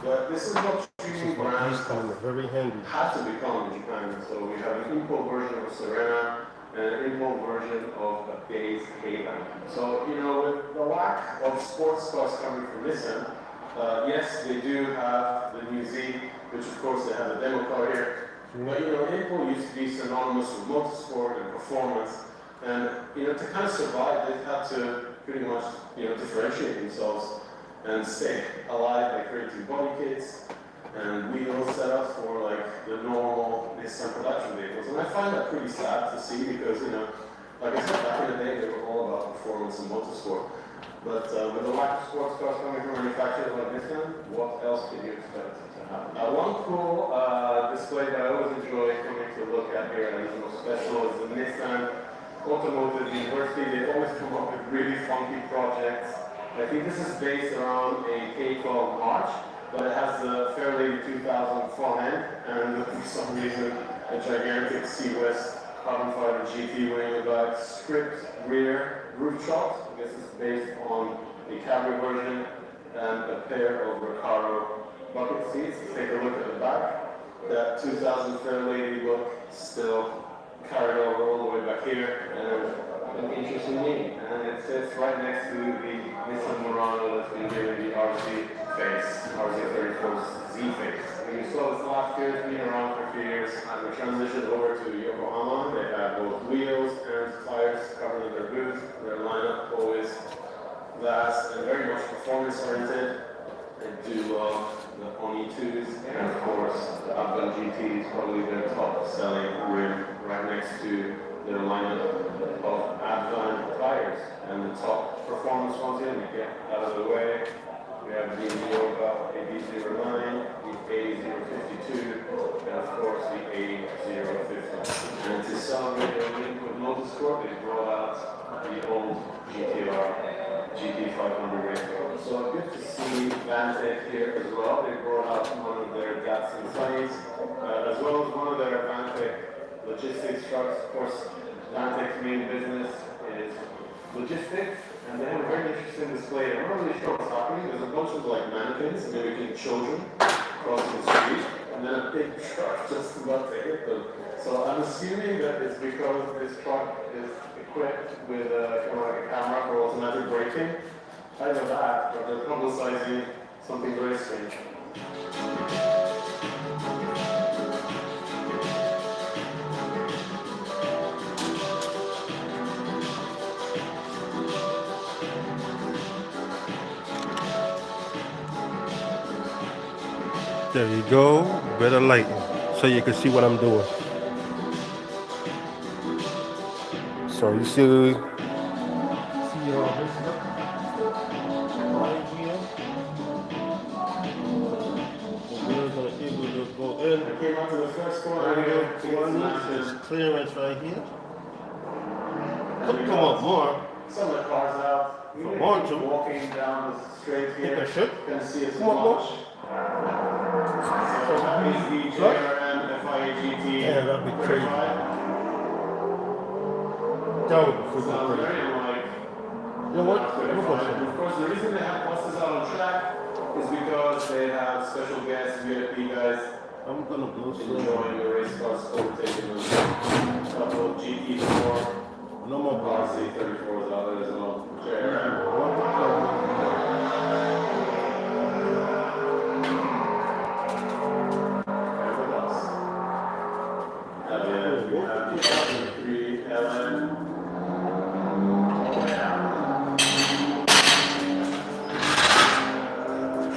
But this is what tuning brands very handy. had to become in Japan. So we have an import version of Serena and an import version of a base K-Line. So, you know, with the lack of sports cars coming from Nissan, yes, they do have the new Z, which of course they have a demo car here. But you know, April used to be synonymous with motorsport and performance. And, to kind of survive, they've had to pretty much, differentiate themselves and stay alive by creating body kits and wheel setups for like the normal Nissan production vehicles. And I find that pretty sad to see because, like I said, back in the day, they were all about performance and motorsport. But with the lack of sports cars coming from manufacturers like Nissan, what else can you expect to happen? One cool display that I always enjoy coming to look at here, and Nismo Special, is the Nissan Automotive University. They always come up with really funky projects. I think this is based around a K-12 March, but it has the Fairlady 2000 front end, and for some reason, a gigantic C-West carbon fiber GT wing with a script rear roof shots. I guess it's based on a cabrio version and a pair of Recaro bucket seats. Take a look at the back. That 2000 Fairlady look still carried over all the way back here, and an interesting name. And it sits right next to the Nissan Murano that's been given the RZ face, RZ34 Z face. And you saw this last year, it's been around for a few years, and we transitioned over to Yokohama. They have both wheels and tires covered in their booth. Their lineup always vast and very much performance oriented. They do love the Oni 2s, and of course the Abban GT is probably their top selling rim right next to their lineup of Abban tires. And the top performance ones here, we get out of the way. We have the Yoga AB09, the A052, and of course the A050. And to celebrate their link with Motorsport, they brought out the old GTR GT500 race car. So good to see Vantec here as well. They brought out one of their Datsun Sunnies, as well as one of their Vantec logistics trucks. Of course, Vantec's main business is logistics, and they have a very interesting display. I'm not really sure what's happening. There's a bunch of like mannequins mimicking children crossing the street, and then a big truck just about to hit them. So I'm assuming that it's because this truck is equipped with kind of like a camera for automatic braking. I know that, but they're publicizing something very strange. There you go, better lighting, so you can see what I'm doing. So you see right here. We're gonna be able to go in. I came up to the first corner here. There's clearance right here. Could come up more. Some of the cars out. I want to. Walking down the straight here. Think I should. Can see it's Come on, much. So that is the JRM FIA GT. Yeah, that'd be crazy. That would be Sounds freaking very crazy. unlike. You know what? I'm gonna go Of course, the reason they have buses out on track is because they have special guests, VIP guys, I'm gonna go slow. enjoying the race cars, overtaking them. A couple of GT4, No more bars. RC34s out there as well. JRM. We have 2003 LN.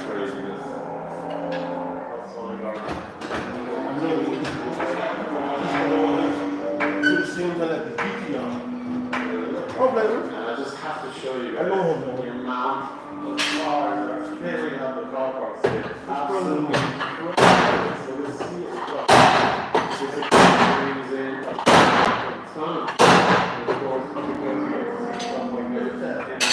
Craziness. What's going on? Do the same thing like the GTR. Oh, baby. And I just have to show you I guys know him, man. the amount of cars that are filling up the car parks here. Absolutely crazy. So we see it. This is amazing. A ton. And of course, because you get to see stuff like this.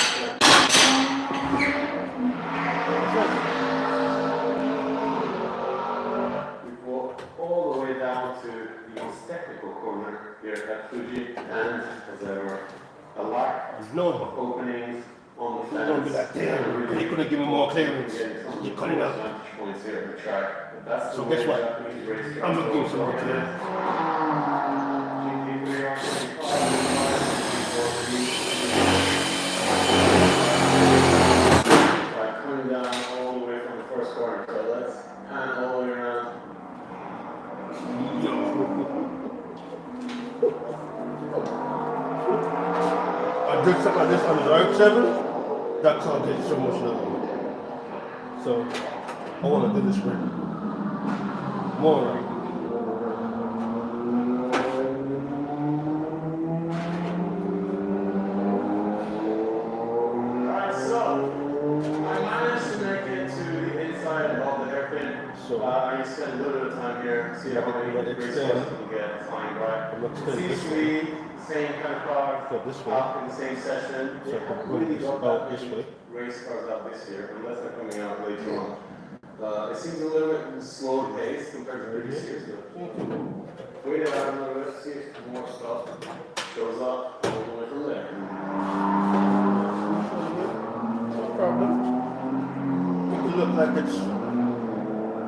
We walked all the way down to the most technical corner here at Fuji, and as ever, a lack No. of openings on the fence. Don't be like, damn, they couldn't give me more clearance. You cut it out. Vantage points here at the track. But that's So the guess way what? Japanese race I'm cars gonna give some more go. clearance. Like coming down all the way from the first corner. So let's pan all the way around. on this Android 7, that car gets so much love. So I want to do this right. More right. Alright, so I managed to make it to the inside of the hairpin. So I spent a little bit of time here, see how many race cars we can get flying by. I'm going to It extend seems this to way. be the same kind of car So this way. out in the same session. So They I can haven't put really this got out that this many way. race cars out this year, unless they're coming out later on. It seems a little bit slow paced compared to previous years, but wait it out a little bit, see if more stuff shows up all the way from there. No problem. It look like it's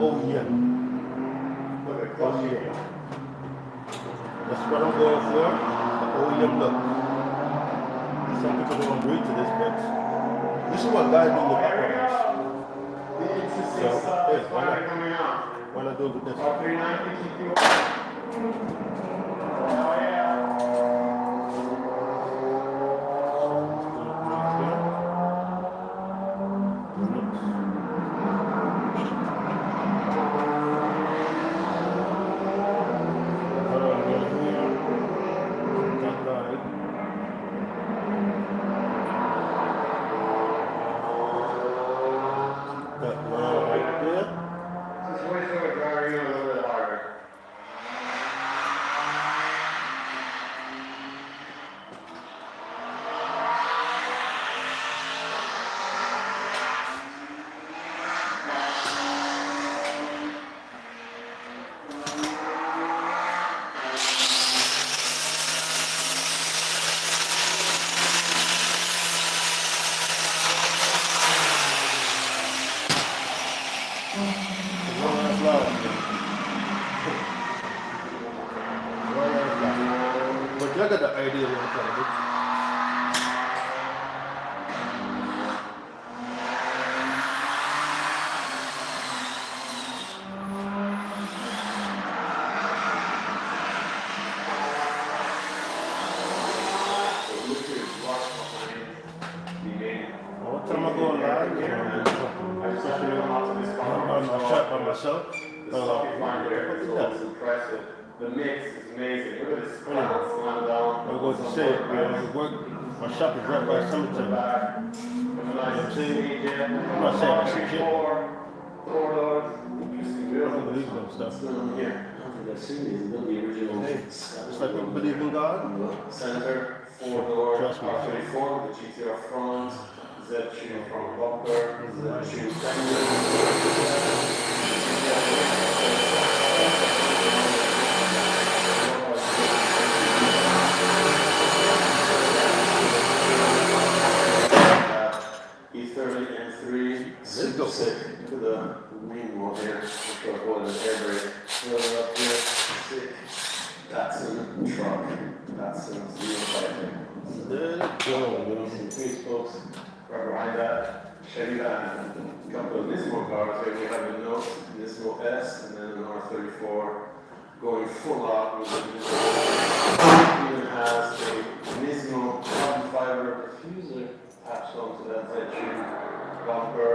OEM. Look at clutch OEM. here. That's what I'm going for. The OEM look. Some people don't agree to this, but this is what guys do in the background. The interesting So, stuff hey, is finally coming out. Why not do it with this? R390 GT1. Oh yeah. Just wait for it driving a little bit harder. But you got the idea what I'm trying to do. What time I go live? I just have to know how to this car. I'm shot by myself. The stuff you find there is always impressive. The mix is amazing. Look at this plant slam down. I'm going to say it, man. My shop is right by cemetery. I'm not saying I'm not saying I see shit. Four doors. Interesting I building. don't believe in stuff. What's going on here? It's like people believe in God. Center, 4-door, Trust me. R34, the GTR front, Z-tune front bumper, Z-tune fender. E30 M3, super sick to the wing wall here, which are going to air brake. Further up here, sick. Datsun truck, Datsun 050. There you go. Some three spokes right behind that. Chevy van, a couple of Nismo cars here. We have a Note, Nismo S, and then an R34 going full out with the Nismo. Even has a Nismo carbon fiber diffuser attached onto that Z-tune bumper,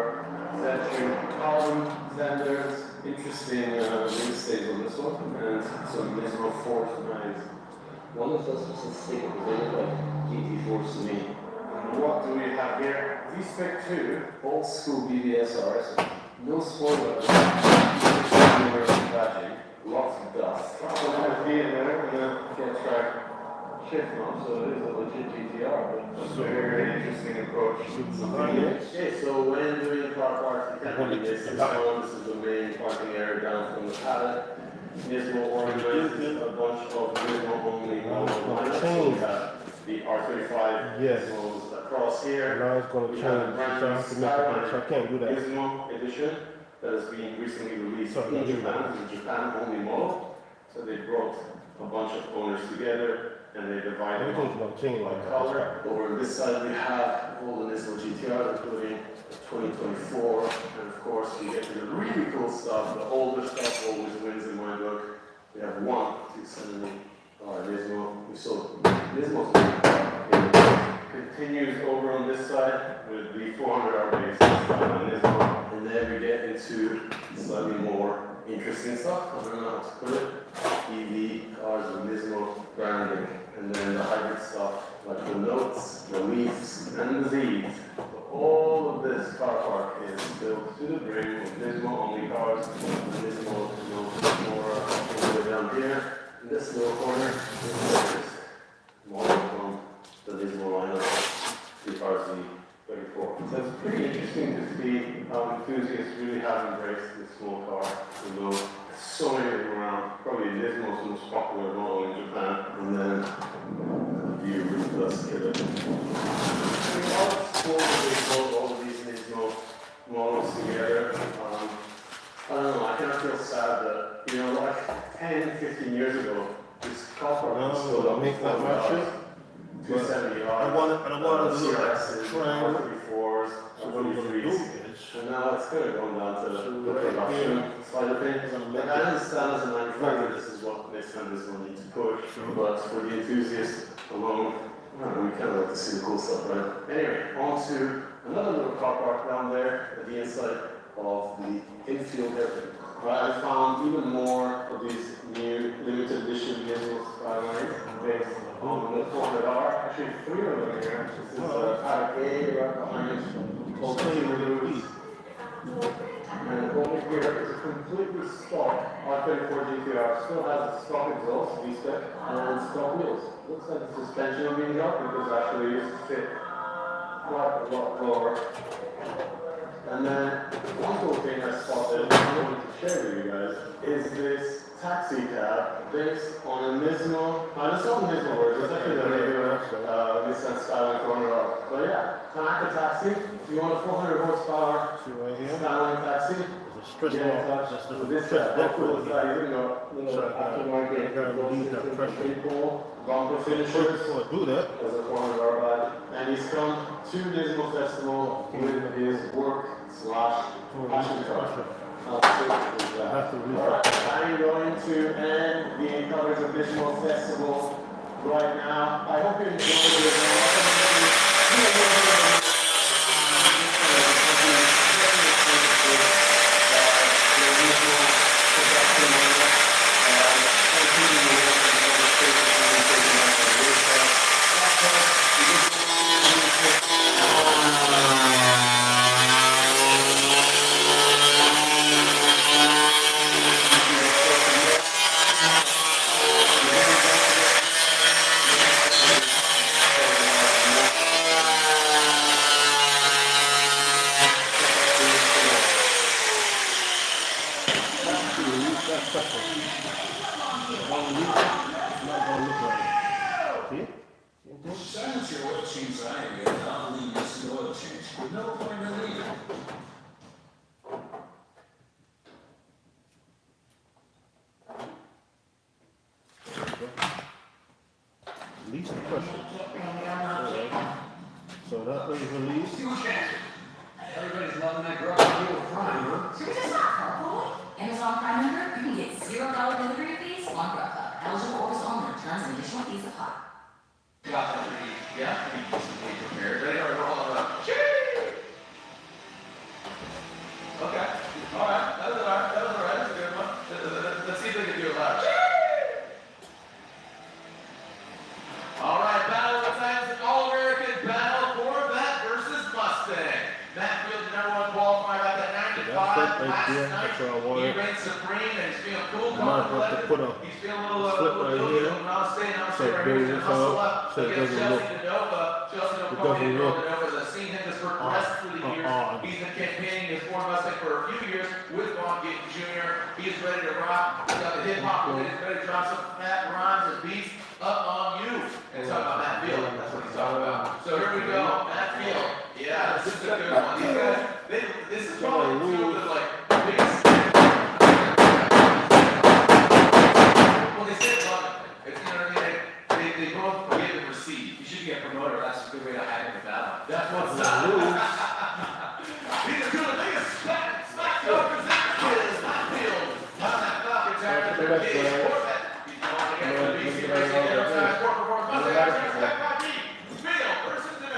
Z-tune column, fenders. Interesting wheel stays on this one, and some Nismo Force 9s. One of those was a stick, they look like GT Force to me. What do we have here? V-Spec 2, old school BBSRs, no spoilers, lots of dust. So I'm going to be in there, and then get track shift on, so it is a legit GTR, but it's a very interesting approach. Okay, so when doing car parts, you can't do this. This is the main parking area down from the pallet. Nismo organizes a bunch of Nismo only models. So we have the R35 Yes. Nismos across here. Now it's going to We change. have the brand So I new have to make it. So I can't do that. Nismo edition that has been recently released Sorry, in Japan. It's a Japan only model. So they brought a bunch of owners together and they divided Everything's going to change by like color. Over on this side we have all the Nismo GTRs, including 2024, and of course we get to the really cool stuff. The older stuff always wins in my book. We have one 270 Nismo. We sold Nismo's continues over on this side with the 400 RB, and then we get into slightly more interesting stuff. I don't know how to put it. EV cars with Nismo branding, and then the hybrid stuff like the Notes, the Leafs, and the Z's. All of this car park is built to the brim with Nismo only cars. Nismo more all the way down here. In this little corner, is more from the Nismo lineup, the RZ34. So it's pretty interesting to see how enthusiasts really have embraced this small car. You know, so many of them around. Probably Nismo's most popular model in Japan, and then the Plus Killer. I mean, all all of these Nismo models together. I don't know, I kind of feel sad that, you know, like 10, 15 years ago, this car park was still up make that match. 270 I want it to look like CRSs, triangle. 434s, 43s, and now it's kind of going down to the production side of things. Like, I understand as a manufacturer, this is what Nissan is going to need to push, but for the enthusiast alone, I don't know, we kind of like to see the cool stuff, right? Anyway, on to another little car park down there at the inside of the infield area. I found even more of these new limited edition Nismo Skylines based on the 400R. Actually, 3 of them here. This is Paddock A right behind us, called T-Release. And over here is a completely stock R34 GTR. Still has a stock exhaust, V-spec, and stock wheels. Looks like the suspension will be dropped because actually it used to fit quite a lot lower. And then one cool thing I spotted, I wanted to share with you guys, is this taxi cab based on a Nismo. It's not a Nismo version, it's actually the regular Nissan Skyline 400R. But yeah, Tanaka taxi. If you want a 400 horsepower Skyline taxi, get in touch with this guy. How cool is that? Even though aftermarket, pretty cool. Bumper finishers. Do that. As a 400R badge. And he's come to Nismo Festival with his work/passion car. I'm going to end the coverage of Nismo Festival right now. I hope you enjoyed it. Silence your oil change anyway, and I'll leave this oil change. With no appointment needed. Release the pressure. So that was released. Everybody's loving that grub deal Prime, huh? So this is not Carpool. Amazon Prime member, you can get $0 delivery fees on Grubhub. Eligible orders only. Terms and additional fees apply. Yeah, be prepared. Ready or roll it up. Okay. All right. That was all right. That's a good one. Let's see if we can do it loud. All right, battle of the times, an all-American battle, Corvette versus Mustang. Matt Field, the #1 qualifier, got that 95 last night. He reigns supreme and he's feeling cool. He's feeling a little So there you go. So it doesn't look. Seen him just progress through the years. He's been campaigning his Ford Mustang for a few years with Von Gittin Jr. He's ready to rock. He's got the hip hop with it. He's ready to drop some fat rhymes and beats up on you. And talk about Matt Field. That's what he's talking about. So here we go. Matt Field. Yeah, this is a good one. These guys, this is probably two of the biggest. Well, they say love it. It's, you know what I mean? They both give and receive. You should get a promoter. That's a good way to hide in the battle. That's what's up. These are two of the biggest smack talkers in the biz. Matt Field. On that Falcon tire. Corvette. He's going against the BC Racing Enterprise Sport Performance Mustang. Field versus the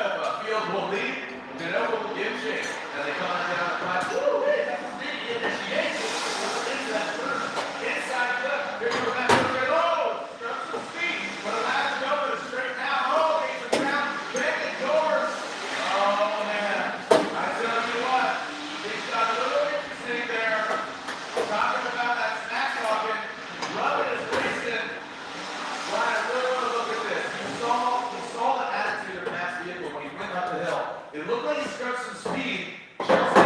some speed, Chelsea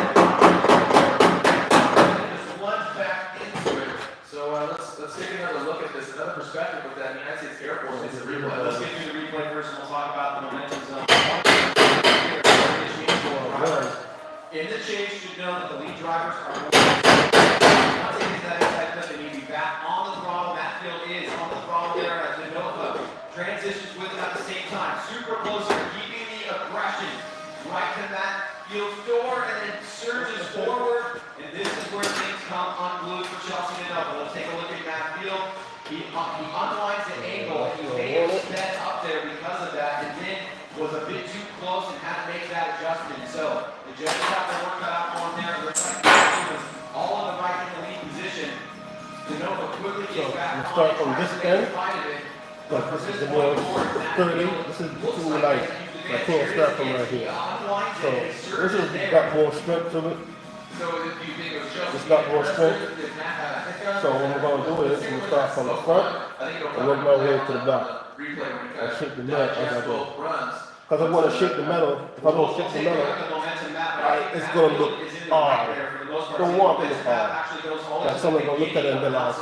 just lunged back into it. So let's take another look at this, another perspective with that United States Air Force. It's a replay. Let's get through the replay first, and we'll talk about the momentum zone. In the chase, you know that the lead drivers are once they get that inside clip, they need to be back on the throttle. Matt Field is on the throttle there as Nova transitions with them at the same time. Super close here, keeping the aggression right to Matt Field's door and then surges forward. And this is where things come unglued for Chelsea Nova. Let's take a look at Matt Field. He unwinds the angle and he may have sped up there because of that, and then was a bit too close and had to make that adjustment. So the judges have their work cut out for him there. It looks like he was all on the right in the lead position. Nova quickly gets back start from this end. But this is the more 30. This is too light. I can't start from right here. So this has got more strength to it. It's got more strength. So what we're going to do is we'll start from the front and work my way to the back. I shake the metal as I go. Because I want to shake the metal. If I don't shake the metal, it's going to look odd. I don't want it to look odd. Like someone's going to look at it and be like,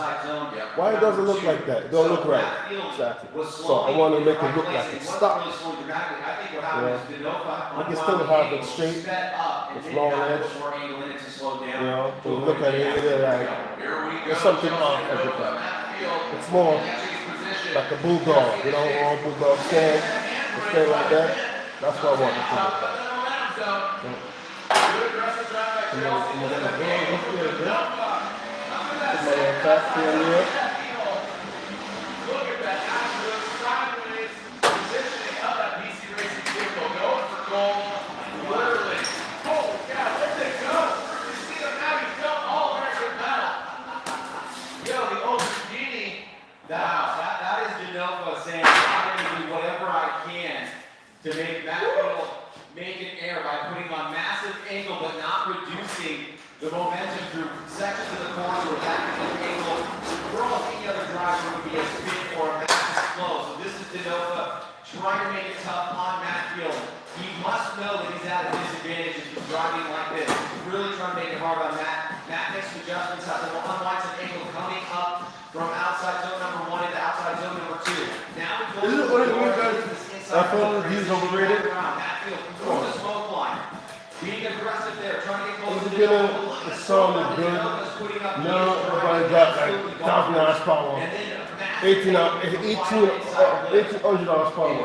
why it doesn't look like that? It don't look right. Exactly. So I want to make it look like it stops. Yeah. I can still have it straight. It's long edge. You know, when you look at it, it's like, there's something off everything. It's more like a bulldog, you know, all bulldog stand, stand like that. That's what I want it to look like. Put my little taxi in there. Look at that absolute sideways positioning of that BC Racing vehicle, going for gold, literally. Holy cow, where'd they go? You see them now, you felt all American metal. Yo, the old Genie, that is Genova saying, I'm going to do whatever I can to make Matt Field make an air by putting on massive angle but not reducing the momentum through sections of the course where that angle for almost any other driver would be a spin or a massive flow. So this is Genova trying to make it tough on Matt Field. He must know that he's at a disadvantage if he's driving like this. He's really trying to make it hard on Matt. Matt makes adjustments, has an unwinds an angle coming up from outside zone number 1 into outside zone number 2. Now we go to the inside zone. He's overrated. Matt Field through the smoke line. Being aggressive there, trying to get close to the The song is good. Now everybody got like 1,000 horsepower. 1,800 horsepower.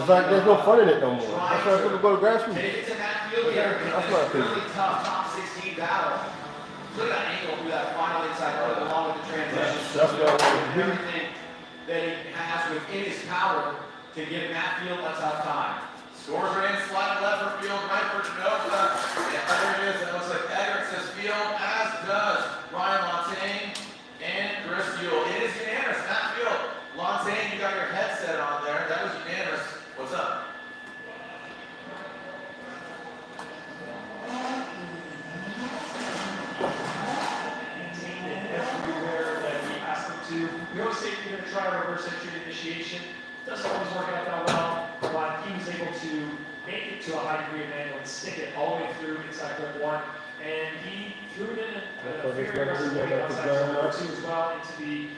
It's like there's no fun in it no more. That's why people go to grassroots. That's my opinion. Really tough top 16 battle. Look at that angle through that final inside curve along with the transition. That's what I want to do. Everything that he has within his power to give Matt Field a tough time. Scores are in, slide left for Field, right for Genova. Yeah, there it is. It looks like Eggert says Field, as does Ryan Lontagne and Chris Buell. It is unanimous. Matt Field. Lontagne, you got your headset on there. That was unanimous. What's up? Everywhere that we asked them to. We always say we're going to try a reverse entry initiation. Doesn't always work out that well, but he was able to make it to a high degree of angle and stick it all the way through inside clip 1. And he threw it in a very aggressive way outside clip number 2 as well into the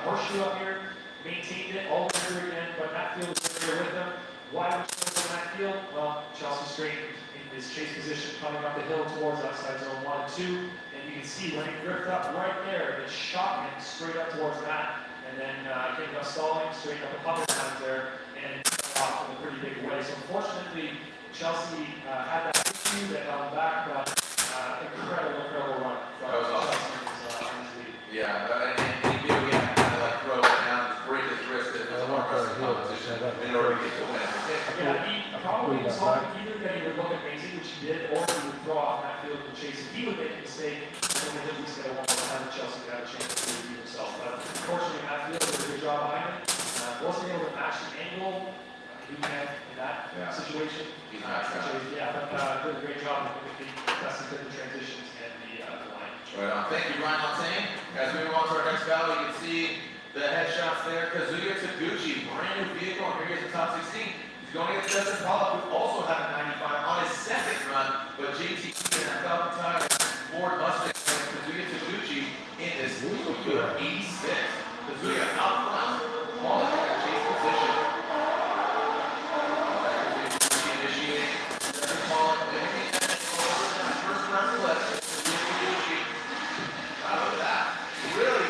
horseshoe up here. Maintained it all the way through again, but Matt Field was there with him. Why would you go to Matt Field? Well, Chelsea straight in his chase position coming up the hill towards outside zone 1 and 2. And you can see when it gripped up right there, it shot him straight up towards Matt. And then came up stalling, straight up a couple times there, and off in a pretty big way. So unfortunately, Chelsea had that issue that held back, but incredible run from Chelsea in his lead. Yeah, and he knew he had to kind of like throw it down, just break his wrist in his arm wrestling competition in order to get the win. Yeah, he probably was hoping either that he would look amazing, which he did, or he would throw off Matt Field and chase. If he would make a mistake, then the Hibbies said one more time that Chelsea would have a chance to redeem himself. But unfortunately, Matt Field did a good job behind him. Wasn't able to match the angle he had in that situation. He's not Yeah, but did a great job with the contested the transitions and the line. Right on. Thank you, Ryan Lontagne. As we move on to our next battle, you can see the headshots there. Kazuya Taguchi, brand new vehicle, and here he is in top 16. He's going against Justin Pollock, who also had a 95 on his second run, but JT in that Falcon tire, Ford Mustang, and Kazuya Taguchi in this 86. Kazuya out front, Pollock in a chase position. Kazuya initiating, Justin Pollock, making that first run left. Kazuya Taguchi, out of that, really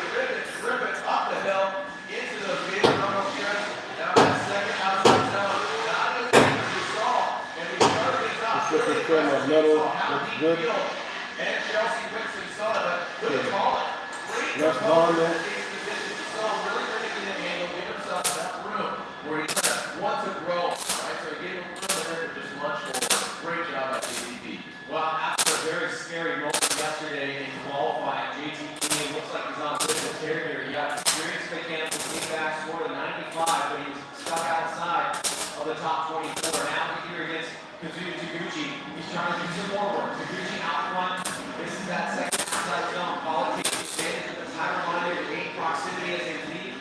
driven up the hill into those big runoff stretch. Now that second outside zone, not as good as we saw, and we started this out. Let's get this camera metal, looks good. And Chelsea Winston saw it, but good call it. That's on there. So really getting the angle, give himself that room where he kind of wants to grow, right? So he gave him room and then just much more. Great job by JTP. Well, after a very scary moment yesterday in qualifying, JTP looks like he's on a bit of a tear here. He got experienced mechanical feedback, scored a 95, but he was stuck outside of the top 24. Now we're here against Kazuya Taguchi. He's trying to do some more work. Taguchi out front. This is that second outside zone. Pollock takes advantage of the tire line to gain proximity as they leave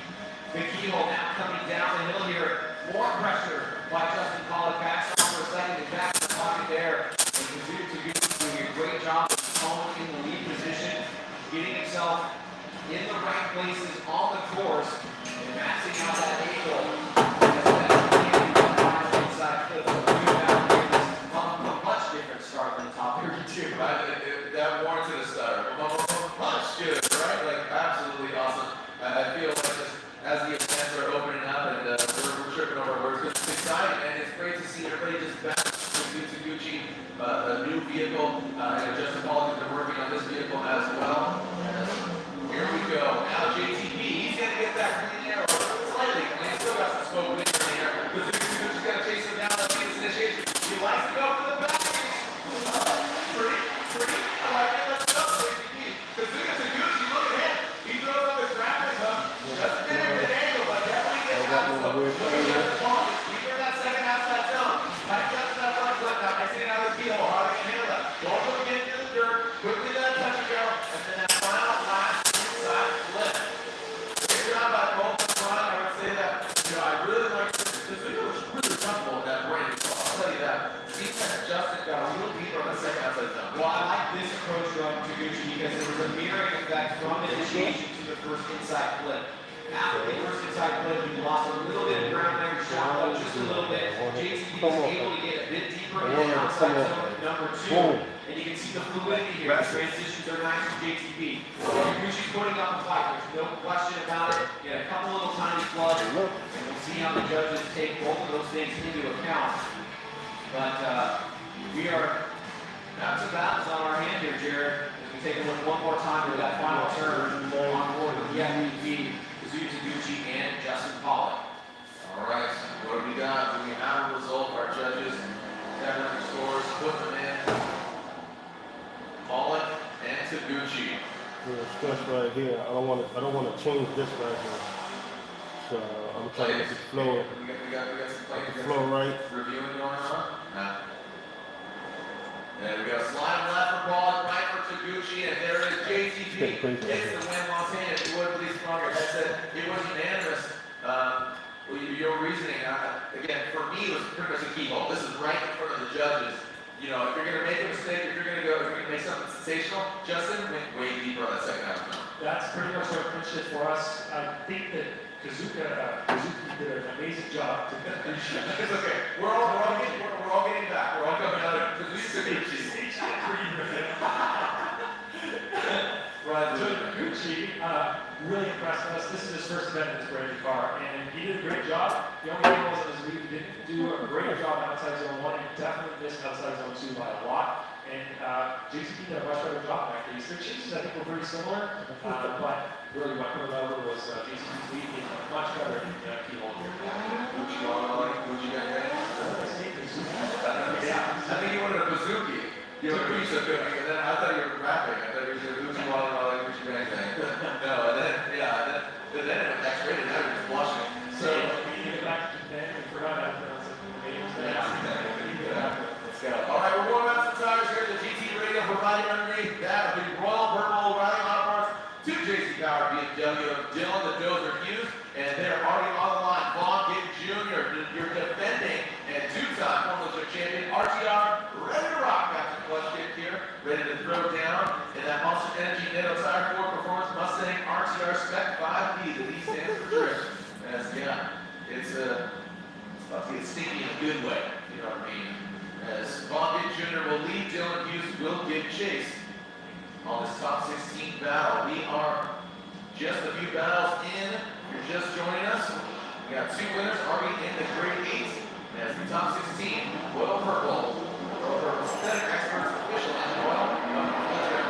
the keyhole. Now coming down the hill here. More pressure by Justin Pollock. Backs off for a second and back in the pocket there. And Kazuya Taguchi doing a great job of home in the lead position, getting himself in the right places on the course and maxing out that angle. Much different start than the top 32. Right? That warranted a stutter. Much good, right? Like, absolutely awesome. I feel like just as the events are opening up and we're tripping over words, it's exciting and it's great to see everybody just back to Taguchi, a new vehicle, and Justin Pollock has been working on this vehicle as well. And here we go. Now JTP, he's going to get that green arrow slightly. I mean, he's still got some smoke in the air. Taguchi's got to chase him down. Let's see this initiation. He likes to go for the back. Pretty. I like it. Let's go, JTP. Kazuya Taguchi, look at him. He throws up his grappling hook. Doesn't get a good angle, but definitely gets out of the look at Pollock. He's in that second outside zone. Mike Justin that front foot now. I see it out of the keyhole. How are they going to handle that? Don't look again into the dirt. Quickly let it touch and go. And then that final last inside flip. Great job by both the front. I would say that, I really like this. This video was really comfortable in that brand. I'll tell you that. Seems like Justin got a little deeper on the second outside zone. Well, I like this approach from Taguchi because there was a mirroring effect from the initiation to the first inside flip. After the first inside flip, he lost a little bit of ground there, shot up just a little bit. JTP was able to get a bit deeper in the outside zone at number 2. And you can see the fluidity here. The transitions are nice from JTP. Taguchi's putting up a fight. There's no question about it. Get a couple little tiny floods, and we'll see how the judges take both of those things into account. But we are got some battles on our hand here, Jared. As we take a look one more time to that final turn on board with the MVP, Kazuya Taguchi and Justin Pollock. All right, what do we got? Do we have a result? Our judges, 700 scores, put them in. Pollock and Taguchi. Yeah, stress right here. I don't want to change this right here. So I'm trying to get the flow. We got some plays. The flow right. Reviewing going on? Nah. And we got a slide left for Pollock, right for Taguchi, and there is JTP. Hits the win, Montana. If you would, please come on your headset. It was unanimous. Your reasoning, again, for me, was pretty much a keyhole. This is right in front of the judges. If you're going to make a mistake, if you're going to make something sensational, Justin went way deeper on that second half. That's pretty much what clinched it for us. I think that Kazuki did an amazing job. It's okay. We're all getting back. We're all coming out of Taguchi. Right. So Taguchi really impressed us. This is his first event in this brand new car, and he did a great job. The only thing was that we didn't do a great job outside zone 1 and definitely missed outside zone 2 by a lot. And JTP did a much better job back there. Their chases, I think, were pretty similar, but really what coming over was JTP's lead being much better in the keyhole here. Fuji got ready? Yeah. I think you wanted a bazooki. You were pretty so good, and then I thought you were rapping. I thought you were doing Gucci Walla Gucci Bang thing. No, and then it went X-rated. Now you're just blushing. So we get back to Japan and forgot how to pronounce the names. Let's go. All right, we're going out some tires here. The GT Radio providing underneath that the Royal Purple O'Reilly Auto Parts, 2 JC Power BMW, Dylan the Dozer Hughes, and they're already on the line. Vaughn Gitt Jr., you're defending, and car, ready to rock after the clutch kick here, ready to throw down in that Monster Energy Nano Tire 4 Performance Mustang RTR Spec 5B. The D stands for drift. As it's about to get stinky in a good way, you know what I mean? As Von Gitt Jr. will lead, Dylan Hughes will give chase on this top 16 battle. We are just a few battles in. If you're just joining us, we got two winners already in the grade 8. As the top 16, Royal Purple, synthetic experts, official engine oil.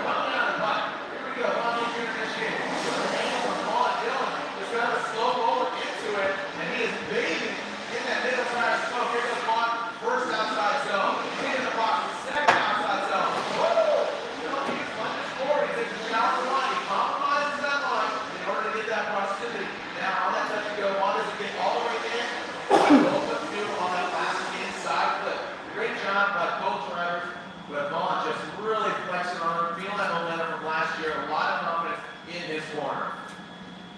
Coming out of the butt. Here we go, Von Gitt Jr. initiating. So the angle from Paul and Dylan is kind of a slow roller into it, and he is bathing in that middle tire smoke. Here goes Vaughn, first outside zone. He's in the box, second outside zone. Woo! Dylan Hughes lunges forward, he takes a shot from the line, he compromises that line in order to get that proximity. Now on that touch and go, Vaughn doesn't get all the way in. Rolls up through on that last inside flip. Great job by both drivers, but Vaughn just really flexing on him, feeling that momentum from last year, a lot of confidence in his corner.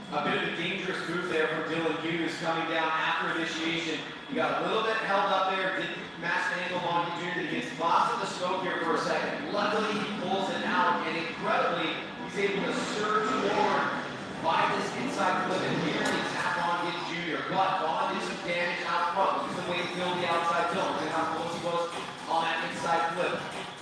A bit of a dangerous move there from Dylan Hughes coming down after initiation. He got a little bit held up there, didn't match the angle on Jr. He gets lost in the smoke here for a second. Luckily, he pulls it out, and incredibly, he's able to surge forward by this inside flip and nearly tap on Gitt Jr. But Vaughn did some damage out front. Look at the way he filled the outside zone. Look at how close he was on that inside flip.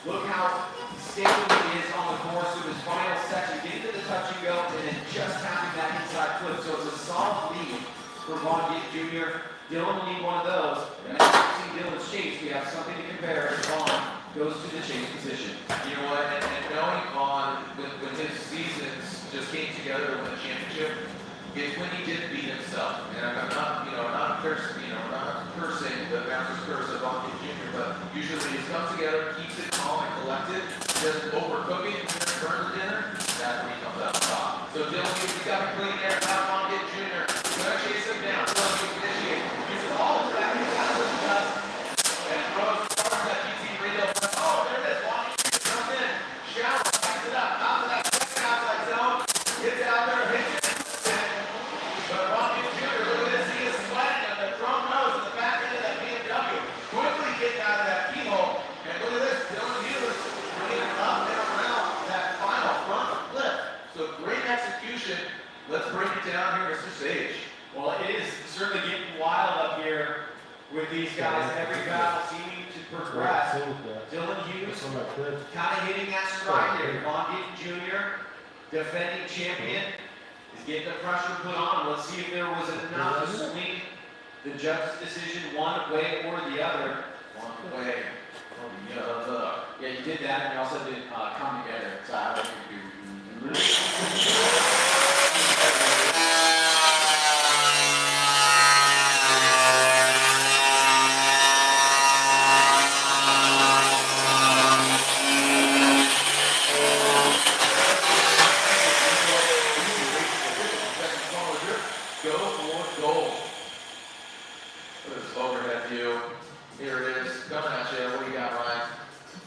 Look how stable he is on the course with his final section, getting to the touch and go, and then just tapping that inside flip. So it's a solid lead for Von Gitt Jr. Dylan will need one of those. And as you see Dylan's chase, we have something to compare as Vaughn goes to the chase position. You know what, and knowing Vaughn, when his seasons just came together to win a championship, is when he did beat himself. And I'm not, not cursing, not cursing the master's curse of Von Gitt Jr., but usually when he comes together, keeps it calm and collected, doesn't overcook it, burn the dinner, that's when he comes out on top. So Dylan Hughes, he's got to clean air, now Von Gitt Jr. Gonna chase him down. Dylan Hughes initiates, uses all his back, he's got what he does, and throws that GT radio. Oh, there it is, Von Gitt Jr. comes in, shower, backs it up, out of that second outside zone, gets out there, hits it. But Von Gitt Jr., look at this, he is sweating on the drum nose in the back end of that BMW, quickly getting out of that keyhole. And look at this, Dylan Hughes bringing it up and around that final front flip. So great execution. Let's break it down here, Mr. Sage. Well, it is certainly getting wild up here with these guys. Every battle seeming to progress. Dylan Hughes kind of hitting that stride here. Von Gitt Jr., defending champion, is getting the pressure put on. Let's see if there was enough to swing the judge's decision one way or the other. One way or the other. Yeah, you did that, and you also did come together. So I don't think you Go for gold. Look at this overhead view. Here it is, coming at you. What do you got, Ryan?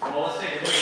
Well, let's take a look at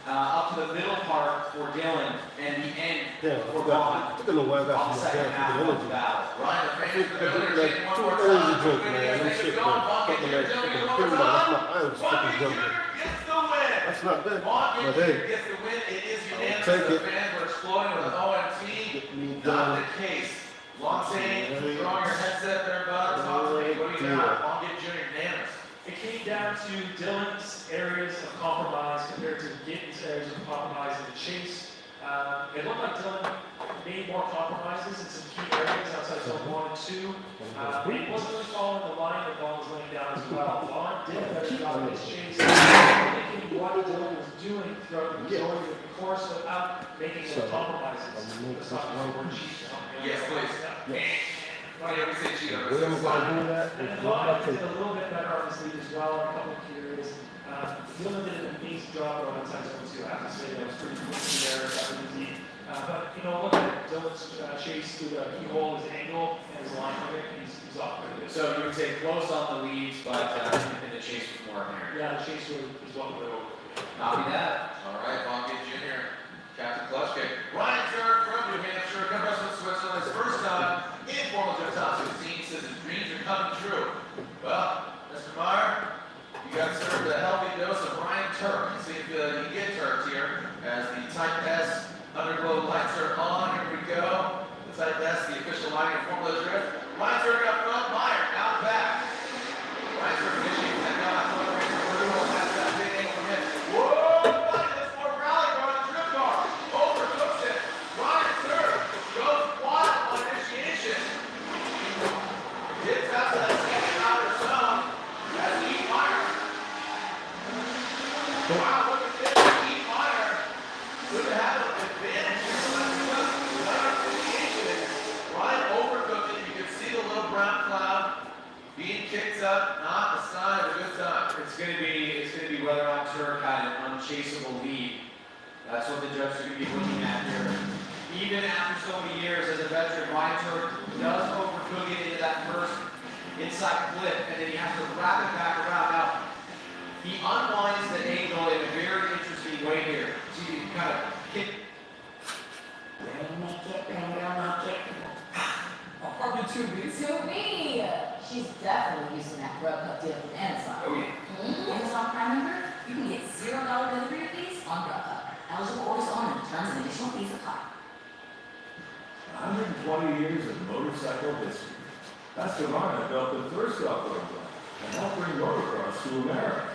up to the middle part for Dylan and the end Damn, for Vaughn. I don't know why I got On the some second damn half fucking of the energy. battle. Ryan, the I fans think in the I building did are like saying one 2 more energy time. drinks, man. Them shit, man. Fucking like fucking killing me. That's my eyes fucking jumping. Gets the win. That's not good. Vaughn But hey, gets the win. It is I'll unanimous. take The it. fans were exploding with OMT. Get me Not done. the case. Long saying, throwing your headset there, bud. Talk to me. What do you got? Vaughn gets Junior unanimous. It came down to Dylan's areas of compromise compared to Gittens' areas of compromise in the chase. It looked like Dylan made more compromises in some key areas outside zone 1 and 2. He wasn't really following the line that Vaughn was laying down as well. Vaughn did a better job in his chase, thinking what Dylan was doing throughout the majority of the course without making any compromises. Let's talk about the word cheat. Yes, please. Why do we say cheat? The way I'm gonna do that And is then what I Vaughn take. did a little bit better on this lead as well in a couple of key areas. Dylan did an amazing job on outside zone 2. I have to say that was pretty quickly there, got really deep. But you know, look at Dylan's chase through the keyhole, his angle, and his line from it. He's off pretty good. So you would say close on the leads, but in the chase was more apparent. Yeah, the chase was what we were over. Copy that. All right, Vaughn gets Junior. Captain Clutch Kick. Ryan Turk from New Hampshire comes wrestling Switzerland his first time in Formula 2016. He says his dreams are coming true. Well, Mr. Meyer, you got served a healthy dose of Ryan Turk. See if you can get Turks here as the Type S underglow lights are on. Here we go. The Type S, the official lighting of Formula Drift. Ryan Turk up front, Meyer out back. Ryan Turk initiates that down. That's one race for Bruno. That's that big angle from him. Whoa, buddy, that's more rally going on the drift car. Overcooks it. Ryan Turk goes wild on initiation. Gets out to that second outer zone. That's Heath Meyer. Wow, look at this. Heath Meyer could have an advantage here. Ryan overcooked it. You can see the little brown cloud being kicked up. Not a sign of a good time. It's gonna be whether or not Turk had an unchaseable lead. That's what the judges are gonna be looking at here. Even after so many years as a veteran, Ryan Turk does overcook it into that first inside flip, and then he has to wrap it back around. Now, he unwinds the angle in a very interesting way here. So you can kind of hit. To me, she's definitely using that Grubhub deal from Amazon. Oh yeah. Amazon Prime member, you can get $0 delivery fees on Grubhub. Eligible orders on and terms and additional fees apply. 120 years of motorcycle history. That's the line built the first off-road line and helped bring motocross to America.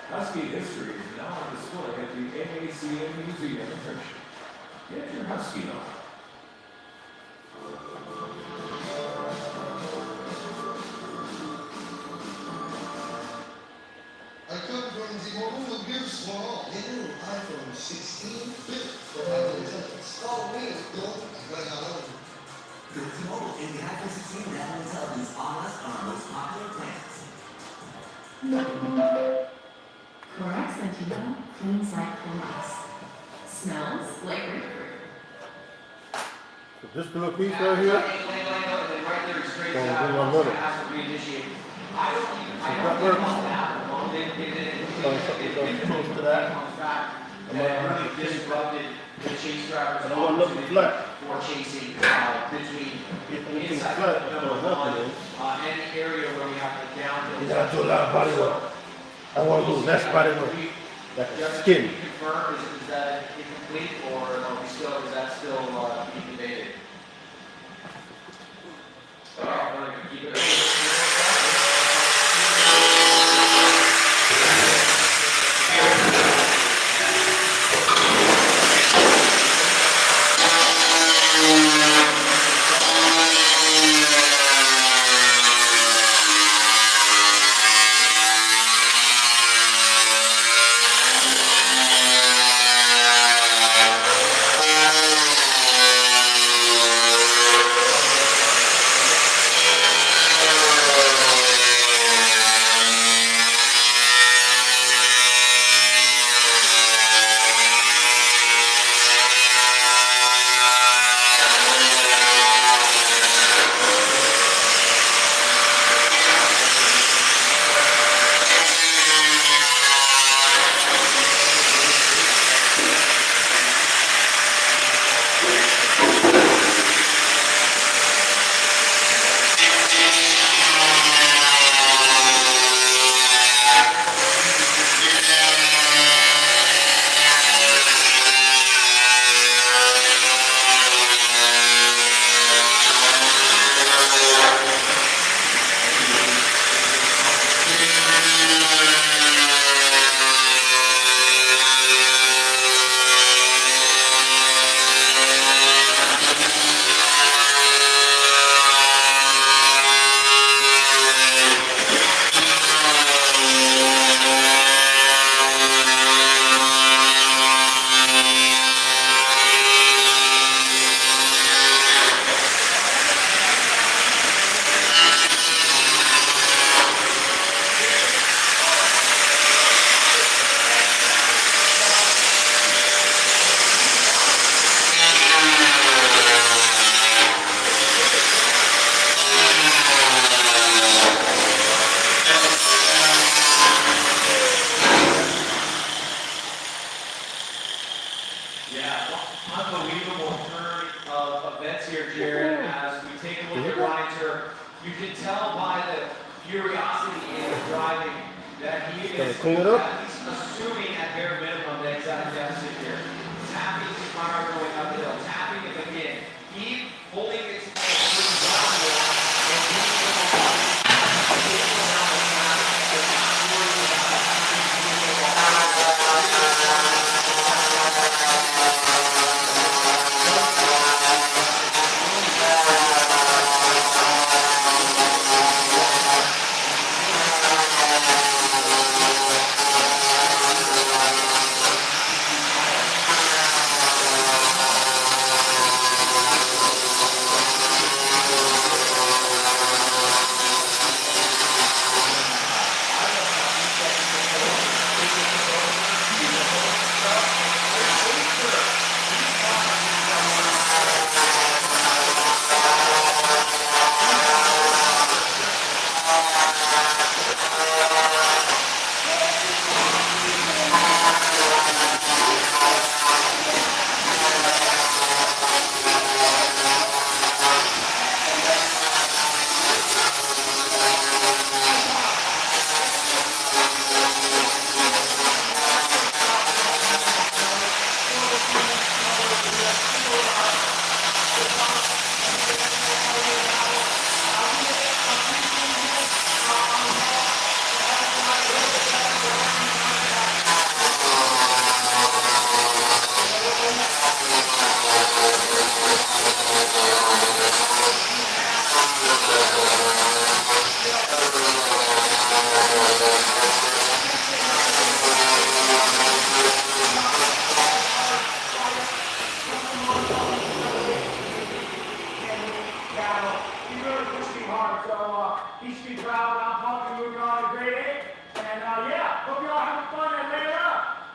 Husky history is now on display at the AACM Museum in Hershey. Get your Husky on. I come from the mobile gives for all. New iPhone 16 built for intelligence. Oh, wait, don't run out. The T-Mobile is the iPhone 16 Network Intelligence on us on our most popular plans. Clorox Sentinel cleans like Clorox. Smells like grapefruit. This little piece right here. Right there, straight Gonna out. do my middle. Has to reinitiate. I don't that works. Close to that. That really disrupted the chase drivers. I don't want nothing flat. For chasing between Anything inside flat, number there's nothing one in. and the area where we have the downhill. You gotta do a lot of body work. I want to do less body work. Like skin. Confirm, is that incomplete or are we still, is that still being debated? All right, we're gonna keep it. Gotta clean it up. He's assuming at bare minimum that he's at a deficit here. Tapping his fire going uphill, tapping it again. Keep holding his pretty well here, and being able to get around the track, but not worrying about He should be proud. I'm pumped and moving on to grade 8. And yeah, hope you all have fun and later up.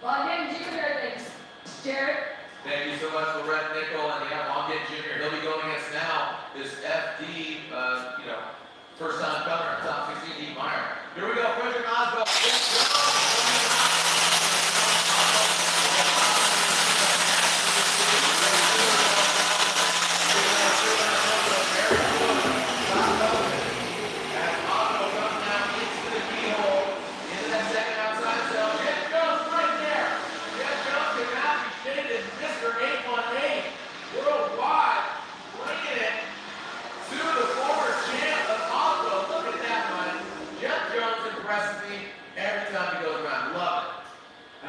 London Junior, thanks. Jared? Thank you so much, Lorette Nickel, and yeah, Longin Jr. He'll be going against now this FD, first time comer, top 16 Deep Meyer. Here we go, Frederick Oswald.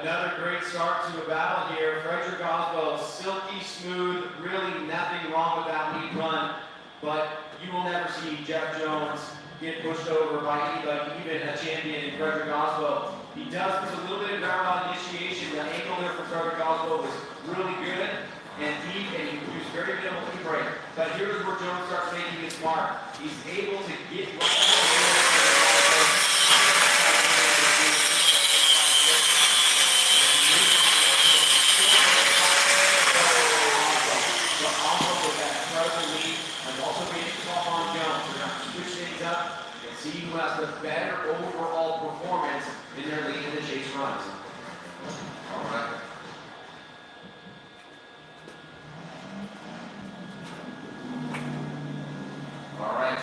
Another great start to a battle here. Frederick Oswald, silky smooth, really nothing wrong with that lead run, but you will never see Jeff Jones get pushed over by anybody, even a champion in Frederick Oswald. He does put a little bit of ground on initiation. The angle there for Frederick Oswald was really good and deep, and he used very minimal e-brake. But here's where Jones starts making his mark. He's able to get see who has the better overall performance in their lead in the chase runs. All right. All right.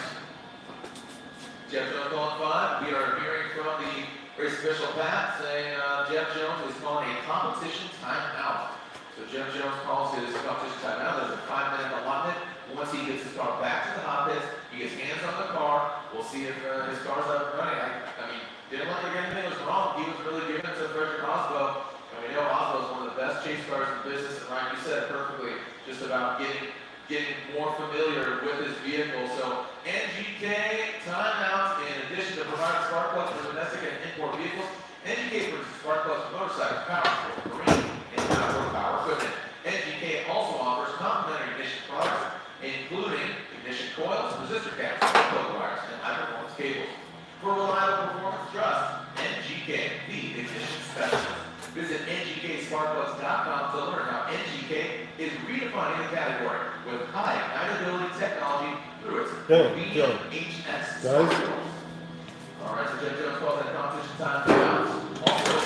Jeff Jones on 5. We are hearing from the race official Pat saying Jeff Jones is calling a competition timeout. So Jeff Jones calls his competition timeout. There's a 5-minute allotment. Once he gets his car back to the hot pits, he gets hands on the car. We'll see if his car's up and running. I mean, didn't look like anything was wrong. He was really giving it to Frederick Oswald. And we know Oswald's one of the best chase cars in the business. And Ryan, you said it perfectly, just about getting more familiar with his vehicle. So NGK timeouts, in addition to providing spark plugs for domestic and import vehicles, NGK produces spark plugs for motorcycles, power sports, marine, and outdoor power equipment. NGK also offers complementary ignition products, including ignition coils, resistor caps, plug wires, and high-performance cables. For reliable performance trust, NGK, the ignition specialist. Visit ngksparkplugs.com to learn how NGK is redefining the category with high ignitability technology through its HX spark plugs. All right, so Jeff Jones calls that competition time out. Also,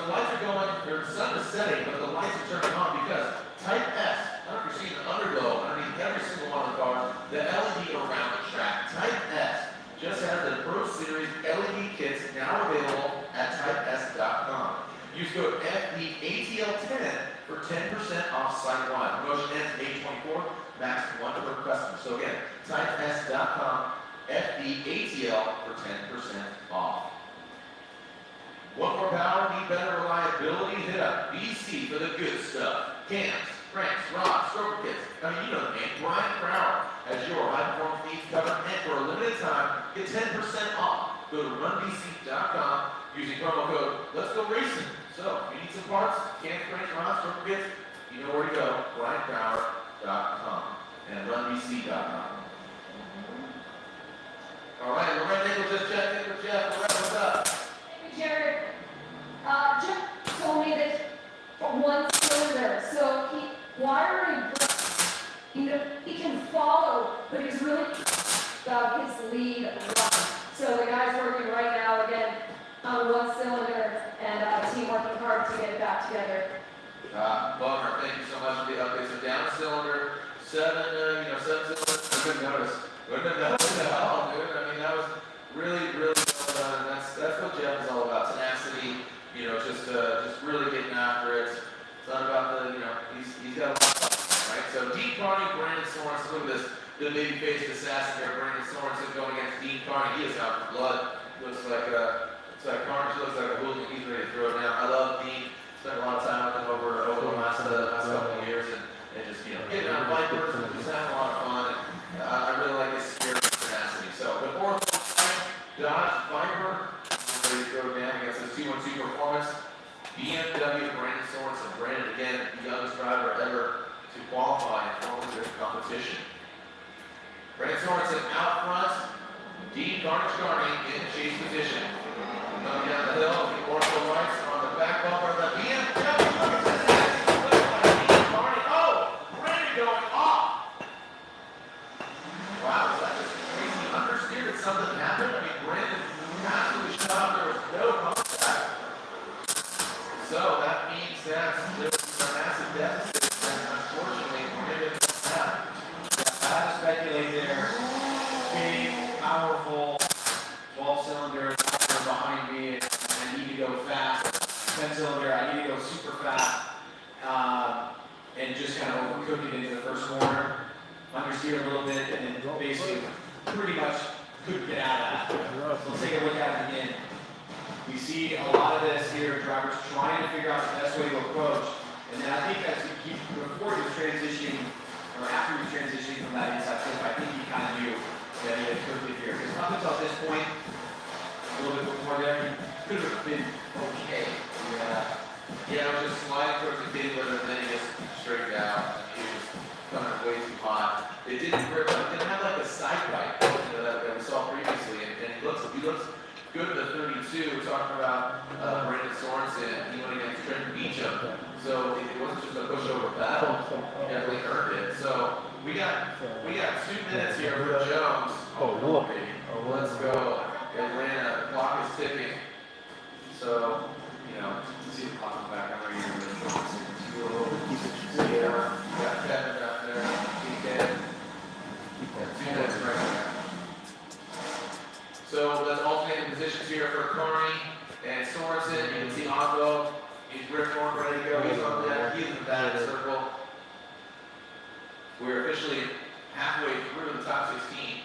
the lights are going, the sun is setting, but the lights are turning on because Type S, I don't know if you're seeing the underglow underneath every single one of the cars, the LED around the track. Type S just has the Pro Series LED kits now available FD ATL10 for 10% off site-wide. Promotion ends May 24th, max 1 per customer. So again, types.com, FD ATL for 10% off. Want more power, need better reliability? Hit up BC for the good stuff. Cams, cranks, rods, stroker kits. I mean, you know the name. Brian Crowder has your high-performance needs covered, and for a limited time, get 10% off. Go to runbc.com using promo code Let's Go Racing. So, if you need some parts, cams, cranks, rods, stroker kits, you know where to go. BrianCrowder.com and runbc.com. All right, Lorraine Nichols just checked in with Jeff. Lorraine, what's up? Hey, Jared. Jeff told me that for one cylinder, so wiring, he can follow, but he's really about his lead run. So the guy's working right now again on one cylinder, and team working hard to get it back together. Bummer. Thank you so much for the update. So down a cylinder, seven cylinders. I couldn't notice. Wouldn't have noticed at all, dude. I mean, that was really, really well done. That's what Jeff is all about. Tenacity. Just really getting after it. It's not about he's got a lot of fun, right? So Dean Carney, Brandon Sorensen. Look at this. The baby faced assassin here, Brandon Sorensen going against Dean Carney. He is out for blood. Looks like Carney looks like a hooligan. He's ready to throw it down. I love Dean. Spent a lot of time with him over the last couple of years, and just getting on Vipers and just having a lot of fun. And I really like his spirit and tenacity. So the fourth Dodge Viper, ready to throw it down against his 212 performance. BMW Brandon Sorensen. Brandon again, the youngest driver ever to qualify in Formula competition. Brandon Sorensen out front. Dean Carney in chase position. Coming down the hill, the orbital lights on the back bumper of the BMW. Look at this. Looks like Dean Carney. Oh, Brandon going off. Wow, is that just crazy understeer? Did something happen? I mean, Brandon absolutely shot. There was no contact. So that means that there was a massive deficit, and unfortunately, Brandon didn't have. I have to speculate there. Big, powerful 12-cylinder behind me, and I need to go fast. 10-cylinder, I need to go super fast, and just kind of overcook it into the first corner. Understeer a little bit, and then basically pretty much couldn't get out of that. Let's take a look at it again. We see a lot of this here, drivers trying to figure out the best way to approach. And then I think as we keep, before he was transitioning, or after he was transitioning from that inside flip, I think he kind of knew that he had cooked it here. Because up until this point, a little bit before there, he could have been okay. Yeah, I was just sliding towards the pin limit, and then he just straightened out. He was coming way too hot. It didn't have like a side bite that we saw previously, and he looks good at the 32. We're talking about Brandon Sorensen. He went against Trenton Beecham. So it wasn't just a pushover battle. He definitely earned it. So we got 2 minutes here for Jones. Oh, Let's go. Atlanta, the clock is ticking. So, let's see the clock back. I'm ready to we got Kevin out there. Kevin. 2 minutes right there. So let's alternate the positions here for Carney and Sorensen. You can see Oswald. He's Rick Horn ready to go. He's on that. He's in the back circle. We're officially halfway through the top 16.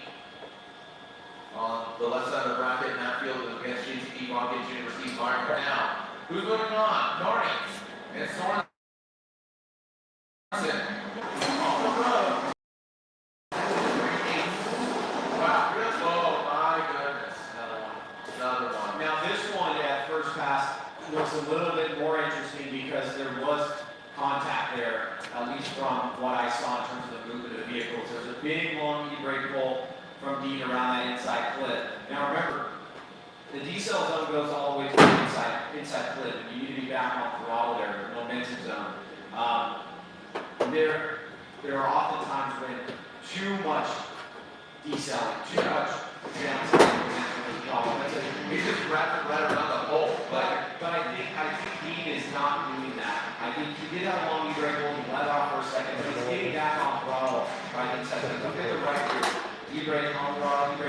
On the left side of the bracket, Matt Field against JTP, Bonkin Jr., Steve Meyer. Now, who's moving on? Carney and Sorensen. On the road. Wow, oh my goodness. Another one. Now this one at first pass looks a little bit more interesting because there was contact there, at least from what I saw in terms of the movement of the vehicles. There's a big long e-brake pull from Dean around that inside clip. Now remember, the decel zone goes all the way to the inside clip, and you need to be back on throttle there, the momentum zone. There are often times when too much decelling, too much downside is a problem. He's just wrapping right around the hole. But I think Dean is not doing that. I think he did have a long e-brake pull, he let off for a second, but he's getting back on throttle right inside. Look at the right group. E-brake on throttle, and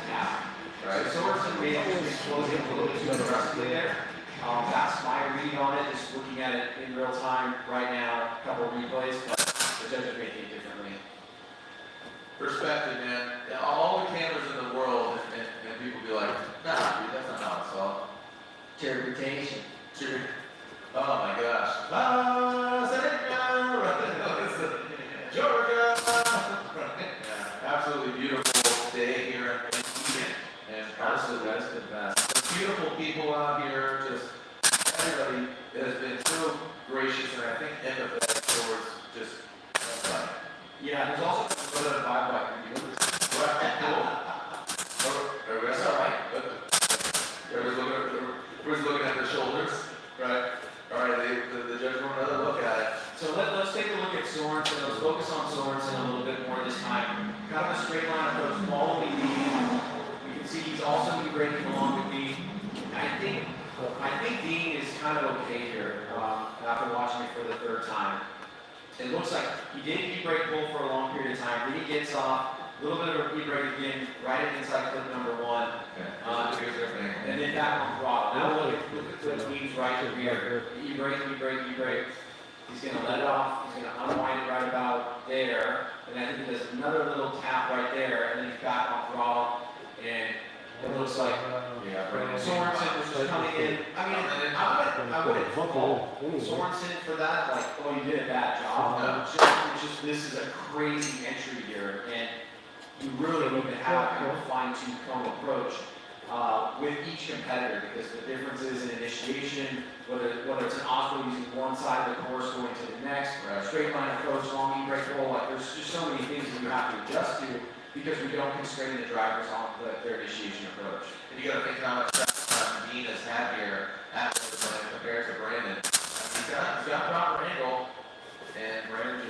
tap. Right. So Sorensen made him explosive a little bit too aggressively there. That's my read on it, just looking at it in real time right now, a couple of replays, but the judges may think differently. Perspective, man. Yeah, all the cameras in the world, and people be like, nah, dude, that's not how it's all. Interpretation. Oh my gosh. Georgia! Yeah, absolutely beautiful day here in Eden. And honestly, that's the best. The beautiful people out here, just everybody has been so gracious and I think empathetic towards just everybody. Yeah, there's also a little bit of vibe like you. Right, cool. That's all right. Everybody's looking at their shoulders, right? All right, the judge want another look at it. So let's take a look at Sorensen. Let's focus on Sorensen a little bit more this time. Kind of a straight line approach, following Dean. You can see he's also going to be breaking along with Dean. I think Dean is kind of okay here after watching it for the third time. It looks like he did e-brake pull for a long period of time. Then he gets off, a little bit of a e-brake again, right at inside clip number 1. And then back on throttle. Now look at the Dean's right here. E-brake. He's going to let it off. He's going to unwind it right about there. And I think he does another little tap right there. And then he's back on throttle. And it looks like Sorensen was just coming in. I mean, I wouldn't fault Sorensen for that. Like, oh, you did a bad job. Just this is a crazy entry here. And you really need to have a fine-tooth comb approach with each competitor because the differences in initiation, whether it's an Osmo using one side of the course going to the next, straight line approach, long e-brake roll, like there's just so many things that you have to adjust to because we don't constrain the drivers on their initiation approach. And you got to think how much Dean has had here afterwards when compared to Brandon. He's got proper angle, and Brandon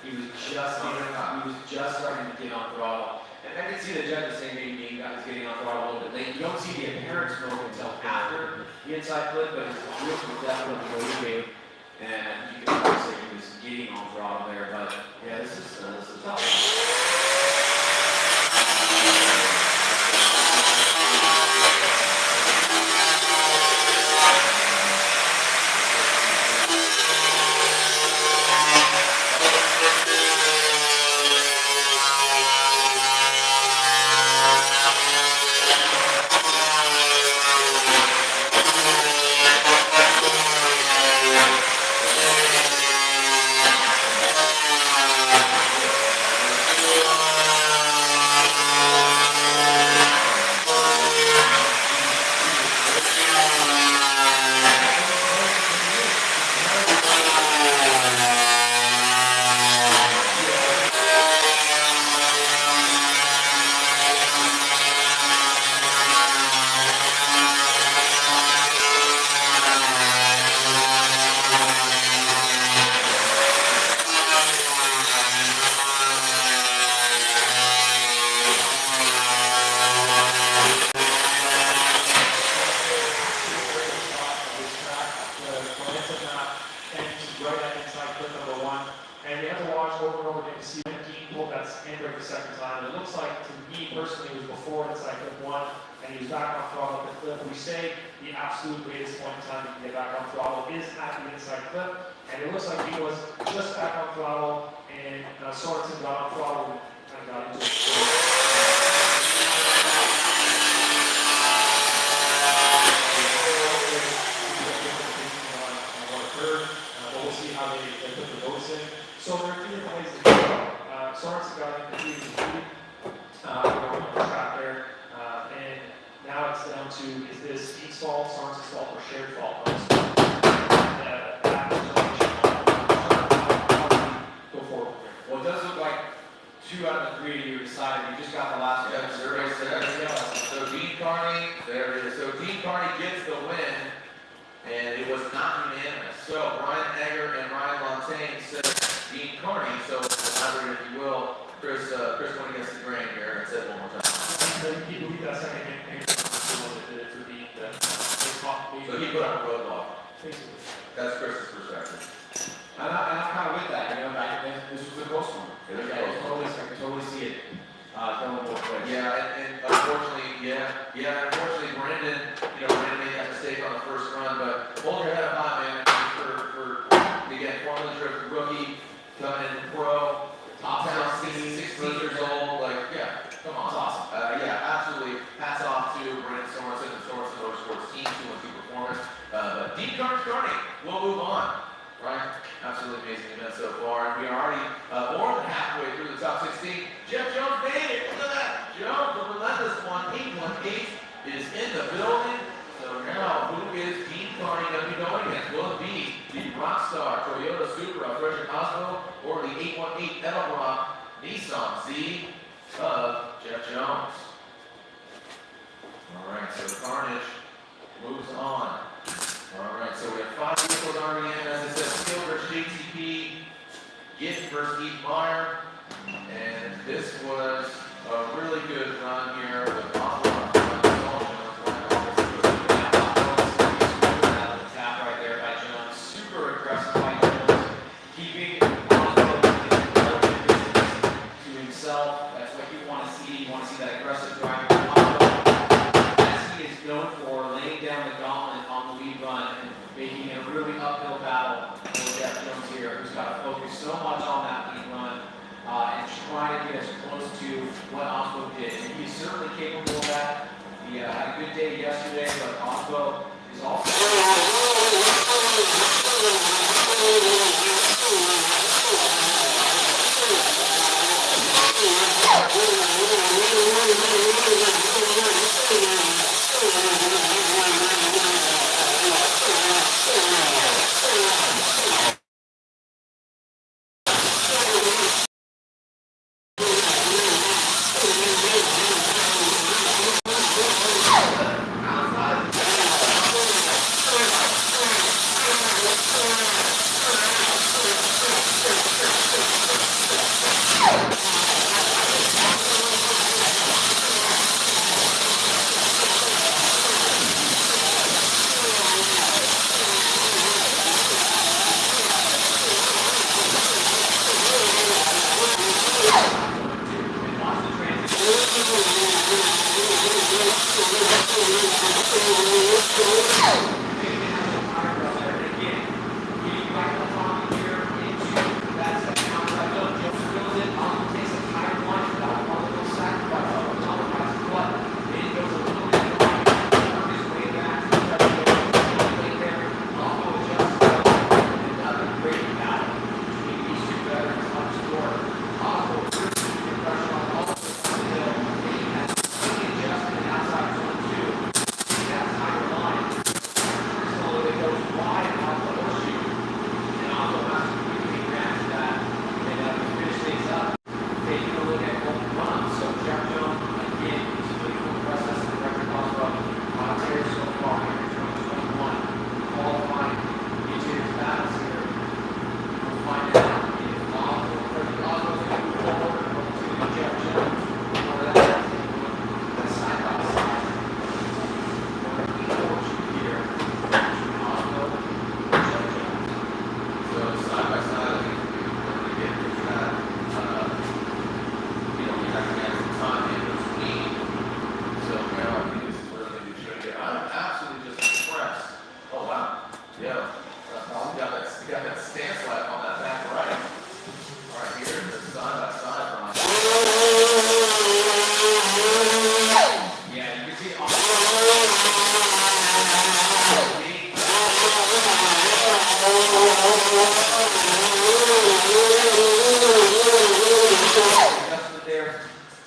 he was just starting to get on throttle. And I can see the judge saying maybe Dean was getting on throttle a little bit late. You don't see the apparent smoke until after the inside flip, but his wheels were definitely moving. And you can probably say he was getting on throttle there. But yeah, this is tough. Unfortunately, Brandon made that mistake on the first run, but Carney. We'll move on. Right? Absolutely amazing event so far. And we are already more than halfway through the top 16. Jeff Jones made it. Look at that. Jones, the relentless 1818, is in the building. So now, who is Dean Carney going to be going against? Will it be the Rockstar Toyota Supra Frederick Oswald or the 818 Edelbrock Nissan Z of Jeff Jones? All right, so the carnage moves on. All right, so we have 5 vehicles already in. As I said, Steel versus JTP, Gitt versus Heath Meyer. And this was a really good run here with Oswald. So much on that lead run and trying to get as close to what Oswald did. And he's certainly capable of that. He had a good day yesterday, but Oswald is also...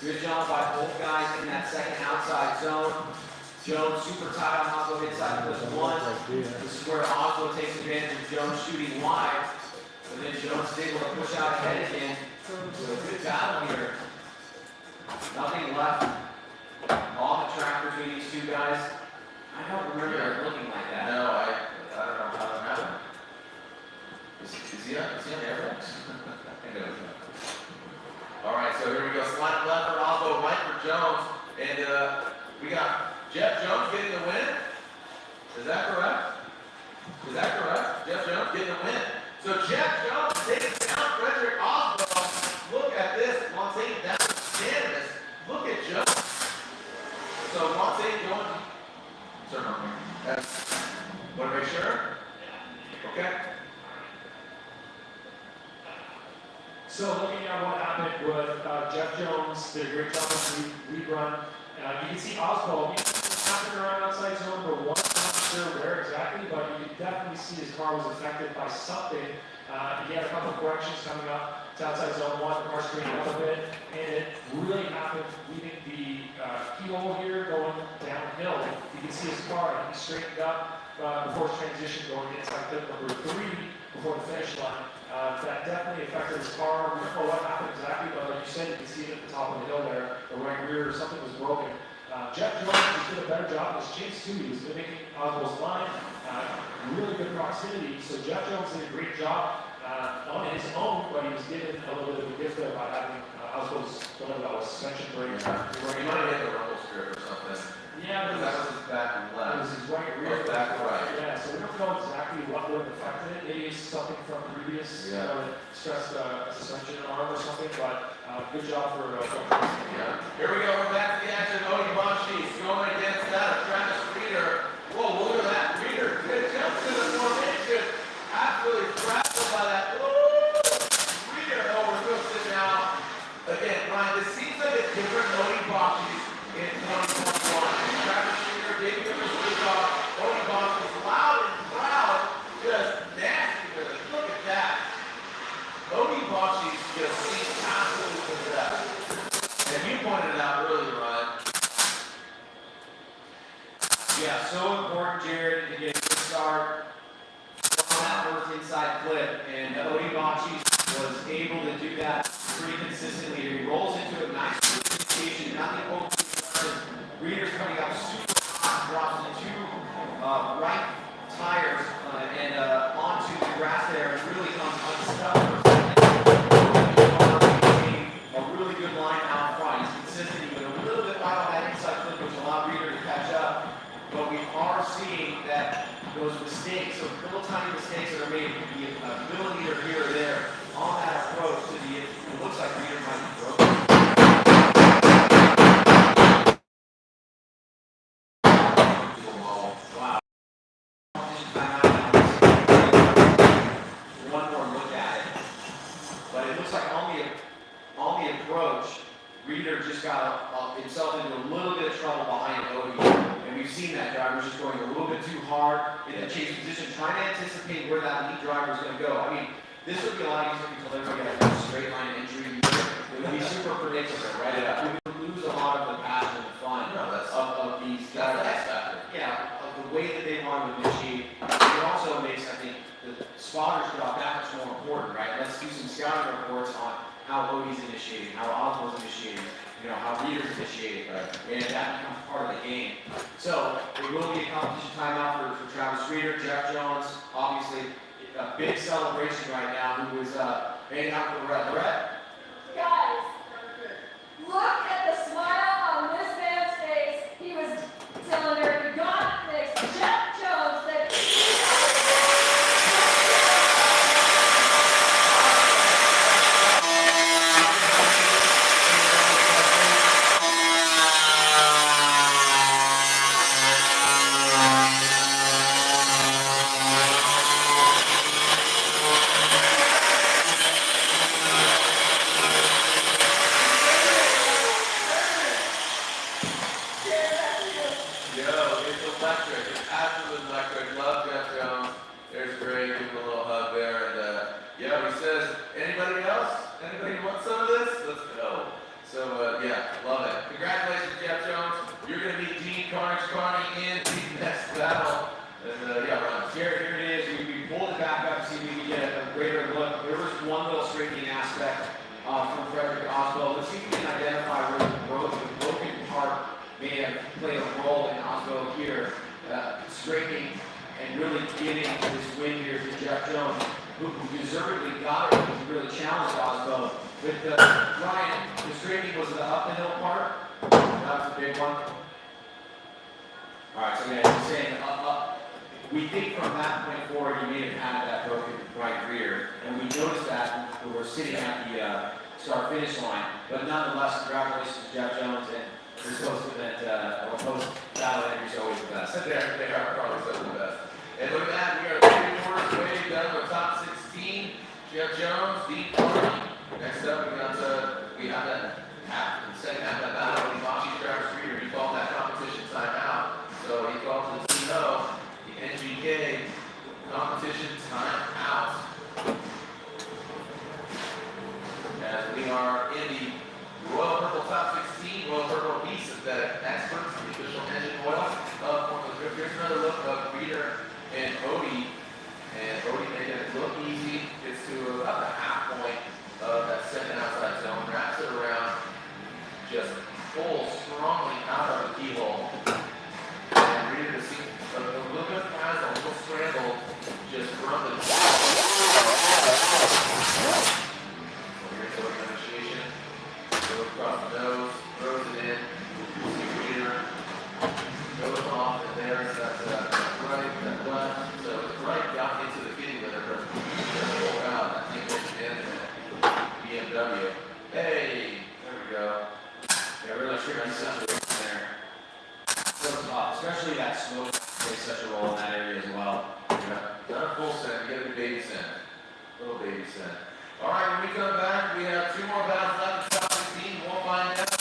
Good job by both guys in that second outside zone. Jones super tight on Oswald inside plus one. This is where Oswald takes advantage of Jones shooting wide. And then Jones is able to push out ahead again. So a good battle here. Nothing left on the track between these two guys. I don't remember it looking like that. No, I don't know how that happened. Is he on the airways? I know. All right, so here we go. Slide left for Oswald, right for Jones. And we got Jeff Jones getting the win. Is that correct? Is that correct? Jeff Jones getting the win. So Jeff Jones takes down Frederick Oswald. Look at this. Montaigne down unanimous. Look at Jones. So Montaigne going. Sir, want to make sure? Okay. So looking at what happened with Jeff Jones, did a great job on the lead run. You can see Oswald, he's knocking around outside zone for one, I'm not sure where exactly, but you can definitely see his car was affected by something. He had a couple of corrections coming up to outside zone 1, the car straightened up a bit, and it really happened leaving the keyhole here going downhill. You can see his car, and he straightened up before his transition going inside clip number 3 before the finish line. That definitely affected his car. We don't know what happened exactly, but like you said, you can see it at the top of the hill there, the right rear, something was broken. Jeff Jones has did a better job with his chase too. He's been making Oswald's line, really good proximity. So Jeff Jones did a great job on his own, but he was given a little bit of a gift there by having Oswald's suspension brake. He might have hit the rumble strip or something. Yeah, but that was his back and left. It was his right rear. Back and right. Yeah, so we don't know exactly what would have affected it. Maybe it's something from previous stressed suspension arm or something, but good job for Here we go, we're back to the action. Odie Bonchis going against that. Travis Reeder. Whoa, look at that. Reeder. Good jump to the formation. Absolutely frazzled by that. Reeder. Oh, we're going to sit down. Again, Ryan, this seems like a different Odie Bonchis in 2021. Travis Reeder did give us a good job. Odie Bonchis loud and proud. Just nasty with it. Look at that. Odie Bonchis just seems absolutely possessed. And you pointed it out earlier, Ryan. Yeah, so important, Jared, to get a good start on that first inside clip. And Odie Bonchis was able to do that pretty consistently. He rolls into a nice station, nothing over. Reeder's coming up super hot, drops the 2 right tires and onto the grass there and really comes unstuck for a second. A really good line out front. He's consistent, even a little bit wide on that inside clip, which allowed Reeder to catch up. But we are seeing that those mistakes, those little tiny mistakes that are made, the millimeter here or there on that approach to the, it looks like Reeder might be broken. Wow. One more look at it. But it looks like on the approach, Reeder just got himself into a little bit of trouble behind Odie. And we've seen that driver just going a little bit too hard in the chase position, trying to anticipate where that lead driver is going to go. I mean, this would be a lot easier to deliver a straight line entry. It would be super predictable, right? We would lose a lot of the passion and fun of these guys. Yeah, of the way that they want to initiate. It also makes, I think, the spotter's job that much more important, right? Let's do some scouting reports on how Odie's initiating, how Oswald's initiating, how Reeder's initiating, and that becomes part of the game. So, it will be a competition timeout for Travis Reeder. Jeff Jones, obviously, a big celebration right now, who is hanging out with Brett. Guys, look at the smile on this man's face. He was telling her, you got it fixed. Jeff Jones said, we think from that point forward, he may have had that broken right rear, and we noticed that when we're sitting at the start-finish line. But nonetheless, congratulations to Jeff Jones and his post-event, or post-battle entries are always the best. They are probably some of the best. And look at that, we are 3 quarters away done with top 16. Jeff Jones, Dean Carney. Next up, we have that second half of that battle with Fuji Travis Reeder. He called that competition timeout. So he called to the CEO, the NGK another look of Reader and Odie. And Odie making it look easy. Gets to about the half point of that second outside zone. Wraps it around. Just pulls strongly out of the keyhole. And Reader to see a little bit frazzled, a little scrambled. Just from the here's the initiation. Go across the nose, throws it in. See Reader. Goes off, and there's that right, that left. So it's right got into the kitty litter, but just out. I think it's in BMW. Hey, there we go. Yeah, really tricky situation there. So tough, especially that smoke plays such a role in that area as well. Yeah, not a full send, you get a baby send. Little baby send. All right, when we come back, we have 2 more battles left in top 16. We'll find out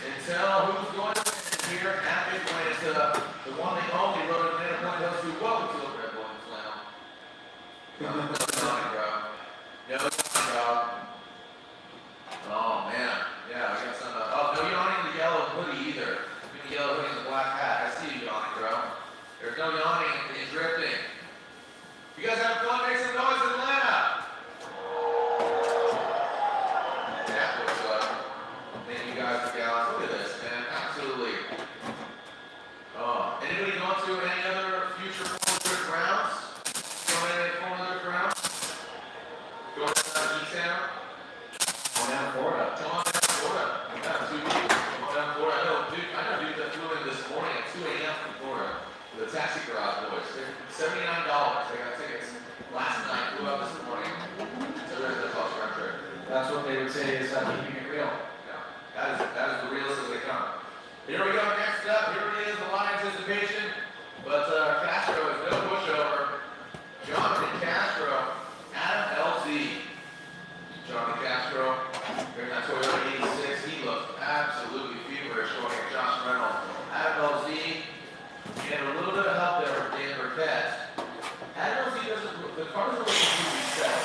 and tell who's going to win here at Big Point. It's the one and only Road to Banana Point Hills. Welcome to the Red Bull Slam. No, bro. No, bro. Oh, man. Yeah, we got some. Oh, no yawning in the yellow hoodie either. The yellow hoodie and the black hat. I see you yawning, bro. There's no yawning and drifting. You guys having fun? Make some noise in Atlanta. That was man, you guys and gals, look at this, man. Absolutely. Oh, anybody going to any other future Formula rounds? Going to any Formula rounds? Going to E-Town? On down to Florida. Come on down to Florida. Yeah, 2 weeks. Come on down to Florida. I know dude that flew in this morning at 2 a.m. from Florida with the taxi garage boys. They're $79. They got tickets last night. Flew out this morning. So there's the cost round trip. That's what they would say is keeping it real. Yeah, that is the realest as they come. Here we go. Next up, here it is. A lot of anticipation, but Castro is no pushover. Jonathan Castro, Adam LZ. Jonathan Castro, here in that Toyota 86, he looks absolutely feverish going at Josh Reynolds. Adam LZ, and a little bit of help there from Dan Burkett. Adam LZ doesn't, the car doesn't look too reset.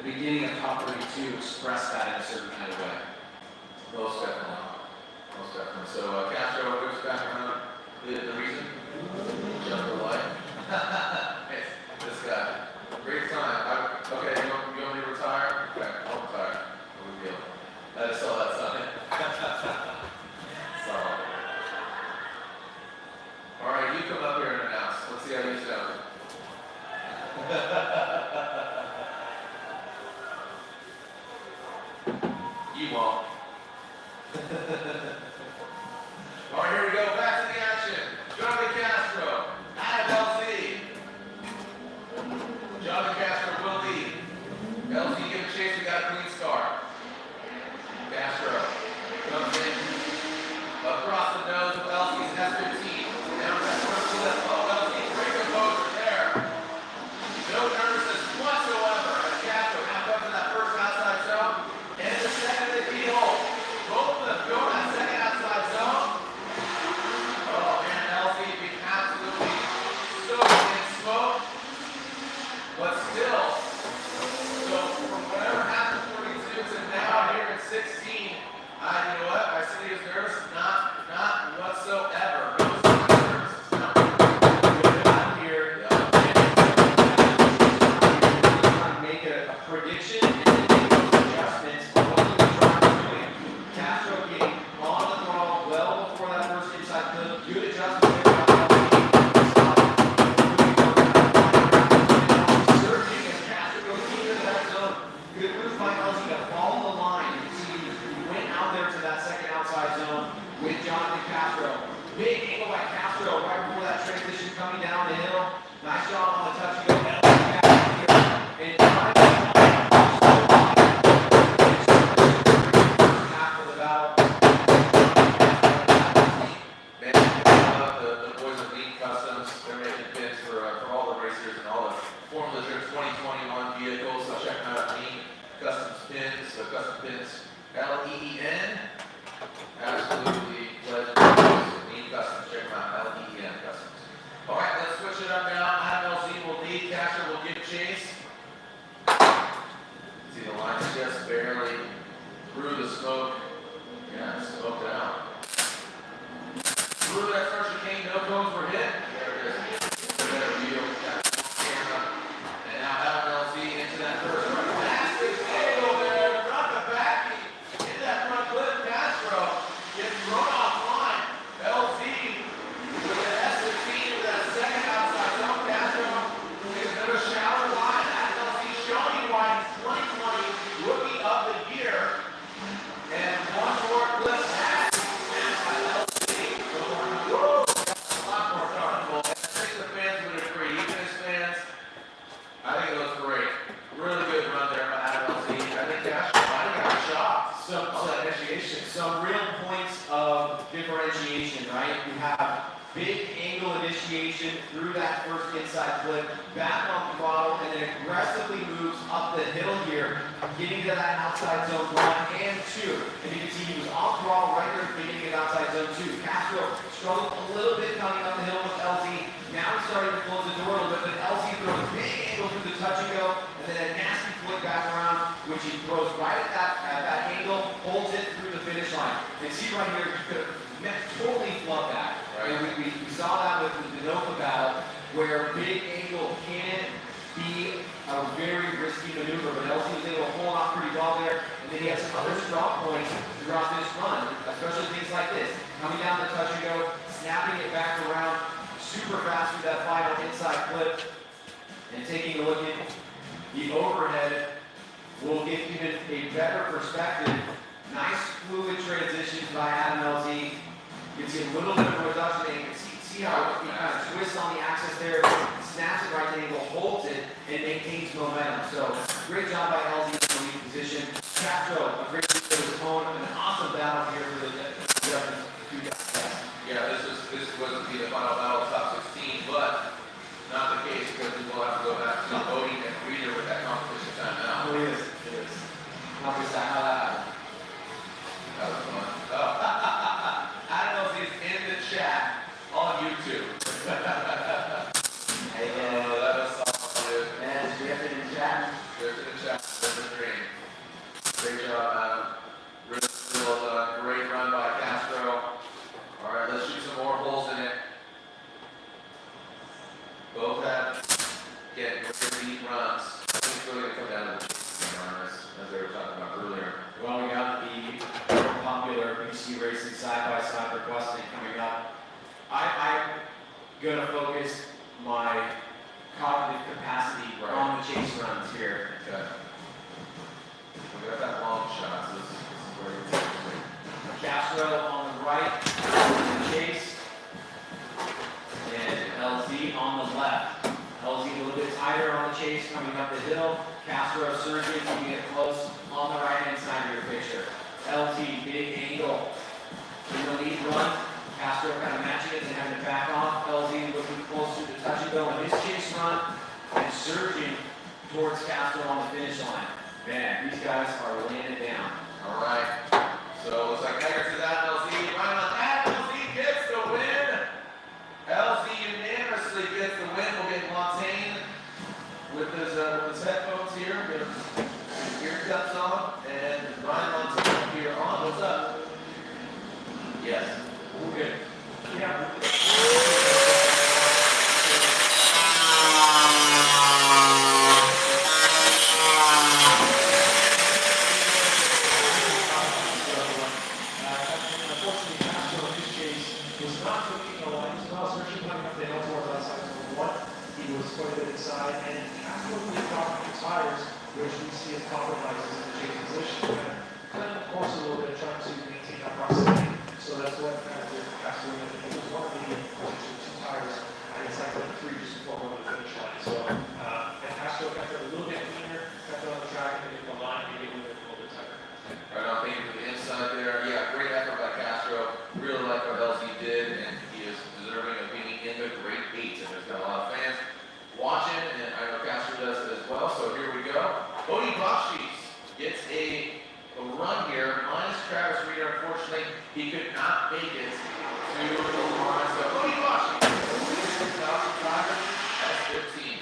Beginning of top 32 express that in a certain kind of way. Most definitely. Most definitely. So Castro moves back around. The reason? Jump the light. This guy. Great time. Okay, you want me to retire? Okay, I'll retire. No big deal. I just saw that sign. So. All right, you come up here and announce. Let's see how you sound. You won't. All right, here we go. Back to the action. Jonathan Castro, Adam LZ. Jonathan Castro will lead. LZ give a chase. We got a clean start. Castro comes in across the nose with LZ's S15. Now that's to the LZ. Great composure there. No nervousness whatsoever as Castro now comes in that first outside zone. And the second of the keyhole. Both of them go in that second outside zone. Oh man, LZ being absolutely soaked in smoke. But still, so from whatever happened in 42 to now here in 16, you know what? I said he was nervous. Not whatsoever. He was not nervous. No. Out here, trying to make a prediction and then make those adjustments for what he was trying to do. Castro getting on the throttle well before that first inside clip. Good adjustment there. Surging as Castro goes into that zone. Good move by LZ to follow the line. You can see he went out there to that second outside zone with Jonathan Castro. Big angle by Castro right before that transition coming down the hill. Nice job on the touch and go. And 2021 vehicle, so check them out. Neat custom pins, so custom pins, L-E-E-N. Absolutely legendary. Neat customs, check them out. L-E-E-N customs. All right, let's switch it up now. Adam LZ will lead, Castro will give chase. See, the line is just barely through the smoke. Yeah, smoked it out. Through that first chicane, no cones were hit. There it is. Better view. Camera. And now Adam LZ into that first run. Massive angle there. Brought the back. Hit that front clip. Castro gets thrown offline. LZ with an S15 with that second outside zone. Castro is going to shower line. Adam LZ showing why he's 2020 rookie of the year. And one more clip. I think it looks great. Really good run there by Adam LZ. I think Castro might have got a shot. Some real points of differentiation, right? You have big angle initiation through that first inside flip, back on throttle, and then aggressively moves up the hill here, getting to that outside zone 1 and 2. And you can see he was off throttle right there at the beginning of outside zone 2. Castro struggled a little bit coming up the hill with LZ. Now he's starting to close the door a little bit, but LZ throws a big angle through the touch and go, and then a nasty flip back around, which he throws right at that angle, holds it through the finish line. And see right here, he could have totally flubbed that. Right? And we saw that with the Denofa battle, where big angle can be a very risky maneuver, but LZ was able to hold on pretty well there, and then he has some other strong points throughout this run, especially things like this. Coming down the touch and go, snapping it back around super fast through that final inside flip, and taking a look at the overhead will give even a better perspective. Nice fluid transitions by Adam LZ. You can see a little bit of a reduction, and you can see how he kind of twists on the axis there, snaps it right angle, holds it, and maintains momentum. So great job by LZ in the lead position. Castro, a great use of his own, an awesome battle here for the two guys. Yeah, this wasn't the final battle of top 16, but not the case because we will have to go back to voting and reader with that competition time now. Oh, it is. How that happened? That was fun. Oh. I don't know if he's in the chat on YouTube. Hey, that was awesome, dude. And we have to in the chat. There's in the chat. There's the dream. Great job, Adam. Really well done. Great run by Castro. All right, let's shoot some more holes in it. Both have get very deep runs. I think it's really going to come down to the runners, as they were talking about earlier. Well, we got the popular BC Racing side-by-side requesting coming up. I'm going to focus my cognitive capacity on the chase runs here. Okay. We got that long shot, so this is where you're taking it. Castro on the right, the chase, and LZ on the left. LZ a little bit tighter on the chase coming up the hill. Castro surging, keeping it close on the right-hand side of your picture. LZ, big angle in the lead run. Castro kind of matching it and having to back off. LZ looking close to the touch and go in his chase run and surging towards Castro on the finish line. Man, these guys are laying it down. All right. So looks like Eggers is at LZ. Right on that, LZ gets the win. LZ unanimously gets the win. We'll get Montaigne with his headphones here, with his ear cups on, and Ryan Montaigne here on. What's up? Yes. We're good. Yeah. Which we see as compromises in the chase position, and kind of force a little bit trying to maintain that proximity. So that's what kind of we're asking them to do. One of the two tires, and it's like 3 just before going to the finish line. So, and Castro kept it a little bit cleaner, kept it on the track, and the line maybe a little bit tighter. Right on, thank you for the insight there. Yeah, great effort by Castro. Really like what LZ did, and he is deserving of being in the great 8. And there's got a lot of fans watching, and I know Castro does as well. we go. Odie Bachis gets a run here, minus Travis Reeder. Unfortunately, he could not make it to the line. So Odie Bachis, 6,000 drivers, S15.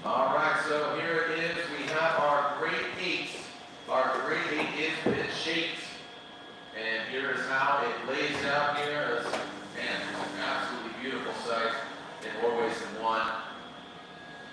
All right, so here it is. We have our grade 8. Our grade 8 is bit shaped. And here is how it lays out here. It's, man, an absolutely beautiful sight in more ways than one.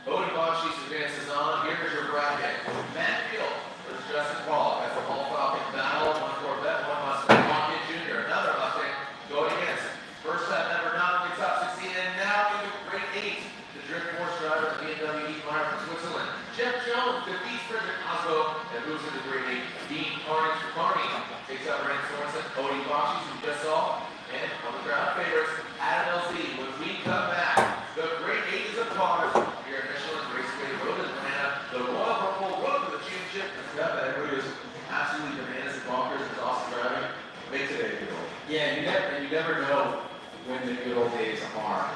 Odie Bachis advances on. Here's your bracket. Matt Field versus Justin Pollock. That's a Hall Falcon battle. One Corvette, one Mustang. One Kid Jr., another Mustang going against. First time ever not only top 16, and now in the grade 8. The Drift Force driver, the BMW Heatmeyer from Switzerland. Jeff Jones defeats Frederick Osbo and moves into grade 8. Dean Carney takes out Brandon Sorensen. Odie Bachis, who just saw, and on the ground favorites, Adam LZ. When we come back, the grade 8 is upon us here at Michelin Raceway Road in Atlanta. The Royal Rumble Road to the championship. It's got that everybody is absolutely bananas and bonkers. It's awesome driving. Make today good old. Yeah, you never know when the good old days are.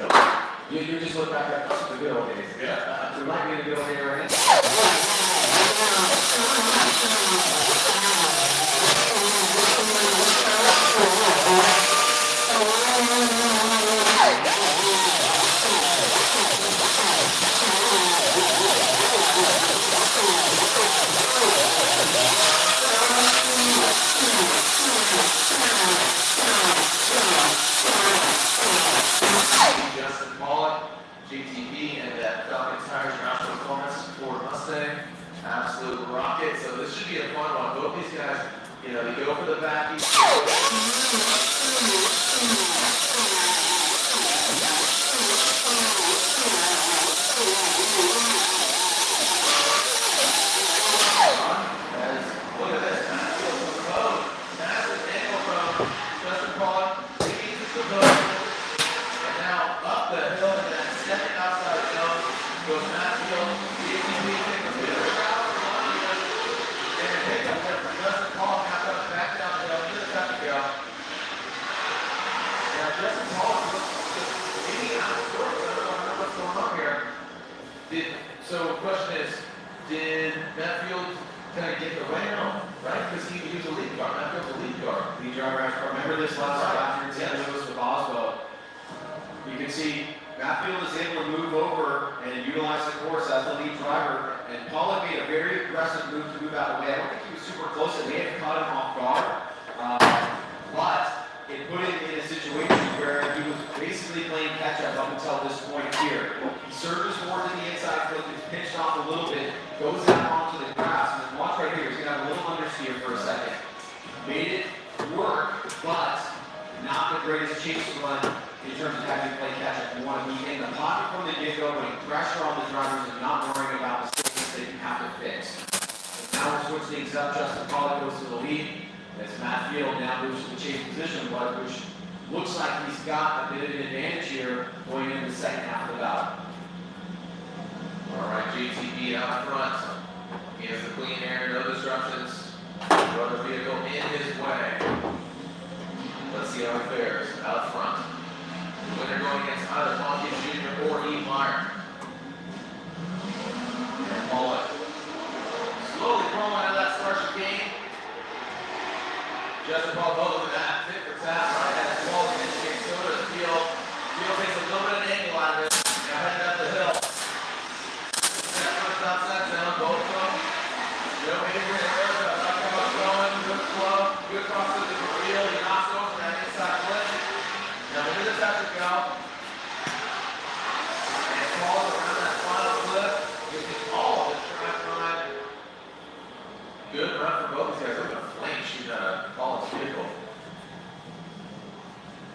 No. You just look back at the good old days. Yeah. We might be in a good old day right now. Justin Pollock, GTP, and that Falcon Tires National Performance Ford Mustang. Absolute rocket. So this should be a fun one. Both these guys, you know, they go for the back. Look at this. Massive angle from Justin Pollock. He uses the hook. And now up the hill and then stepping outside the zone goes Matthew. GTP takes a bit of a route from London. And a pickup there from Justin Pollock. Now comes back down the hill into the traffic go. Now Justin Pollock looks maybe out of sorts. I don't know what's going on here. So the question is, did Matfield kind of get the way out, right? Because he was a lead car. Matfield's a lead car. Lead driver, I remember this last time after St. Louis with Oswald. You can see Matfield is able to move over and utilize the course as the lead driver. And Pollock made a very aggressive move to move out of the way. I don't think he was super close. It may have caught him off guard. But it put him in a situation where he was basically playing catch up until this point here. He surges forward to the inside, gets pinched off a little bit, goes out onto the grass, and then watch right here. He's going to have a little understeer for a second. Made it work, but not the greatest chase run in terms of having to play catch up. You want to be in the pocket from the get-go, putting pressure on the drivers and not worrying about mistakes that you have to fix. Now we'll switch things up. Justin Pollock goes to the lead. As Matt Field now moves to the chase position, which looks like he's got a bit of an advantage here going into the second half of the battle. All right, GTP out front. He has the clean air, no disruptions. No other vehicle in his way. Let's see how it fares out front. The winner going against either Fontaine Jr. or E. Meyer. And Pollock slowly crawling out of that starship game. Justin Pollock, look at that, tit for tat, right at his wall, and so does Field. Field takes a little bit of an angle out of it, now heading up the hill. That first outside zone, both of them. Joe Avery and Eric, I like how it's going, good flow, good crosses to the field, he knocks over that inside flip. Now look at this has to go. And falls around that final flip, gets all of his track ride. Good run for both these guys. Look at the flame shoot out of Pollock's vehicle.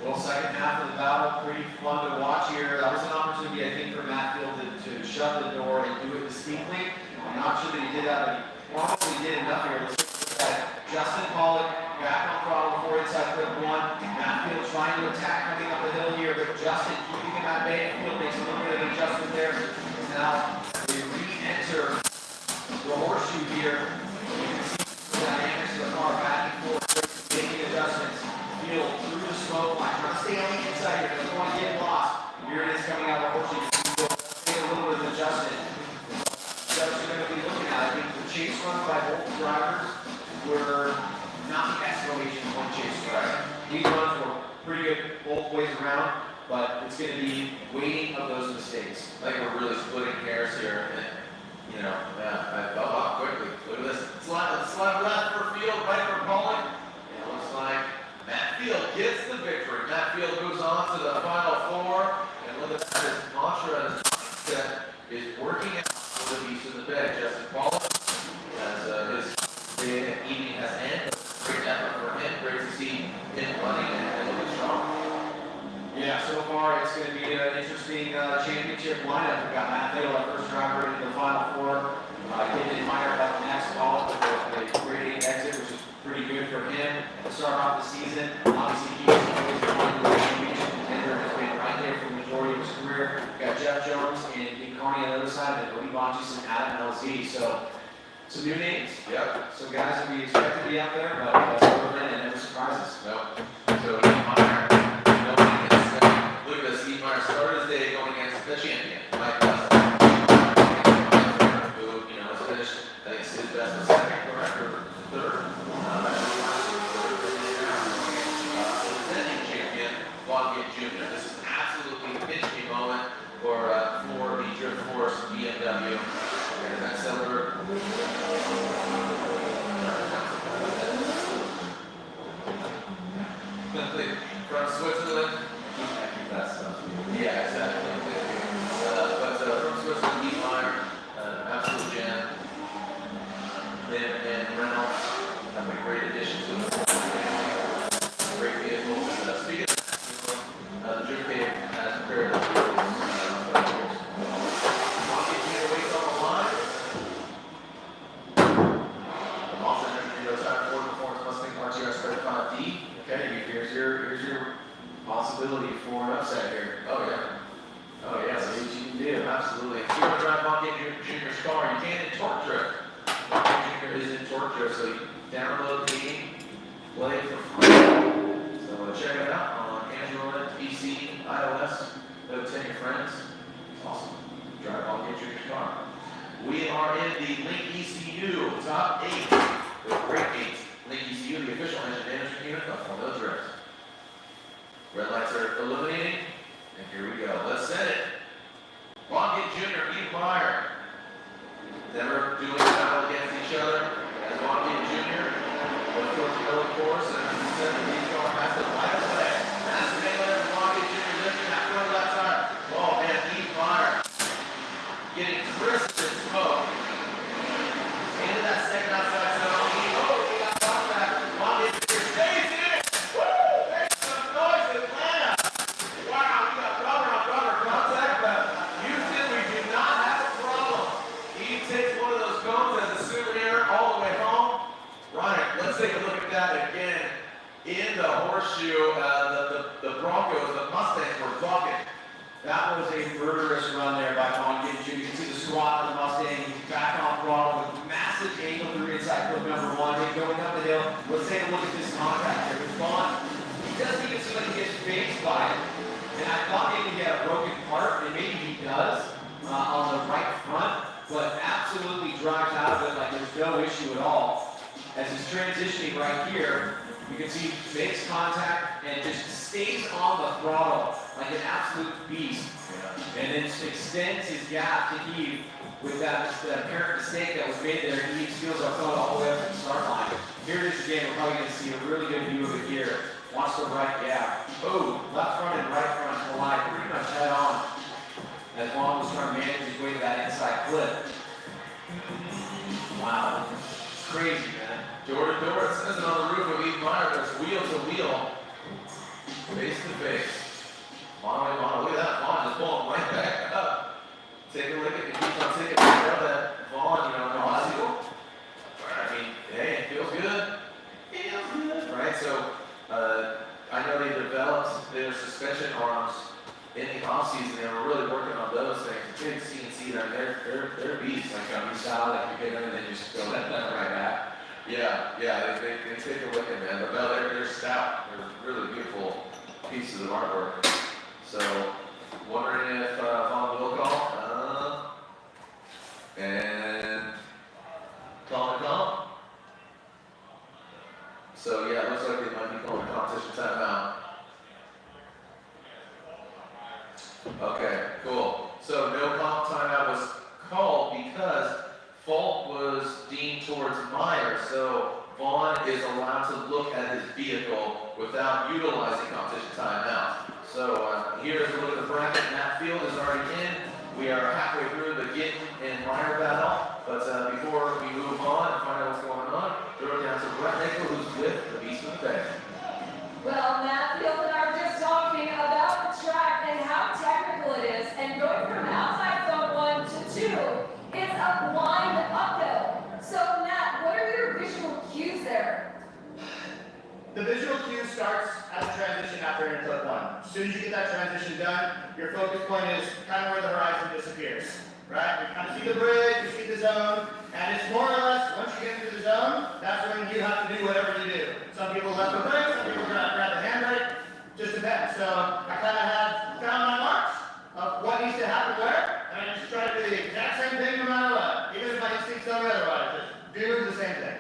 Well, second half of the battle, pretty fun to watch here. That was an opportunity, I think, for Matt Field to shut the door and do it distinctly. I'm not sure that he did that, but he probably did enough here. Let's look at Justin Pollock back on throttle for inside clip one. Matfield trying to attack coming up the hill here, but Justin keeping him at bay. Field makes a little bit of an adjustment there. Now we re-enter the horseshoe here. You can see the dynamics of the car back and forth, making adjustments. Field through the smoke line, trying to stay on the inside here, doesn't want to get lost. Here it is coming out of the horseshoe. Take a little bit of adjustment. Judge are going to be looking at. I think the chase runs by both drivers were not the exclamation point chase runs. These runs were pretty good both ways around, but it's going to be weighting of those mistakes. I think we're really splitting hairs here, and you know, I fell off quickly. Look at this. Slide left for Field, right for Pollock. And it looks like Matt Field gets the victory. Matt Field moves on to the final four, and look at that. His mantra is working out the piece of the bed. Justin Pollock, as his day and evening has ended. Great effort for him. Great to see him running and looking strong. Yeah, so far it's going to be an interesting championship lineup. We've got Matt Field, our first driver, into the final four. David Meyer up next, Pollock with a great exit, which is pretty good for him to start off the season. Obviously, he's always one of the championship contender, has been right there for the majority of his career. We've got Jeff Jones and Coney on the other side, and Cody Bonchis and Adam LZ. So, some new names. Yep. Some guys that we expect to be out there, but and it never surprises. Nope. So, Meyer, nobody can say, look at this. Steve Meyer started his day going against the champion, Mike West. I think it's his best and second, correct, or third. Defending champion, Vaughn Jr. This is absolutely a pinch-me moment for the Drift Force BMW. And that's Silver. From Switzerland. Yeah, exactly. But from Switzerland, Heath Meyer, absolute gem. And Reynolds have a great addition to the great vehicle. Speaking of the Drift Cave has prepared the vehicles. Rocket Junior waits on the line. Also introduced those out Ford Performance Mustang RTR 35D. Okay, here's your possibility for an upset here. Oh yeah. Oh yeah, so what you can do, absolutely. If you want to drive Rocket Junior's car, you can in torque drift. Junior is in torque drift, so you download the game, play it for free. So check it out on Android, PC, iOS. Go tell your friends. It's awesome. Drive on Get Junior's car. We are in the Link ECU top 8 with great 8. Link ECU, the official engine management unit of Formula Drift. Red lights are illuminating, and here we go. Let's set it. Lockett Jr., Heath Meyer. Never doing battle against each other as Lockett Jr. goes towards the middle course and instead of he's going past the right of way. That's the Mailer and Lockett Jr. lifting that front left tire. Oh man, Heath Meyer getting crisp and smoke. Into that second outside zone. Oh, he got contact. Lockett Jr. stays in it. Woo! Make some noise, Atlanta. Wow, we got rubber on rubber contact, but Houston, we do not have a problem. He takes one of those cones as a souvenir all the way home. Right, let's take a look at that again. In the horseshoe, the Broncos, the Mustangs were bucking. That was a murderous run there by Vaughn Gittin. You can see the squat of the Mustang. He's back on throttle with massive angle through inside clip number 1. Then going up the hill. Let's take a look at this contact here. With Vaughn, he doesn't even seem like he gets phased by it. And I thought maybe he had a broken part, and maybe he does on the right front. But absolutely drives out of it like there's no issue at all. As he's transitioning right here, you can see he makes contact and just stays on the throttle like an absolute beast. And then extends his gap to Eve with that apparent mistake that was made there. Eve steals our phone all the way up to the start line. Here it is again. We're probably going to see a really good view of it here. Watch the right gap. Oh, left front and right front collide pretty much head on. As Vaughn was trying to manage his way to that inside clip. Wow. It's crazy, man. Door to door, it says it on the roof of Heath Meyer, but it's wheel to wheel. Face to face. Mono, look at that. Vaughn just pulling right back up. Take a look at the keeps on taking care of that Vaughn, bicycle. I mean, hey, it feels good. Feels good, right? So, I know they developed their suspension arms in the offseason. They were really working on those things. Big CNC, they're beasts. Like, you style, like, you get them and then you just go right back. Yeah, they take a look at man. But no, they're stout. They're really beautiful pieces of artwork. So, wondering if Vaughn will call. And call. So yeah, it looks like they might be calling a competition timeout. Okay, cool. So no comp timeout was called because fault was deemed towards Meyer. So Vaughn is allowed to look at his vehicle without utilizing competition timeout. So here's a look at the bracket. Matt Field is already in. We are halfway through the Gittin and Meyer battle. But before we move on and find out what's going on, throw it down to Brett Nagle, who's with the Beast of the Bay. Well, Matt Field and I were just talking about the track and how technical it is, and going from outside zone 1 to 2, it's a blind uphill. So, Matt, what are your visual cues there? The visual cue starts at the transition after input 1. As soon as you get that transition done, your focus point is kind of where the horizon disappears, right? You kind of see the bridge, you see the zone, and it's more or less, once you get into the zone, that's when you have to do whatever you do. Some people left the brake, some people grab the handbrake, just depends. So I kind of have found my marks of what needs to happen where, and I just try to do the exact same thing no matter what. Even if my instincts tell me otherwise, just do the same thing.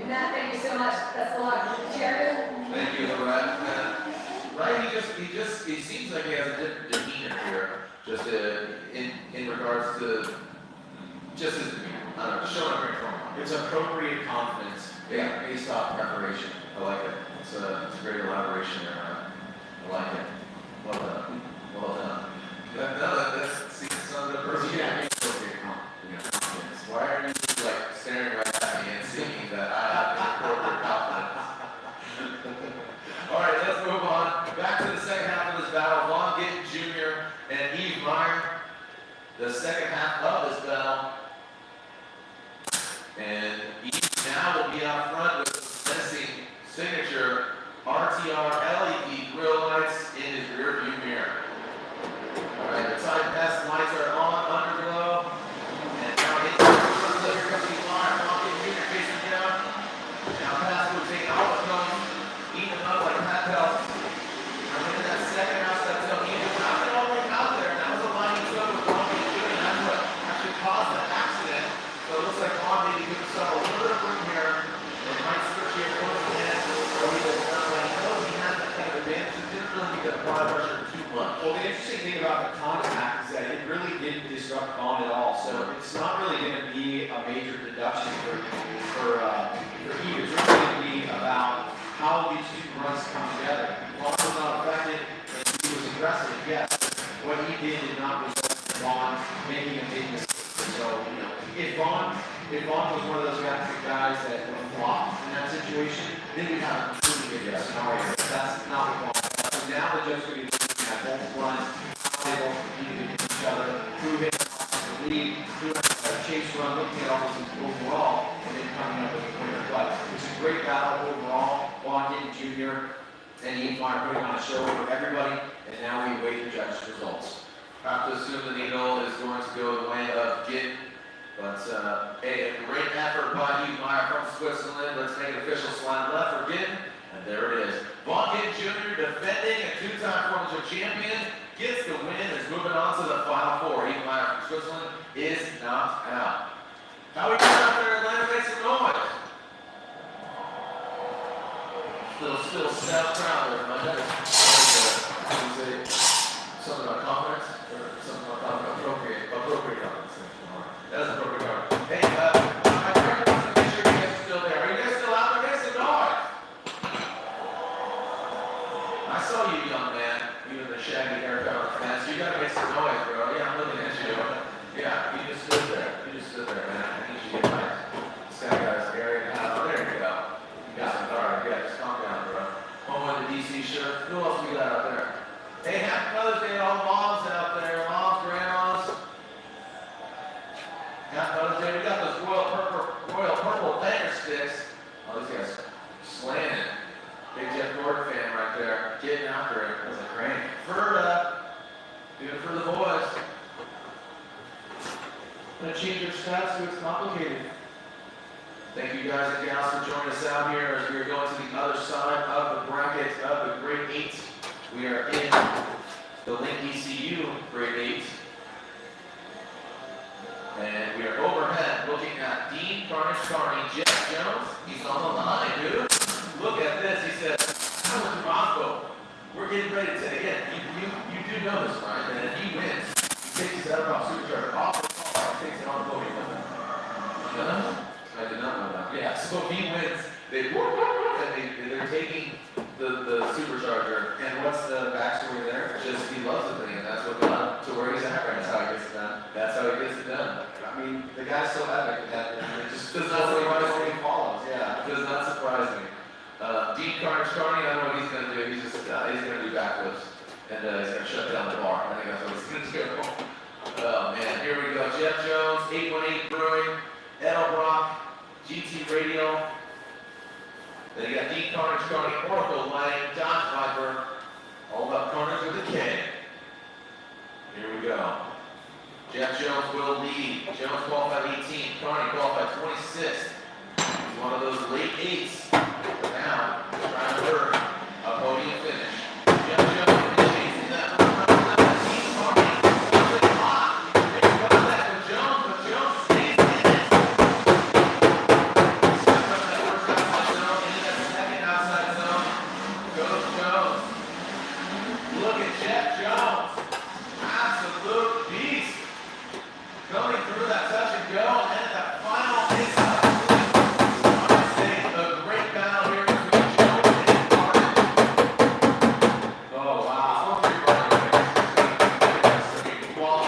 Matt, thank you so much. That's a lot. Jared? Thank you, Brett. Right, he seems like he has a different demeanor here, just in regards to just his demeanor. I don't know, showing up great form. It's appropriate confidence, based off preparation. I like it. It's a great elaboration there. I like it. Well done. That's some of the person. Appropriate confidence. Why are you staring right at me and seeing that I have appropriate confidence? All right, let's move on. Back to the second half of this battle. Vaughn Gittin Jr. and Yves Meyer. The second half of this battle. And Yves now will be out front with sensing signature RTR LED grill lights in his rear view mirror. All right, the side pass lights are on, underglow. And now here comes Yves Meyer. Vaughn Gittin Jr. facing down. Now pass will take all the cones, eat them up like Pat Pelt. And in that second outside zone, he was not all the way out there. That was a line he took with Vaughn Gittin Jr. That's what actually caused the accident. So it looks like Vaughn maybe gives himself a little bit of room here. It might switch here for the hand, or he does not. But he knows he has that kind of advantage. He didn't really need to apply pressure too much. Well, the interesting thing about the contact is that it really didn't disrupt Vaughn at all. So it's not really going to be a major deduction for Yves. It's really going to be about how these two runs come together. Vaughn was not affected, and he was aggressive, yes. What he did not result in Vaughn making a big mistake. So, if Vaughn was one of those guys that would flop in that situation, then we'd have a completely different scenario. That's not what Vaughn does. So now the judge will be looking at both runs, how they both compete against each other, proving the lead, doing a chase run, looking at all this overall, and then coming up with a winner. But it's a great battle overall. Vaughn Gittin Jr. and Yves Meyer putting on a show for everybody, and now we wait the judge's results. I have to assume the needle is going to go the way of Gittin. But a great effort by Yves Meyer from Switzerland. Let's make it official. Slide left for Gittin. And there it is. Vaughn Gittin Jr., defending a two-time Formula 2 champion, gets the win and is moving on to the Final Four. Yves Meyer from Switzerland is knocked out. How we doing out there in Atlanta? Make some noise. Still stout crowd there. My God. Something about confidence? Or something about appropriate confidence? That is appropriate confidence. Hey, my friend wants to make sure you guys are still there. Are you guys still out there? Make some noise! I saw you, young man. You with the shaggy haircut on the fence. You gotta make some noise, bro. Yeah, I'm looking at you. Yeah, you just stood there, man. I need you to get nice. This guy got his area and oh, there you go. You got some guard. Yeah, just calm down, bro. Home with the DC shirt. Who else we got out there? Hey, happy Mother's Day to all the moms out there. Moms, grandmas. Happy Mother's Day Thank you guys and gals for joining us out here as we are going to the other side of the bracket of the grade 8. We are in the Link ECU grade 8. And we are overhead looking at Dean Carney, Jeff Jones. He's on the line, dude. Look at this. He said, I went to Moscow. We're getting ready to, again, you do know this, right? And if he wins, he takes his aircraft supercharger off the car and takes it on the podium with him. You know that? I did not know that. Yeah, so if he wins, they're taking the supercharger. And what's the backstory there? Just he loves the thing, and that's what got him to where he's at right now. That's how he gets it done. That's how he gets it done. I mean, the guy's so epic that it just does not surprise me. He follows. Yeah, it does not surprise me. Dean Carney, I know what he's going to do. He's just he's going to do backflips, and he's going to shut down the bar. I think that's what he's going to do. Oh man, here we go. Jeff Jones, 818 Brewing, Edelbrock, GT Radio. Then you got Dean Carney, Oracle Lighting, Dodge Viper, all about corners with a K. Here we go. Jeff Jones will lead. Jones qualified 18th, Carney qualified 26th. He's one of those late 8s. Now, trying to earn a podium finish. Jeff Jones is chasing that. Dean Carney goes it hot. They got that for Jones, but Jones stays in it. Steps up that first outside zone, into that second outside zone. Goes Jones. Look at Jeff Jones. Absolute beast. Going through that touch and go, and at that final inside. A great battle here between Jones and Carter. Oh, wow. Well,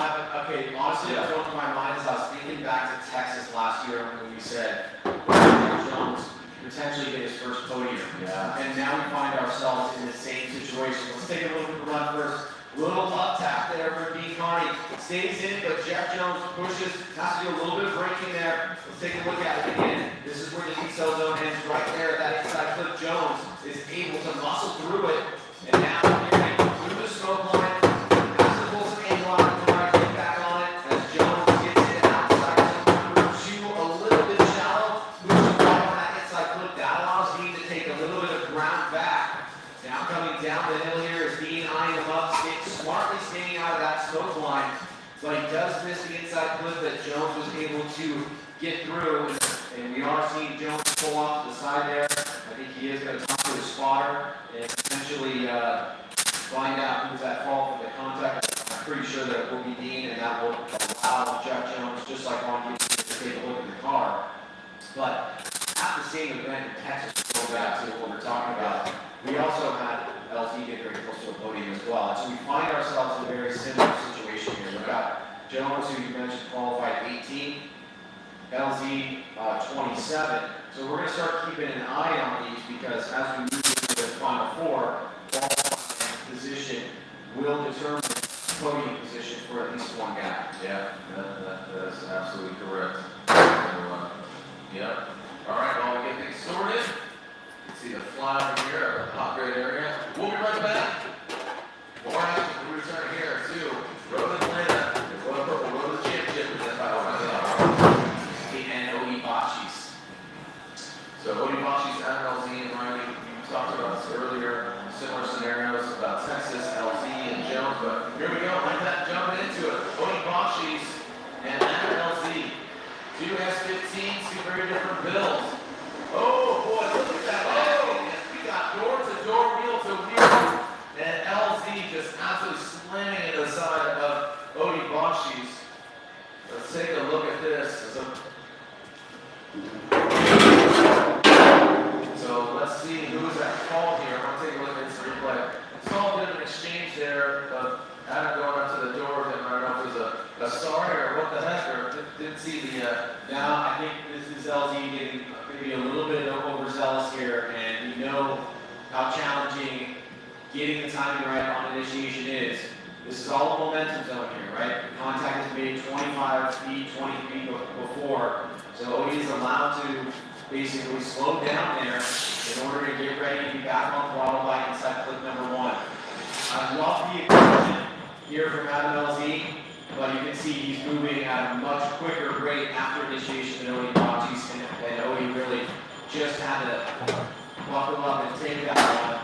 okay, honestly, that's what my mind is. I was thinking back to Texas last year when we said Jones potentially get his first podium. Yeah. And now we find ourselves in the same situation. Let's take a look at the run first. Little up tap there from Dean Carney. Stays in, but Jeff Jones pushes. Has to do a little bit of braking there. Let's take a look at it again. This is where the decel zone ends right there. That inside clip. Jones is able to muscle through it. And now here we go through the smoke line. Has to pull some angle out of the right, get back on it. As Jones gets it outside zone through a little bit shallow. Moves right on that inside clip. That allows Dean to take a little bit of ground back. Now coming down the hill here is Dean eyeing him up, smartly staying out of that smoke line. But he does miss the inside clip that Jones was able to get through. And we are seeing Jones pull off to the side there. I think he is going to talk to his spotter and essentially find out who's at fault for the contact. I'm pretty sure that it will be Dean, and that will allow Jeff Jones, just like on YouTube, to take a look at the car. But at the same event in Texas, going back to what we're talking about, we also had LZ get very close to a podium as well. And so we find ourselves in a very similar situation here. We've got Jones, who you mentioned, qualified 18, LZ 27. So we're going to start keeping an eye on these because as we move into the final four, qualifying position will determine podium position for at least one guy. Yeah, that is absolutely correct. Yeah. All right, while we get things sorted, you can see the fly over here at the hot grade area. We'll be right back. More action when we return here to Road Atlanta. Road Purple Road Championship presented by and Onibashi's. So Onibashi's and LZ and Riley, we talked about this earlier, similar scenarios about Texas, LZ, and Jones, but here we go, like that, jumping into it. Onibashi's and LZ. Two S15s, two very different builds. Oh boy, look at that. Oh, we got door-to-door, wheel-to-wheel. And LZ just absolutely slamming into the side of Onibashi's. Let's take a look at this. So let's see who's at fault here. I want to take a look at this replay. It's all a bit of an exchange there, but Adam going up to the door with him. I don't know if it was a sorry or what the heck, or didn't see the, now I think this is LZ getting maybe a little bit overzealous here, and we know how challenging getting the timing right on initiation is. This is all a momentum zone here, right? The contact is made 25 feet, 20 feet before, so OE is allowed to basically slow down there in order to get ready to be back on throttle by inside clip number 1. I love the equation here from Adam LZ, but you can see he's moving at a much quicker rate after initiation than OE Bachi's and OE just had to buckle up and take that one.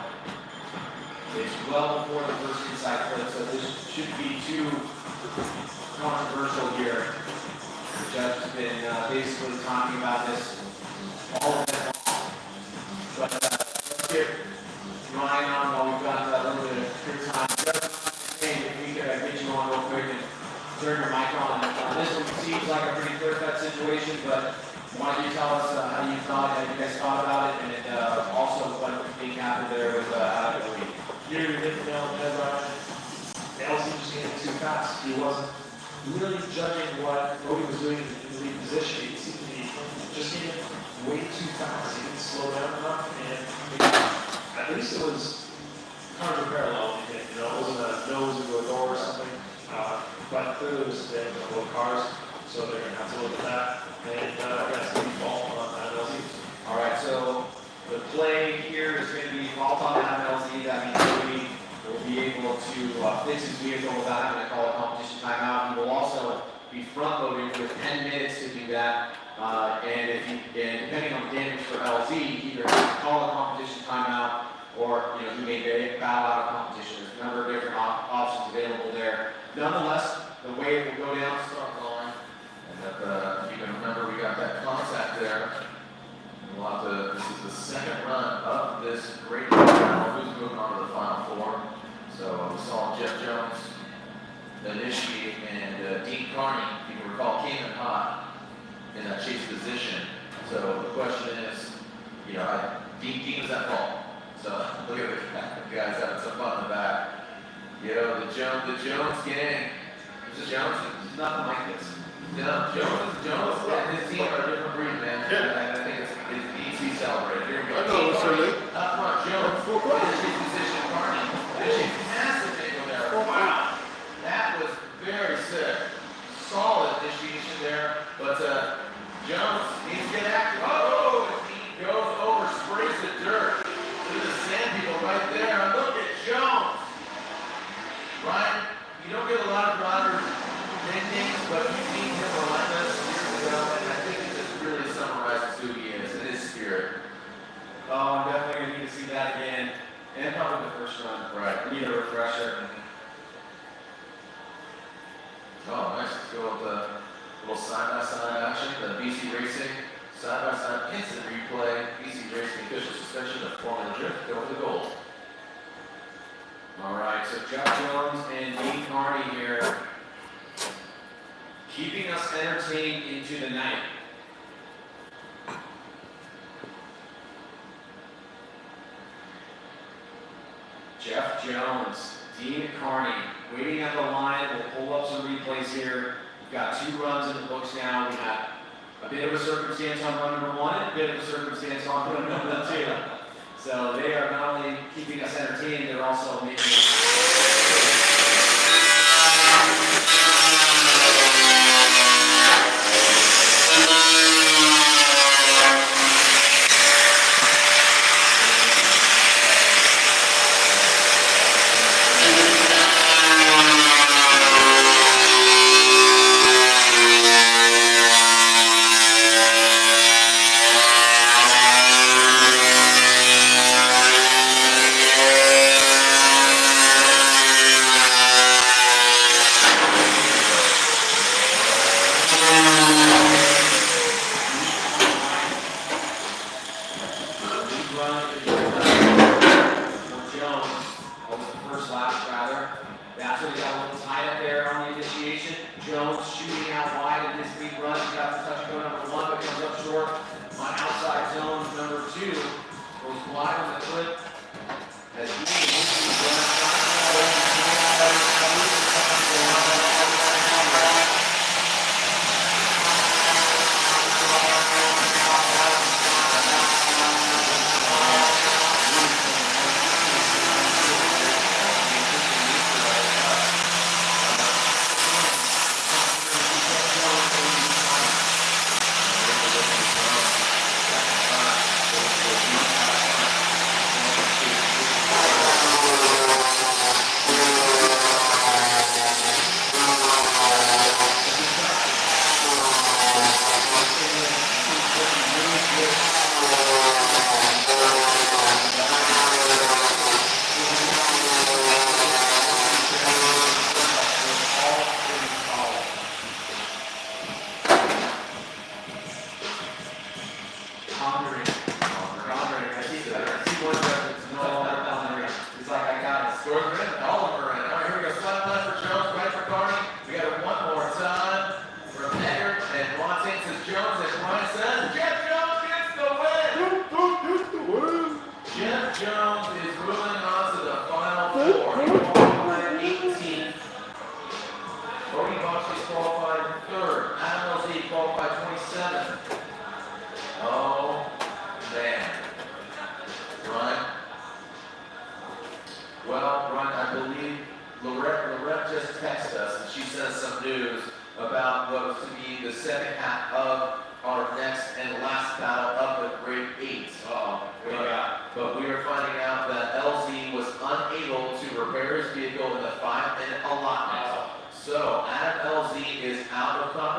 It's well before the first inside flip, so this shouldn't be too controversial here. The judge has been basically talking about this all day long. But let's get Ryan on while we've got a little bit of good time. Hey, if we could get you on real quick and turn your mic on. This one seems like a pretty clear-cut situation, but why don't you tell us how you guys thought about it, and also what you think happened there with Adam Lee. You hit the nail on the head, Ryan. LC just came in too fast. He wasn't really judging what Cody was doing in the lead position. He seemed to be just came in way too fast. He didn't slow down enough, and at least it was cars were parallel. It wasn't a nose into a door or something. But clearly, it was a couple of cars, so they're going to have to look at that. And that's going to be fault on LZ. All right, so the play here is going to be fault on LZ. That means Cody will be able to fix his vehicle without having to call a competition timeout. He will also be front-loaded with 10 minutes to do that. And depending on the damage for LZ, either call a competition timeout or he may bow out of competition. There's a number of different options available there. Nonetheless, the way it will go down the start line, And that, you can remember we got that contact there. We'll have to, this is the second run of this great battle. Who's moving on to the final four? So we saw Jeff Jones initiate, and Dean Carney, if you recall, came in hot in that chase position. So the question is, Dean is at fault. So look at the guys having some fun in the back. The Jones gang. This is Jones. It's nothing like this. Jones and his team are a different breed, man. And I think it's easy to celebrate. Here we go. Up front, Jones. Finishing position, Carney. Finishing massive angle there. Wow. That was very sick. Solid initiation there. But Jones needs to get active. Oh, and he goes over, sprays the dirt. Look at the sand people right there. And look at Jones. Ryan, you don't get a lot of drivers nicknames, but you've seen him relentless years ago, and I think it just really summarizes who he is and his spirit. Oh, I'm definitely going to need to see that again. And probably the first run. Right. Need a refresher. Oh, nice. Let's go with the little side-by-side action. The BC Racing side-by-side instant replay. BC Racing official suspension of Formula Drift. Go for the gold. All right, so Jeff Jones and Dean Carney here, keeping us entertained into the night. Jeff Jones, Dean Carney, waiting at the line. We'll pull up some replays here. We've got 2 runs in the books now. We have a bit of a circumstance on run number 1 and a bit of a circumstance on run number 2. So they are not only keeping us entertained, they're also making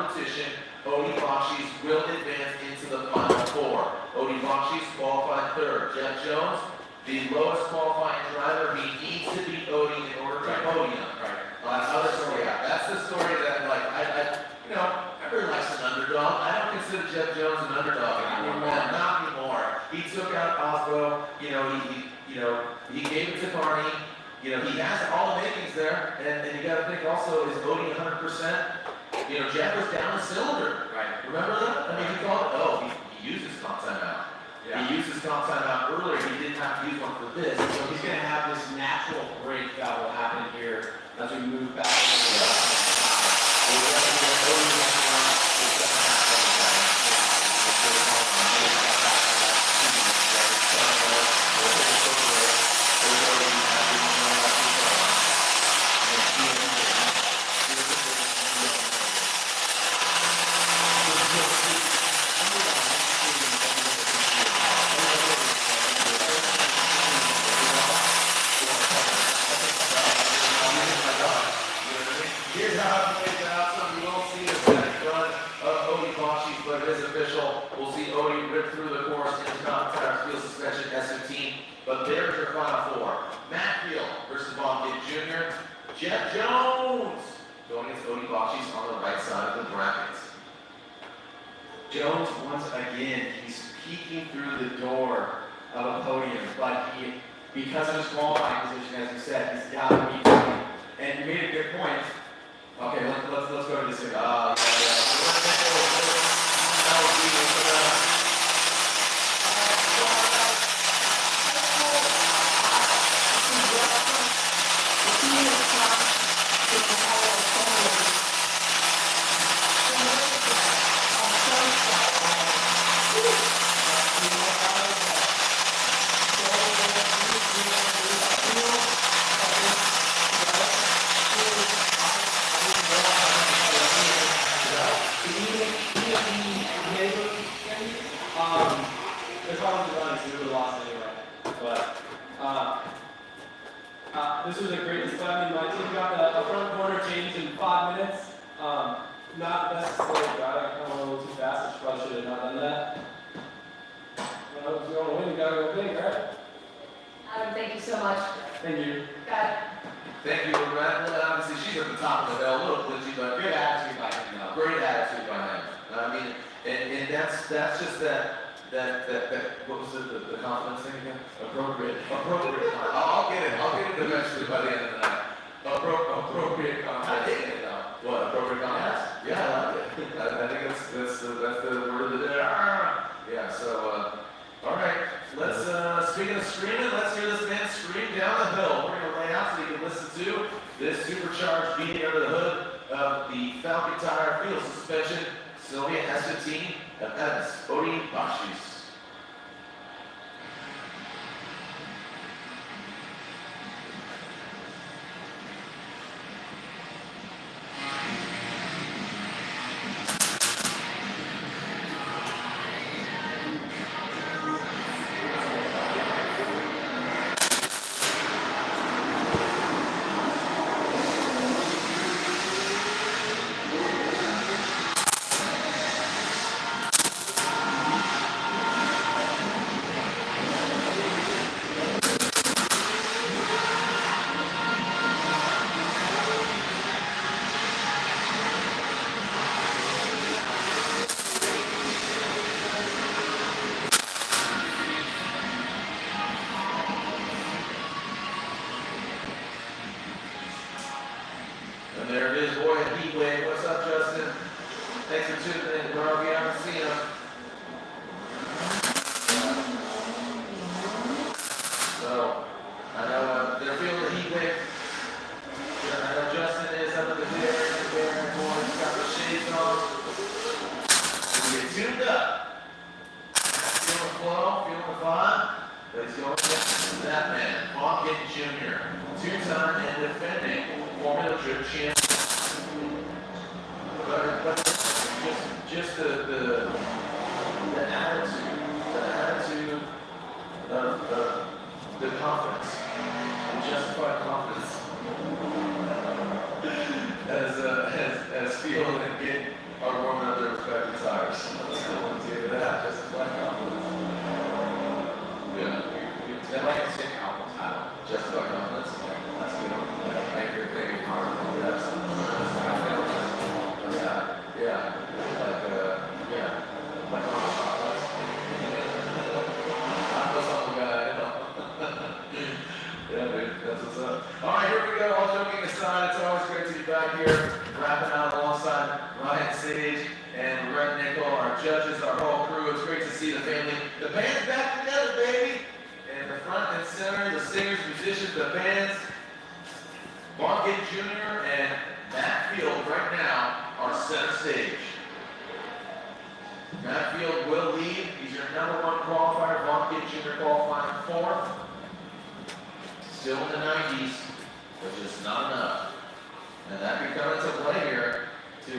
competition, Onibakshi's will advance into the final four. Onibakshi's qualified third. Jeff Jones, the lowest qualifying driver, he needs to beat Odie in order to podium. That's the story. That's the story that, like, everyone likes an underdog. I don't consider Jeff Jones an underdog anymore, man. Not anymore. He took out Osbo. He gave it to Barney. He has all the makings there, and you got to think also, is Odie 100%? Jeff was down a cylinder. Right. Remember that? I mean, he called it. He used his comp timeout. Yeah. He used his comp timeout earlier. He didn't have to use one for this. So he's going to have this natural break that will happen here as we move back. Here's how it plays out. Some you won't see this at the front of Onibakshi's, but it is official. We'll see Odie rip through the course in Scott Tires Field Suspension S15. But there's your final four. Matt Field versus Von Gitt Jr. Jeff Jones going against Onibakshi's on the right side of the brackets. Jones, once again, he's peeking through the door of a podium, but because of his qualifying position, as you said, he's got to be podium. And you made a good point. Okay, let's go to this again. It's hard to run, so we would have lost anyway. But this was a great display. I mean, my team got the front corner changed in 5 minutes. Not the best display I got. I went a little too fast. I probably should have not done that. Well, if you want to win, you gotta go big, right? Adam, thank you so much. Thank you. Got it. Thank you, Loretta. Obviously, she's at the top of the hill, a little glitchy, but good attitude by him. Great attitude by him. I mean, and that's just that what was it, the confidence thing again? Appropriate. I'll get it eventually by the end of the night. Appropriate confidence. I dig it though. What, appropriate confidence? Yeah, I like it. I think that's the word of the day. Yeah, so, all right. Let's, speaking of screaming, let's hear this man scream down the hill. We're going to lay out so you can listen to this supercharged beating under the hood of the Falcon Tire Field Suspension Sylvia S15 of Evans, Onibakshi's. And there it is, boy, a heat wave. What's up, Justin? Thanks for tuning in, bro. We haven't seen him. So, I know they're feeling the heat wave. I know Justin is under the bear, boy, he's got the shades on. We get tuned up. Feeling the flow, feeling the vibe. But he's going against that man, Von Gitt Jr., two-time and defending Formula Trip champion. But just the attitude of the confidence, the justified confidence, as Field and Gitt are Just about confidence. That's good. Make your baby car. That's yeah. Like yeah, dude, that's what's up. All right, here we go. All joking aside, it's always great to be back here, wrapping out alongside Ryan Sage and Red Nickel, our judges, our whole crew. It's great to see the family. The band's back together, baby. And the front and center, the singers, musicians, the bands, Vaughn Gibb Jr. and Matt Field right now are center stage. Matt Field will lead. He's your number one qualifier. Vaughn Gibb Jr. qualifying fourth. Still in the 90s, but just not enough. And that could come into play here to,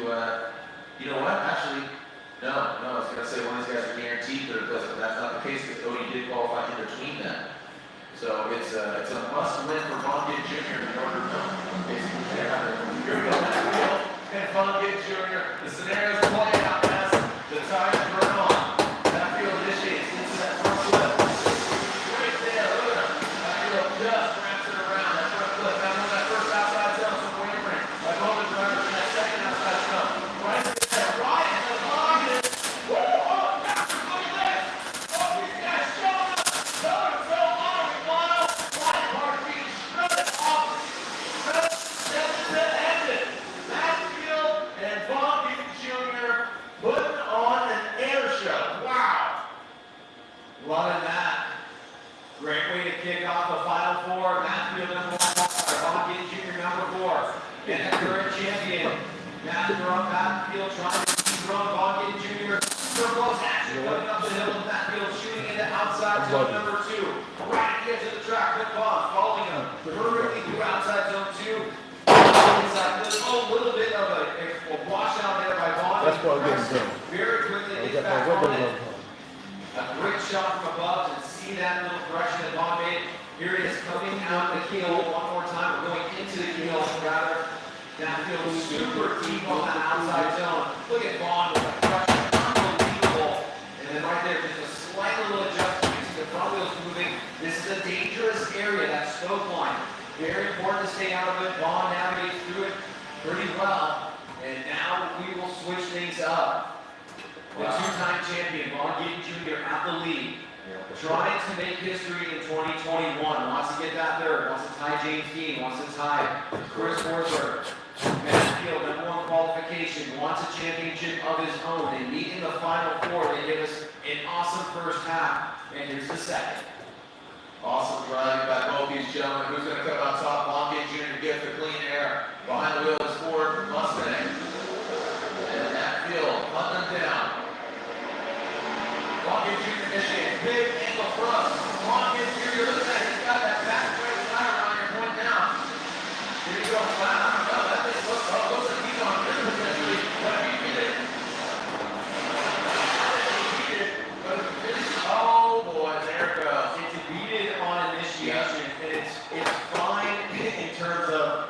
you know what, actually, no, I was going to say one of these guys are guaranteed third place, but that's not the case because Odie did qualify in between them. So it's a must win for Vaughn Gibb Jr. in order to basically get out of there. Here we go, Matt Field and Vaughn Gibb Jr. The scenario's playing out as the tide burn on. Matt Field initiates into that front flip. Right there, look at him. Matt Field just wraps it around that front flip. Now on that first outside zone, some wavering. Like all the drivers in that second outside zone. Right there, Ryan the Logan. Woo! Oh, look at this! Oh, these guys showing up. So on, we want to. Ryan Hart being shredded off. Ended. Matt Field and Vaughn Gibb Jr. putting on an air show. Wow. Loving that. Great way to kick off the Final Four. Matt Field number 1, Vaughn Gibb Jr. number 4. And the current champion, Matt Field trying to run Vaughn Gibb Jr. for close action. Coming up the hill with Matt Field shooting into outside zone number 2. Right at the edge of the track, good ball, following him perfectly through outside zone 2. Oh, a little bit of a washout there by Vaughn. That's what I'm getting done. Very quickly gets back on it. A great shot from above to see that little correction that Vaughn made. Here it is coming out the keel one more time. We're going into the keel rather. That feels super deep on the outside zone. Look at Vaughn with that correction. Unbelievable. And then right there, just a slight little adjustment. You see the front wheels moving. This is a dangerous area, that spoke line. Very important to stay out of it. Vaughn navigates through it pretty well. And now we will switch things up. The two-time champion, Vaughn Gibb Jr. at the lead. Trying to make history in 2021. Wants to get that third. Wants to tie James Dean. Wants to tie Chris Forsberg. Matt Field, number 1 qualification. Wants a championship of his own. They meet in the Final Four. They give us an awesome first half. And here's the second. Awesome driving by both these gentlemen. Who's going to come out top? Vaughn Gibb Jr. to get the clean air. Behind the wheel is Ford Mustang. And Matt Field hunting them down. Vaughn Gibb Jr. initiates. Big angle thrust. Vaughn Gibb Jr. Look at that. He's got that back straight tire on here going down. Here you go. Wow. That thing looks like he's on this potentially. But he beat it. Oh boy, there it goes. It's beaten on initiation. And it's fine in terms of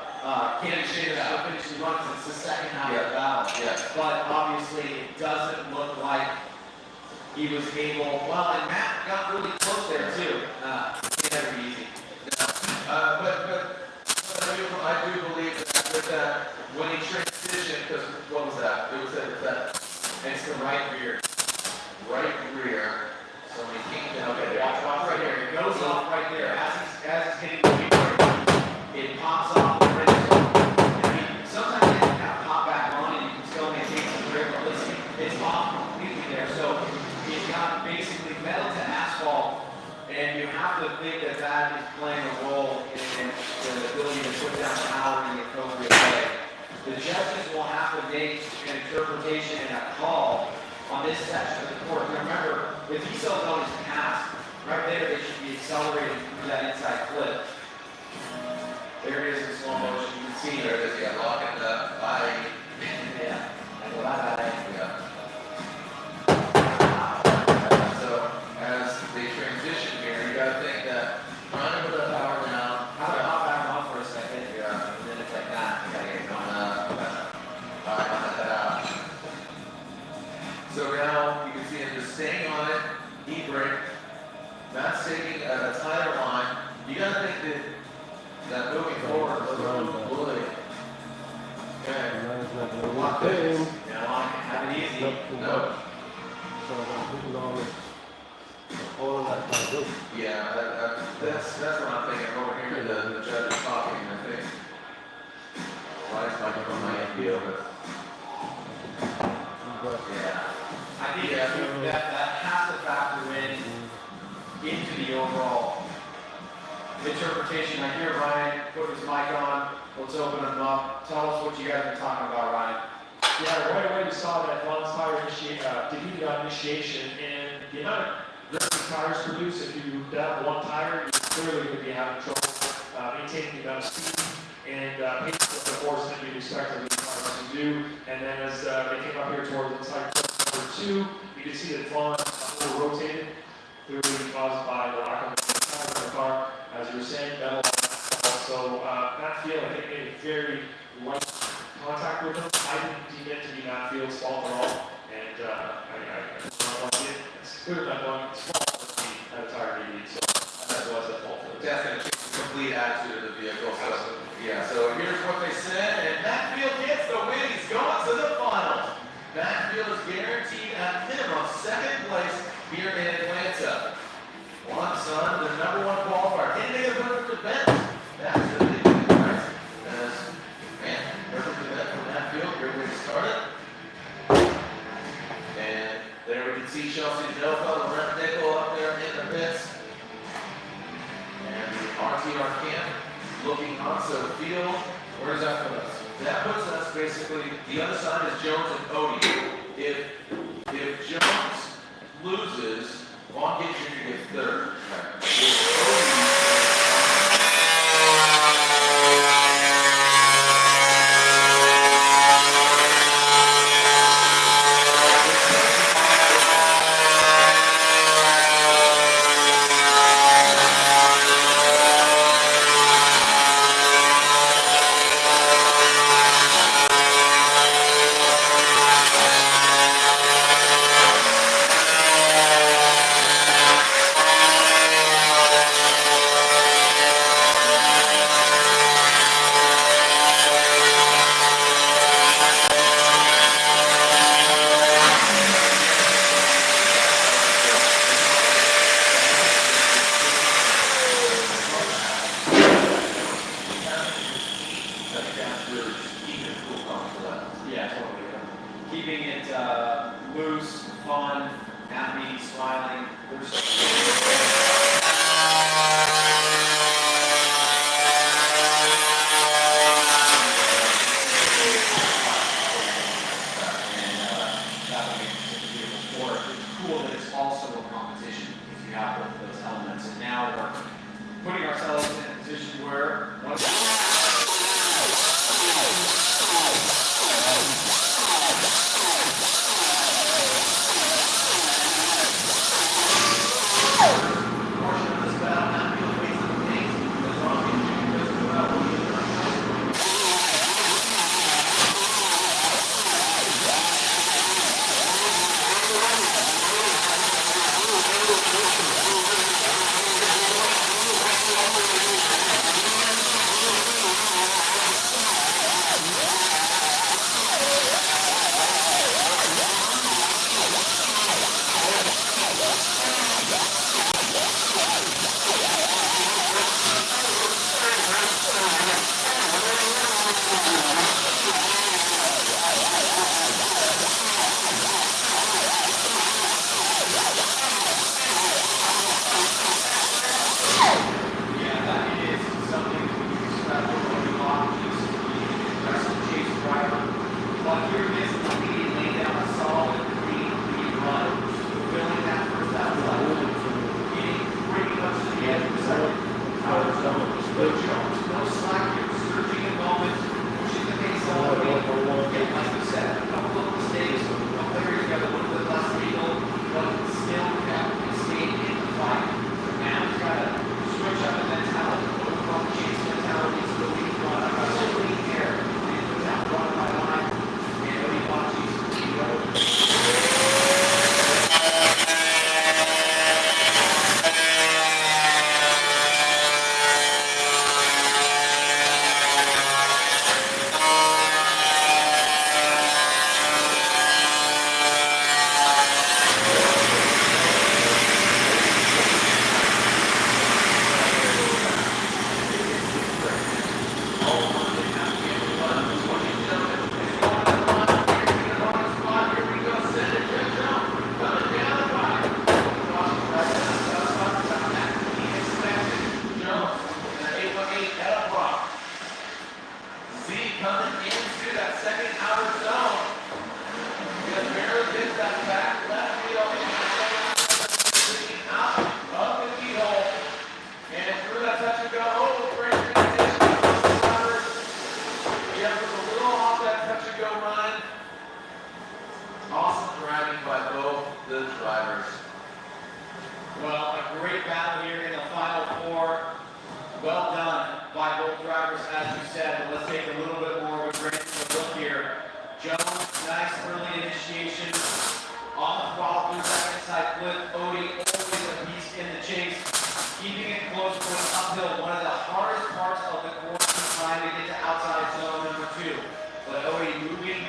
can it shake it out, finishing run because it's the second half of the battle. But obviously it doesn't look like he was able, well, and Matt got really close there too. It never be easy. But I do believe that with that, when he transitioned, because what was that? It was that, it's the right rear. Right rear. So when he came down, okay, watch right here. It goes off right there. As he's hitting the wheel, it pops off the rim. Sometimes it can kind of pop back on and you can still maintain some grip, but listen, it's off completely there. So it's got basically metal to asphalt, and you have to think that that is playing a role in the ability to put down power in the appropriate way. The judges will have to make an interpretation and a call on this section of the court. Remember, the D-cell zone is passed. Right there, they should be accelerating through that inside flip. There it is in slow motion. You can see there it is. Yeah, locking the body. Yeah, and the body. Yeah. So as they transition here, you got to think that trying to put the power down. How to hop back on for a second. Yeah, and then it's like that. You got to get going up. All right, let that out. So now you can see him just staying on it. E-brake. That's taking a tire line You gotta think that moving forward, really, okay. One thing. Yeah, I want to have it easy. No. So all of that kind of good. Yeah, that's what I'm thinking over here, the judge is talking, I think. Well, it's like from my deal, but. Yeah. I think that has to factor into the overall interpretation. I hear Ryan put his mic on. Let's open him up. Tell us what you guys are talking about, Ryan. Yeah, right away we saw that Vaughn's tire defeated on initiation, and the amount of tires produced, if you down one tire, you're clearly going to be having trouble maintaining the amount of speed and pace of the force that you'd expect of these cars to do. And then as they came up here towards inside number 2, you could see that Vaughn rotated, clearly caused by the lack of tire in the car. As you were saying, metal. So Matt Field, I think, made a very light contact with him. I didn't deem it to be Matt Field's fault at all. And I don't want it. It's clear that one small had a tire DD, so that was at fault for it. That's gonna change the complete attitude of the vehicle, so, yeah, so here's what they said, and Matt Field gets the win, he's going to the finals. Matt Field is guaranteed at minimum second place here in Atlanta. One son, the #1 qualifier, anything to put to bench. That's the big thing, right? As, man, perfect event from Matt Field, great way to start it. And there we can see Chelsea Delphi, Brent Nickel up there in the pits. And the RTR camp looking on, so the field, where does that put us? That puts us basically, the other side is Jones and Cody. If Jones loses, Vaughn Gittin Jr. gets third. If great battle here in the final four. Well done by both drivers, as you said. But let's take a little bit more of a granular look here. Jones, nice early initiation. On the follow through that inside flip. Odie, always a beast in the chase. Keeping it close, going uphill. One of the hardest parts of the course is trying to get to outside zone number 2. But Odie moving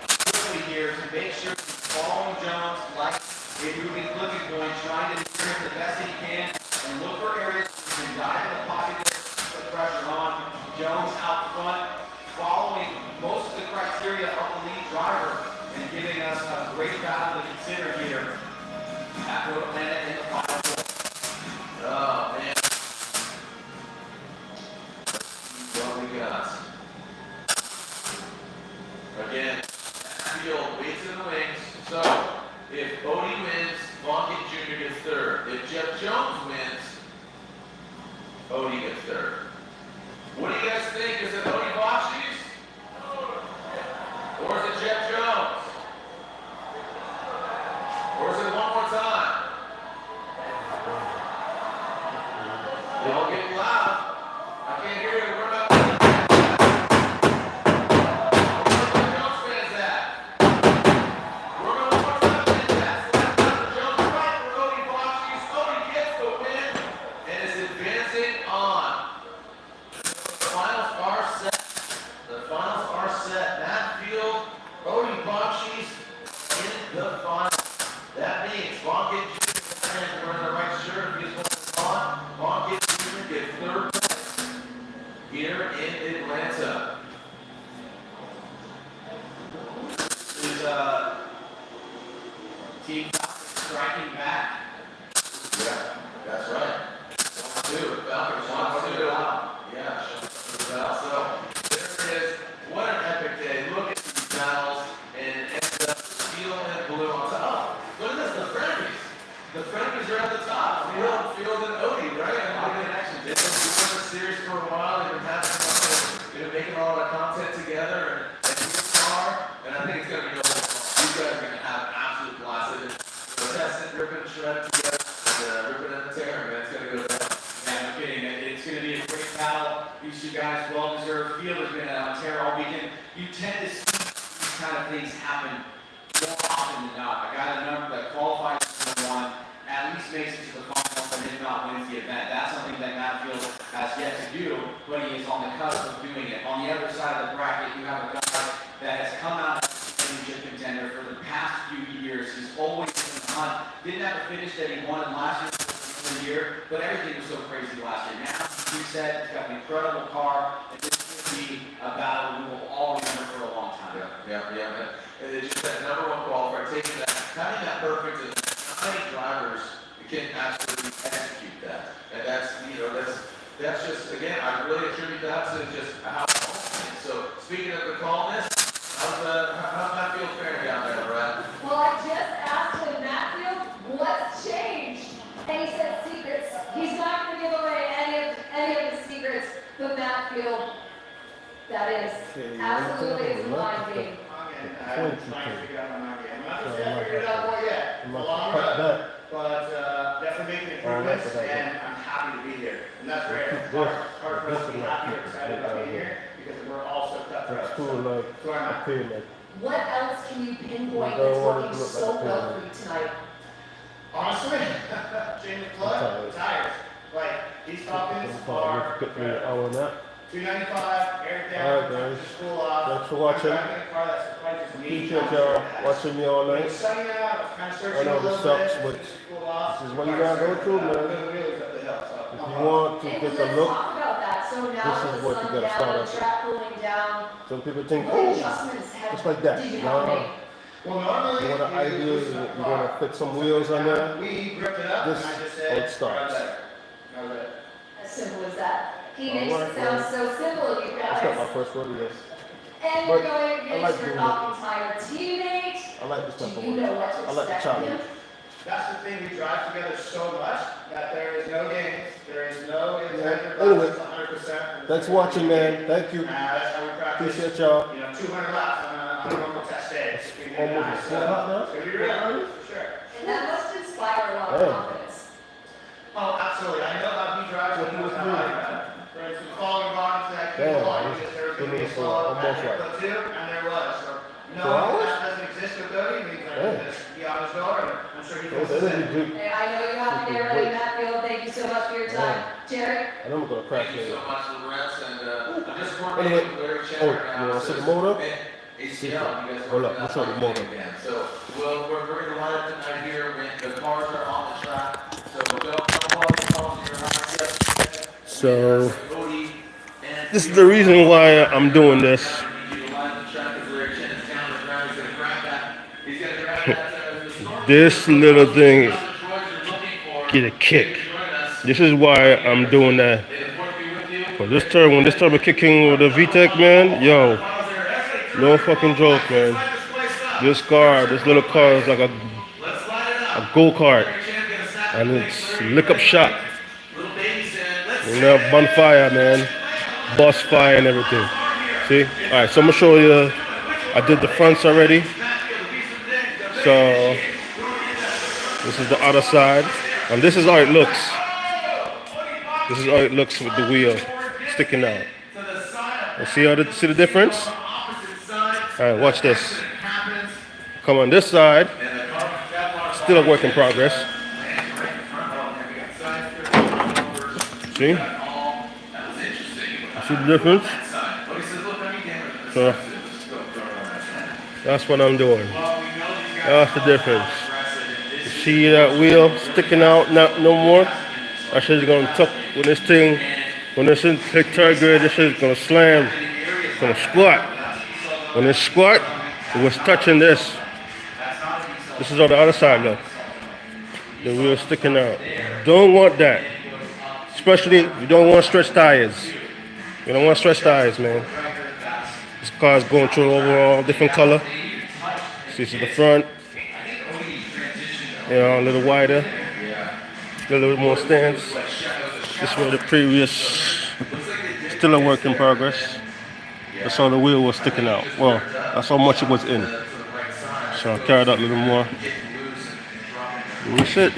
quickly here to make sure he's following Jones like a moving flipping point, trying to steer him the best he can and look for areas where he can dive in the pocket there, put the pressure on. Jones out front, following most of the criteria of the lead driver and giving us a great battle to consider here at Road Atlanta in the final four. Oh, man. What we got? Again, field waits in the wings. So, if Odie wins, Bonkin Jr. gets third. If Jeff Jones wins, Odie gets third. What do you guys think? Is it Odie Bocci's? Or is it Jeff Jones? Or is it one more time? Y'all getting loud. I can't hear you. We're not. Where the Jones fans at? We're going one more time, fans at. So that's not the Jones right for Odie Bocci's. Odie gets the win and is advancing on. The finals are set. The finals are set. That field, Odie Bocci's in the final. That means Bonkin Jr. is wearing the right shirt. He's going on. Bonkin Jr. gets third place here in Atlanta. This is Team Falcons striking back. Yeah, that's right. 1-2. Falcons 1-2. Yeah, so there it is. What an epic day. Look at these battles and steel and blue on top. Look at this, the frenemies. The frenemies are at the top. Field and Odie, right? And look at action. They've been doing this series for a while. They've been passing on. They've been making a lot of content together. And here they are. And I think it's going to be no fun. These guys are going to have an absolute blast. They've been testing, ripping and shredding together. And ripping and tearing. Man, it's going to go down. Yeah, no kidding. It's going to be a great battle. These two guys, well-deserved. Field has been on tear all weekend. You tend to see these kind of things happen more often than not. A guy that qualifies for one at least makes it to the final, and if not, wins the event. That's something that Matt Field has yet to do, but he is on the cusp of doing it. On the other side of the bracket, you have a guy that has come out as a championship contender for the past few years. He's always in the hunt. Didn't have a finish that he won in last year, but everything was so crazy last year. Now, he said he's got an incredible car, and this will be a battle we will all remember for a long time. Yeah. And it's just that number one qualifier, taking that, having that perfect, and how many drivers can absolutely execute that? And that's, that's just, again, I really attribute that to just how calm it is. So, speaking of the calmness, how's Matt Field faring down there, Brad? Well, I just asked him, Matthew, what's changed? And he said secrets. He's not going to give away any of the secrets, but Matt Field, that is absolutely his blind game. I'm trying to figure out my mind game. I'm not sure I figured it out quite yet. It's a long run, but definitely making improvements, and I'm happy to be here. And that's rare. It's hard for us to be happy or excited about being here because we're all so cutthroat. So I'm happy. What else can you pinpoint that's working so well for you tonight? Honestly, change the plug, tires. Like, these Falcons are 295, air down, just cool off. Thanks for watching. Appreciate y'all watching me all night. I know this sucks, but this is what you gotta go through, man. If you want to get the look, this is what you gotta start off with. Some people think, oh, just like that. No. You want an idea, you want to fit some wheels on there, this is how it starts. As simple as that. He makes it sound so simple, you guys. That's not my first rodeo. And you're going against your entire teammate. I like this type of Do you know what to I like the expect challenge. That's the thing, we drive together so much that there is no games, there is no intent Anyway, 100%. thanks for watching, man. Thank you. That's how we practice. Appreciate y'all. 200 laps on a normal test day. It's gonna be Almost 4 hot now? It's gonna be real, for sure. And that must inspire a lot of confidence. sounds like. But two, and there was. So, no, 2 hours? that doesn't exist with Cody. Means Yeah. just be on his door, and I'm sure he feels the That same. is good. Hey, I know you have to get ready, Matthew. Thank you so much for your time. Jerry? I know I'm gonna crash Thank you later. so much, Lorenz, and I'm just Anyway, coordinating with Larry oh, Chandler you now. wanna So see the it's motor? been ACL, you guys Hold working up, out let's show the how you motor. can. So we're going to line up tonight here when the cars are on the track. So don't follow the calls in your heart yet. So this is the reason why I'm doing this. This little thing get a kick. This is why I'm doing that. But this turn, when this turbo kicking with the VTEC, man, yo, no fucking joke, man. This car, this little car is like a go-kart, and it's lick up shot. You know, bonfire, man, bus fire and everything. See? All right, so I'm gonna show you. I did the fronts already. So this is the other side, and this is how it looks. This is how it looks with the wheel sticking out. You see the difference? All right, watch this. Come on this side. Still a work in progress. See? You see the difference? So that's what I'm doing. That's the difference. You see that wheel sticking out no more? I should gonna tuck when this thing hit third grade, this shit's gonna slam. It's gonna squat. When it squat, it was touching this. This is on the other side look. The wheel sticking out. Don't want that. Especially you don't want stretch tires. You don't want stretch tires, man. This car's going through overall different color. See, this is the front. You know, a little wider. A little more stance. This was the previous. Still a work in progress. That's how the wheel was sticking out. Well, that's how much it was in. So I carried out a little more. And that's it.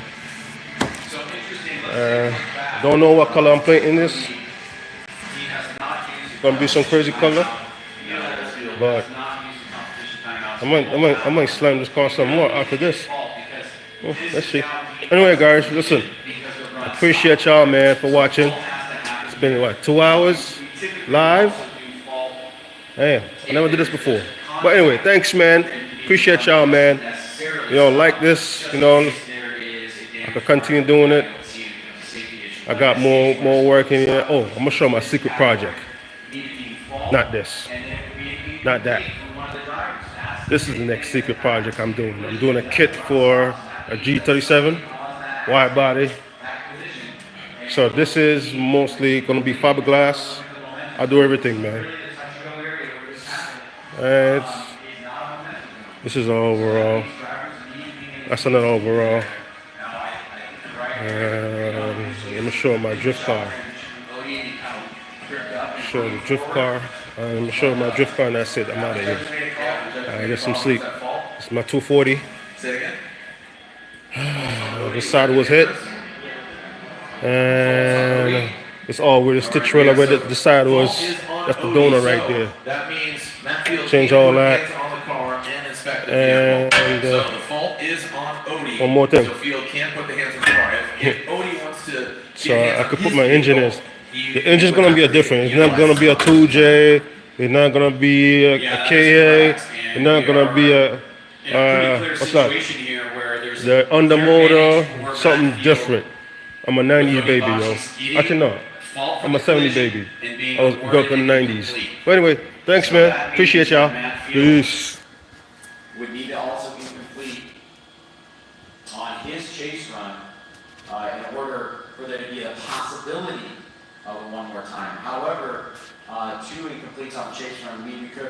Don't know what color I'm painting this. Gonna be some crazy color. But I might slam this car some more after this. Well, let's see. Anyway, guys, listen. I appreciate y'all, man, for watching. It's been what, 2 hours live? Damn, I never did this before. But anyway, thanks, man. Appreciate y'all, man. You know, like this, you know, I can continue doing it. I got more work in here. Oh, I'm gonna show my secret project. Not this. Not that. This is the next secret project I'm doing. I'm doing a kit for a G37 wide body. So this is mostly gonna be fiberglass. I do everything, man. And this is overall. That's another overall. Let me show my drift car. Show the drift car. Let me show my drift car, and that's it. I'm out of here. I get some sleep. It's my 240. This side was hit. And it's all where the stitch trailer where the side was. That's the donor right there. That means Matt Change all that. on the car and inspect the vehicle. And So the fault is on Odie. one more thing. So Field can't put the hands on the car. If Odie wants to So I could put my engine in. The engine's gonna be a different. It's not gonna be a 2J. It's not gonna be a KA. It's not gonna be a what's that? The under motor, something different. I'm a 90s baby, yo. Actually, no. I'm a 70 baby. I was grew up in the 90s. But anyway, thanks, man. Appreciate y'all. Peace. Would need to also be complete on his chase run in order for there to be a possibility of one more time. However, to a complete on the chase run, we could